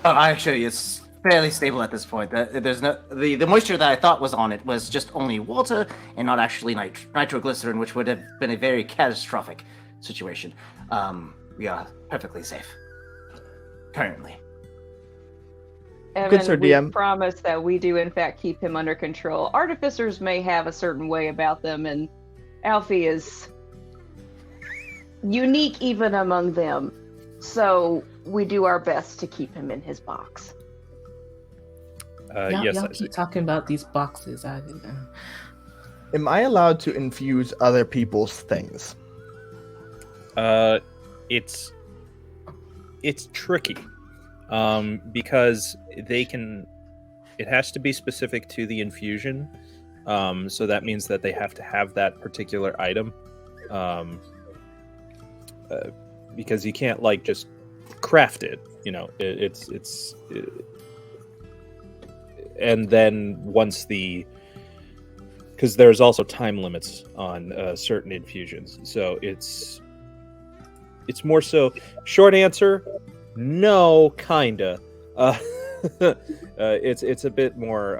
Oh, actually, it's fairly stable at this point. There's no the moisture that I thought was on it was just only water and not actually nitroglycerin, which would have been a very catastrophic situation. We are perfectly safe currently. Evan, sir, we DM. promise that we do in fact keep him under control. Artificers may have a certain way about them, and Alfie is unique even among them. So we do our best to keep him in his box. Y'all Yes, I keep talking about these boxes. Am I allowed to infuse other people's things? It's tricky because it has to be specific to the infusion, So that means that they have to have that particular item, because you can't like just craft it. You know, and then once because there's also time limits on certain infusions, so it's more so. Short answer, no, kinda. It's a bit more.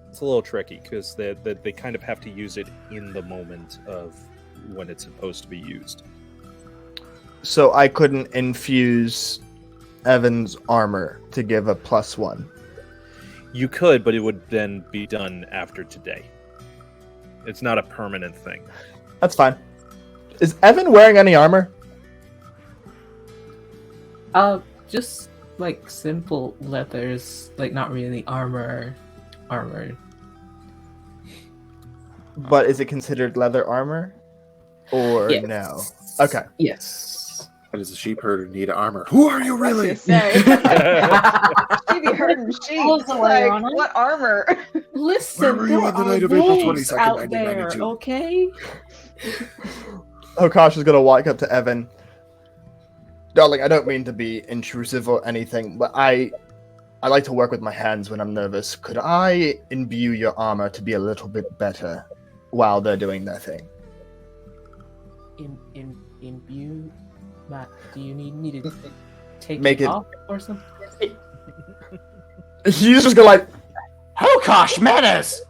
It's a little tricky because they kind of have to use it in the moment of when it's supposed to be used. So I couldn't infuse Evan's armor to give a +1. You could, but it would then be done after today. It's not a permanent thing. That's fine. Is Evan wearing any armor? Just like simple leathers, like not really armor. But is it considered leather armor? Or Yes. no? Okay. Yes. Why does a sheep herder need armor? Who are you really? I was gonna say, she be hurting sheep. Clothes to wear, Like, Anna. what armor? Listen, Where were there you on the are night of April wolves 22nd, out there, 1992? okay? Hokash is gonna walk up to Evan. Darling, I don't mean to be intrusive or anything, but I like to work with my hands when I'm nervous. Could I imbue your armor to be a little bit better while they're doing their thing? Imbue? Matt, do you need me to take Make it it- off or something? He's just gonna like, Hokosh, manners!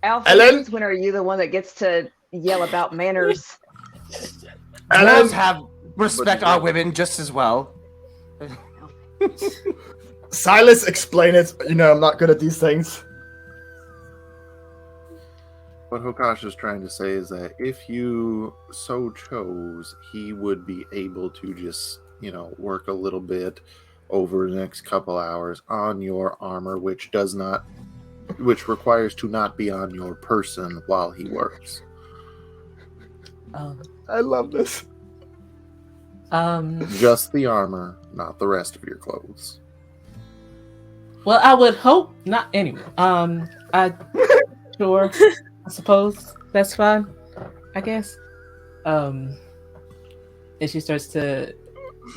Alfred, Ellen? when are you the one that gets to yell about manners? Let's have respect our women just as well. Silas, explain it. You know, I'm not good at these things. What Hokash is trying to say is that if you so chose, he would be able to just, work a little bit over the next couple hours on your armor, which requires to not be on your person while he works. I love this. Just the armor, not the rest of your clothes. Well, I would hope not. Anyway, sure, I suppose that's fine. I guess. And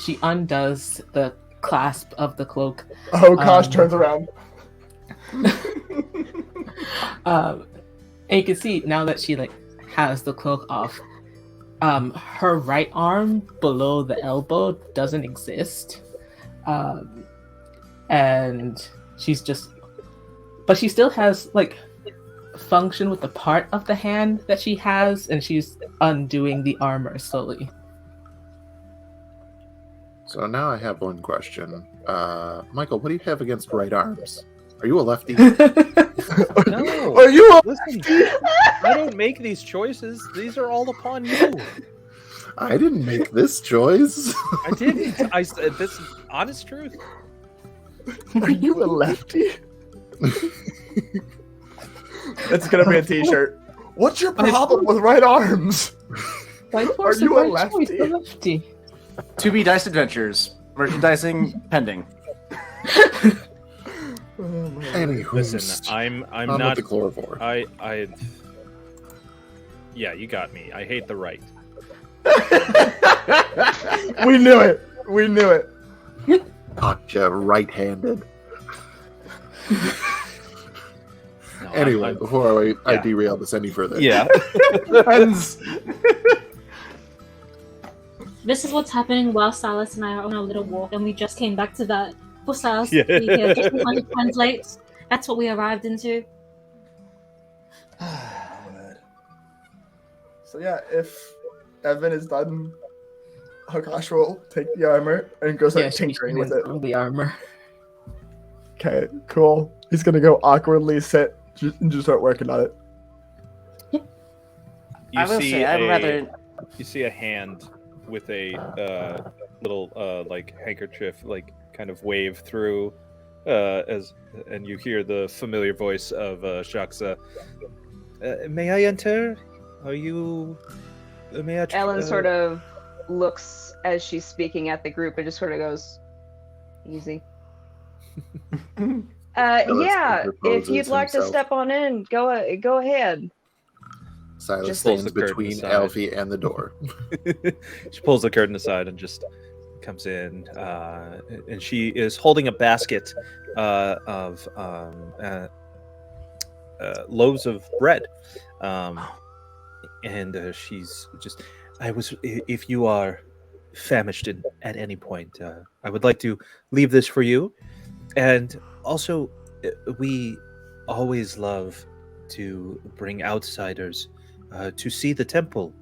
she undoes the clasp of the cloak. Hokash turns around. And you can see now that she has the cloak off, her right arm below the elbow doesn't exist, and but she still has function with the part of the hand that she has, and she's undoing the armor slowly. So now I have one question. Michael, what do you have against right arms? Are you a lefty? No. Are you a Listen, I don't make these choices. These are all upon you. I didn't make this choice. I didn't. I said this is honest truth. Are you a lefty? It's gonna be a t-shirt. What's your problem with right arms? Are you a lefty? To be Dice Adventures. Merchandising pending. Anywho, Listen, I'm not not the chloroform. Yeah, you got me. I hate the right. We knew it. We knew it. Gotcha, right-handed. No, Anyway, I'm- before I yeah. derail this any further. yeah. This is what's happening while Silas and I are on our little walk, and we just came back to that. For Silas, Yeah. we here just trying to translate. That's what we arrived into. So yeah, if Evan is done, Hokash will take the armor and go start tinkering with it. The armor. Okay, cool. He's gonna go awkwardly sit and just start working on it. You I will say, I'm rather. You see a hand with a little handkerchief, kind of wave through, and you hear the familiar voice of Shaksa. May I enter? Are you? May I? Ellen sort of looks as she's speaking at the group and just sort of goes, easy. Yeah, if proposes you'd like to himself. step on in, go ahead. Silas Just pulls stands the curtain between aside. Alfie and the door. She pulls the curtain aside and just comes in, and she is holding a basket of loaves of bread, and she's just. If you are famished at any point, I would like to leave this for you, and also we always love to bring outsiders to see the temple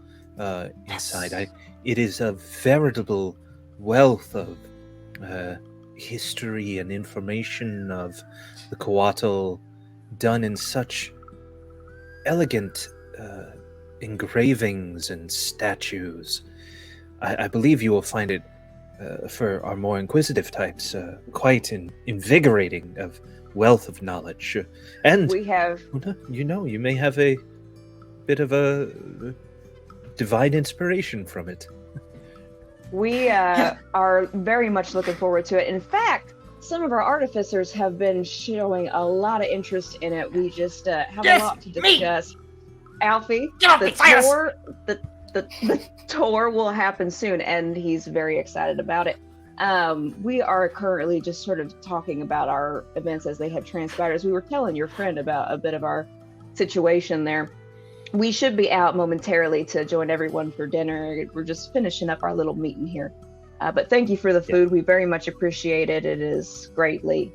inside. It is a veritable wealth of history and information of the Coatl, done in such elegant engravings and statues. I believe you will find it, for our more inquisitive types, quite invigorating of wealth of knowledge. And We have you may have a bit of a divine inspiration from it. We are very much looking forward to it. In fact, some of our artificers have been showing a lot of interest in it. We just have a lot to discuss. Alfie, the tour will happen soon, and he's very excited about it. We are currently just sort of talking about our events as they have transpired. As we were telling your friend about a bit of our situation there. We should be out momentarily to join everyone for dinner. We're just finishing up our little meeting here. But thank you for the food. We very much appreciate it. It is greatly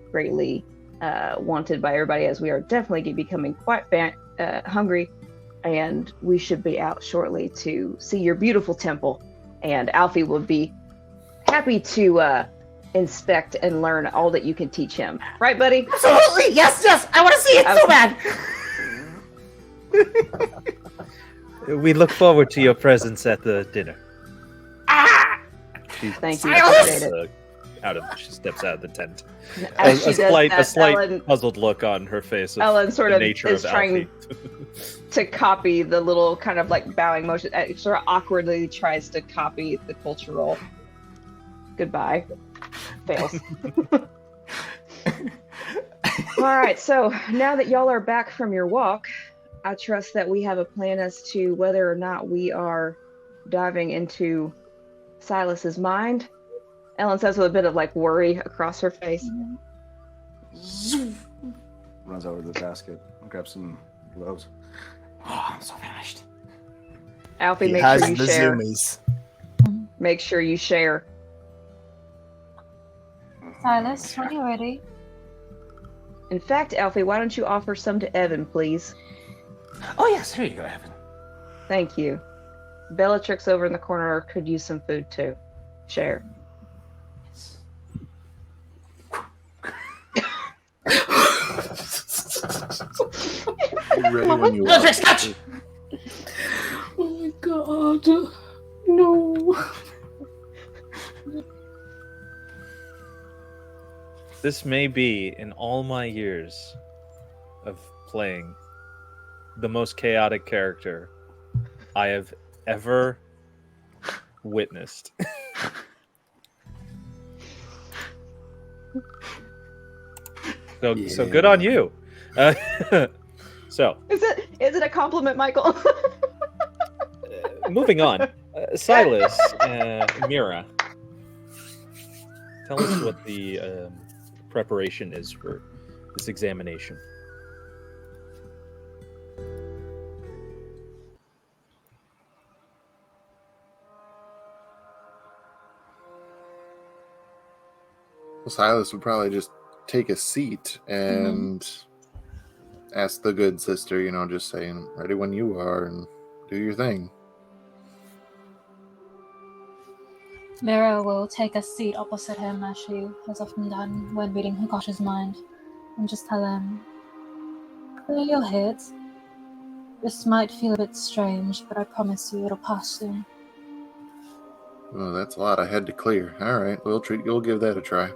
wanted by everybody, as we are definitely becoming quite hungry. And we should be out shortly to see your beautiful temple. And Alfie will be happy to inspect and learn all that you can teach him. Right, buddy? Absolutely! Yes! I want to see it so bad! We look forward to your presence at the dinner. Thank you. Appreciate it. She steps out of the tent. As A she does slight that, Ellen, puzzled look on her face. Ellen sort the of nature is of trying Alfie. to copy the little kind of like bowing motion. Sort of awkwardly tries to copy the cultural goodbye. Fails. All right, so now that y'all are back from your walk, I trust that we have a plan as to whether or not we are diving into Silas's mind. Ellen says with a bit of like worry across her face. Runs over to the basket and grabs some loaves. Oh, I'm so famished. Alfie, He make has sure you the share. zoomies. Make sure you share. Silas, when you're ready. In fact, Alfie, why don't you offer some to Evan, please? Oh, yes, here you go, Evan. Thank you. Bellatrix over in the corner could use some food too. Share. Ready when you Bellatrix, catch! Oh my god. No. This may be, in all my years of playing, the most chaotic character I have ever witnessed. So good on you. So Is it a compliment, Michael? moving on, Silas, Mira, tell us what the preparation is for this examination. Silas would probably just take a seat and ask the good sister, just saying, ready when you are, and do your thing. Mira will take a seat opposite him, as she has often done when reading Hikoshi's mind, and just tell him, clear your head. This might feel a bit strange, but I promise you it'll pass soon. Oh, that's a lot I had to clear. All right, we'll give that a try.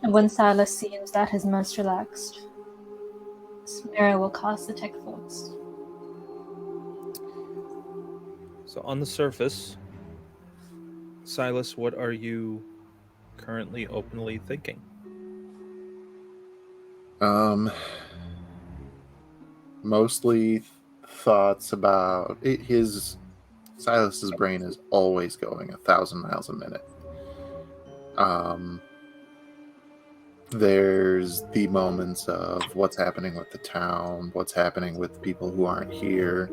And when Silas seems that his most relaxed, Mira will cast Detect Thoughts. So on the surface, Silas, what are you currently openly thinking? Mostly thoughts about it, his Silas's brain is always going 1,000 miles a minute. There's the moments of what's happening with the town, what's happening with people who aren't here.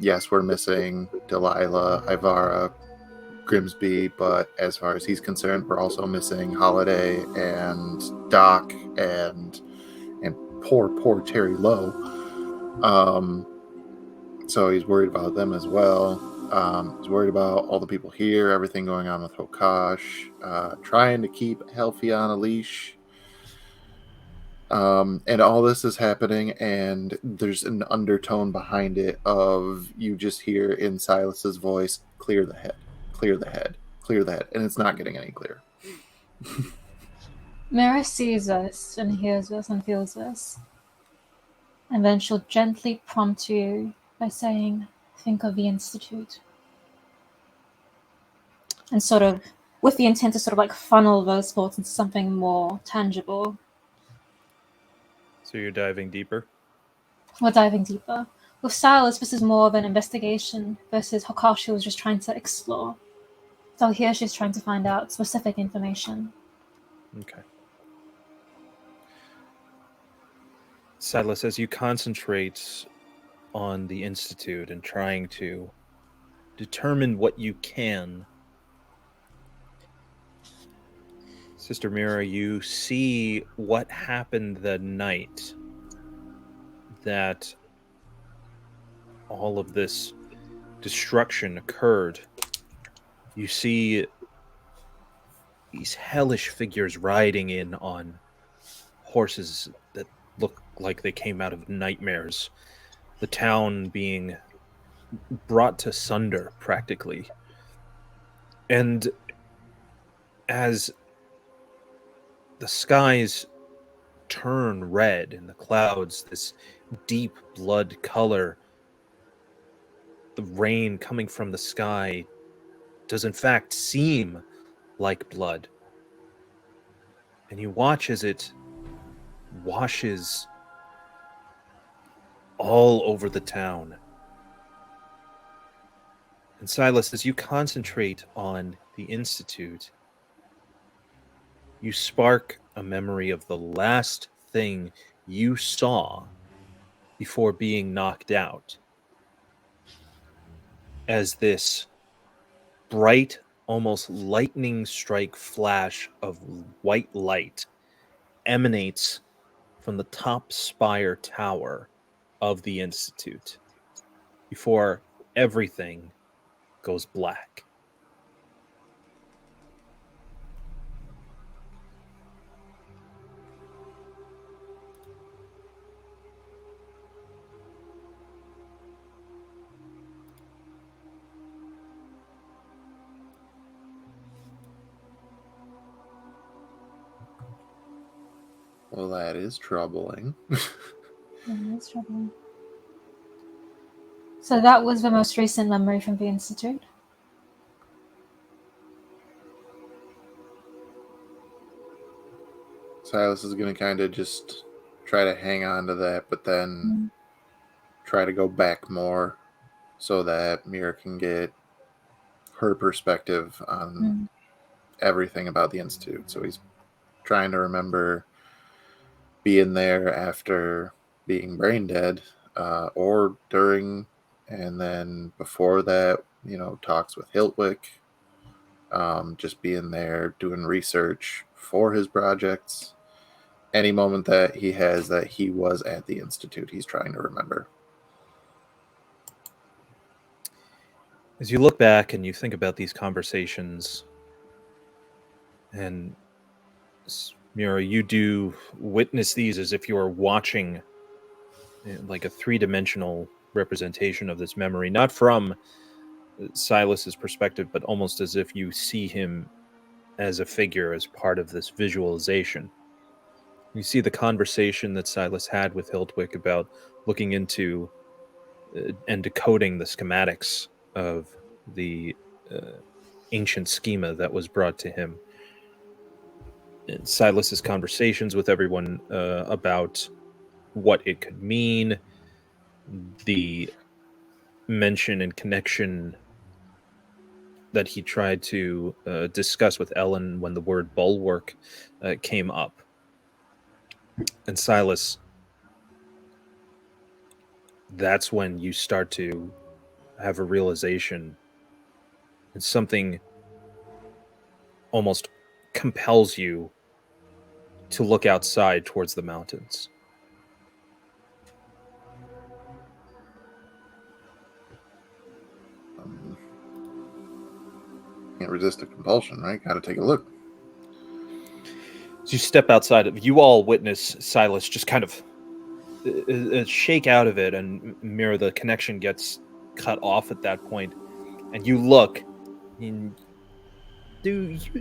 Yes, we're missing Delilah, Ivara, Grimsby, but as far as he's concerned, we're also missing Holiday and Doc and poor Terry Lowe. So he's worried about them as well. He's worried about all the people here, everything going on with Hokash, trying to keep Healthy on a leash. And all this is happening, and there's an undertone behind it of you just hear in Silas's voice, clear the head, clear the head, clear the head. And it's not getting any clearer. Mira sees this and hears this and feels this. And then she'll gently prompt you by saying, think of the Institute. And sort of, with the intent to sort of like funnel those thoughts into something more tangible. So you're diving deeper? We're diving deeper. With Silas, this is more of an investigation versus Hokashi was just trying to explore. So here she's trying to find out specific information. Okay. Silas, as you concentrate on the Institute and trying to determine what you can, Sister Mira, you see what happened the night that all of this destruction occurred. You see these hellish figures riding in on horses that look like they came out of nightmares. The town being brought to sunder, practically. And as the skies turn red and the clouds, this deep blood color, the rain coming from the sky does in fact seem like blood. And you watch as it washes all over the town. And Silas, as you concentrate on the Institute, you spark a memory of the last thing you saw before being knocked out. As this bright, almost lightning strike flash of white light emanates from the top spire tower of the Institute before everything goes black. Well, that is troubling. That's troubling. So that was the most recent memory from the Institute? Silas is going to kind of just try to hang on to that, but then try to go back more so that Mira can get her perspective on everything about the Institute. So he's trying to remember being there after being brain dead, or during, and then before that, talks with Hiltwick, just being there doing research for his projects. Any moment that he has that he was at the Institute, he's trying to remember. As you look back and you think about these conversations, and Mira, you do witness these as if you are watching like a three-dimensional representation of this memory, not from Silas's perspective, but almost as if you see him as a figure, as part of this visualization. You see the conversation that Silas had with Hiltwick about looking into and decoding the schematics of the ancient schema that was brought to him. And Silas's conversations with everyone about what it could mean, the mention and connection that he tried to discuss with Ellen when the word bulwark came up. And Silas, that's when you start to have a realization, and something almost compels you to look outside towards the mountains. Can't resist a compulsion, right? Got to take a look. As you step outside, you all witness Silas just kind of shake out of it, and Mira, the connection gets cut off at that point. And you look, and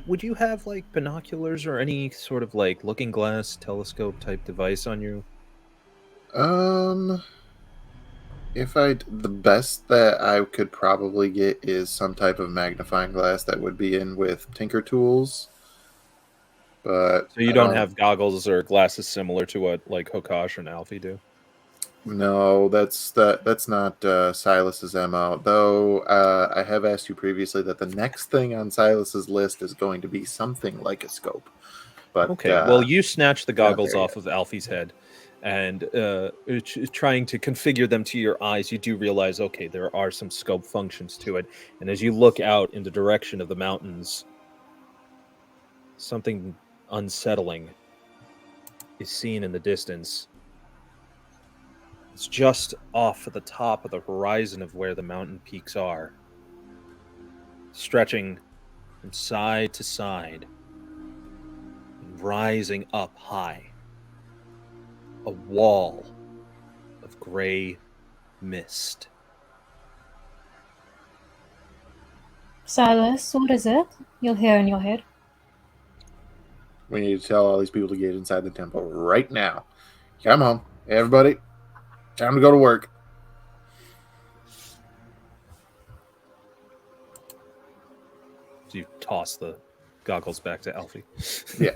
would you have like binoculars or any sort of like looking glass, telescope type device on you? The best that I could probably get is some type of magnifying glass that would be in with Tinker Tools. But so you don't have goggles or glasses similar to what like Hokash and Alfie do? No, that's not Silas's MO. Though I have asked you previously that the next thing on Silas's list is going to be something like a scope. But okay, well, you snatch the goggles off yet. of Alfie's head, and trying to configure them to your eyes, you do realize, okay, there are some scope functions to it. And as you look out in the direction of the mountains, something unsettling is seen in the distance. It's just off at the top of the horizon of where the mountain peaks are, stretching from side to side, and rising up high. A wall of gray mist. Silas, what is it? You'll hear in your head. We need to tell all these people to get inside the temple right now. Come on, everybody. Time to go to work. So you toss the goggles back to Alfie. Yeah.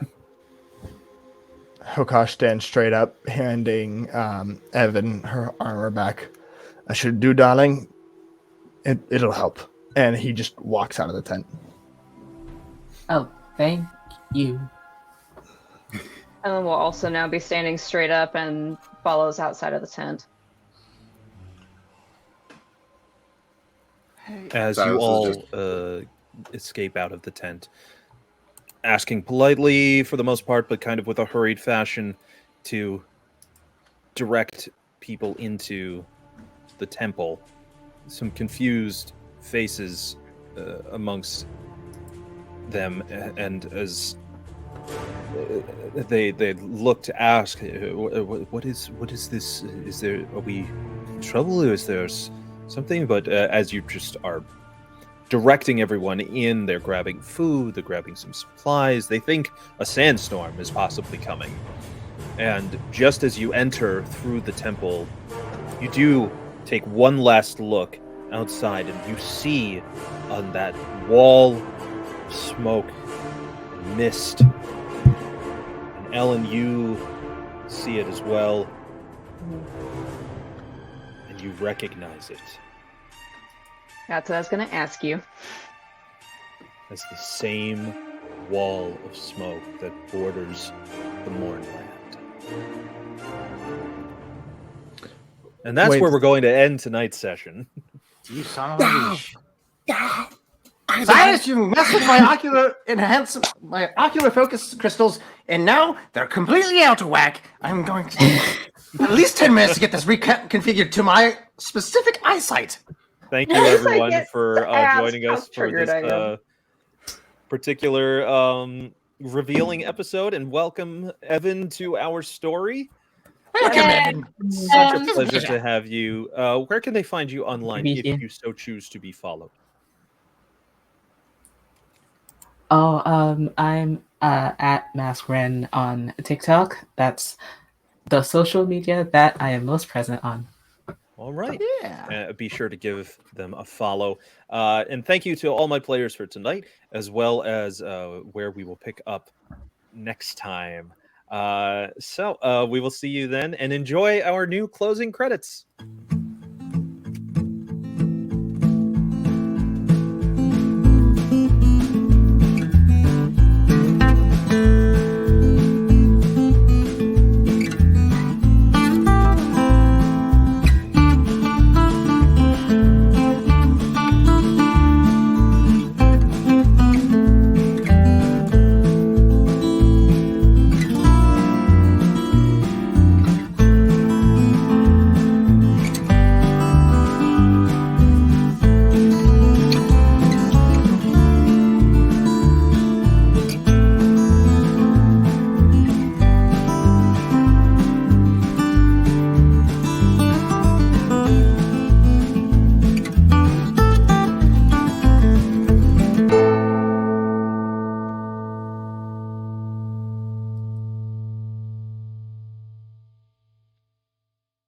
Hokash stands straight up, handing Evan her armor back. I should do, darling. It'll help. And he just walks out of the tent. Oh, thank you. Ellen will also now be standing straight up and follows outside of the tent. As you all escape out of the tent, asking politely for the most part, but kind of with a hurried fashion, to direct people into the temple. Some confused faces amongst them, and as they look to ask, what is this? Are we in trouble? Is there something? But as you just are directing everyone in, they're grabbing food, they're grabbing some supplies. They think a sandstorm is possibly coming. And just as you enter through the temple, you do take one last look outside, and you see on that wall of smoke and mist. And Ellen, you see it as well. And you recognize it. That's what I was going to ask you. As the same wall of smoke that borders the Mournland. And that's where we're going to end tonight's session. You son of a bitch. Silas, you messed with my ocular focus crystals, and now they're completely out of whack. I'm going to at least 10 minutes to get this reconfigured to my specific eyesight. Thank you, everyone, for joining us for this particular revealing episode, and welcome, Evan, to our story. Welcome, Evan. Such a pleasure to have you. Where can they find you online if you so choose to be followed? Oh, I'm at Maskren on TikTok. That's the social media that I am most present on. All right. Yeah. Be sure to give them a follow. And thank you to all my players for tonight, as well as where we will pick up next time. So we will see you then, and enjoy our new closing credits.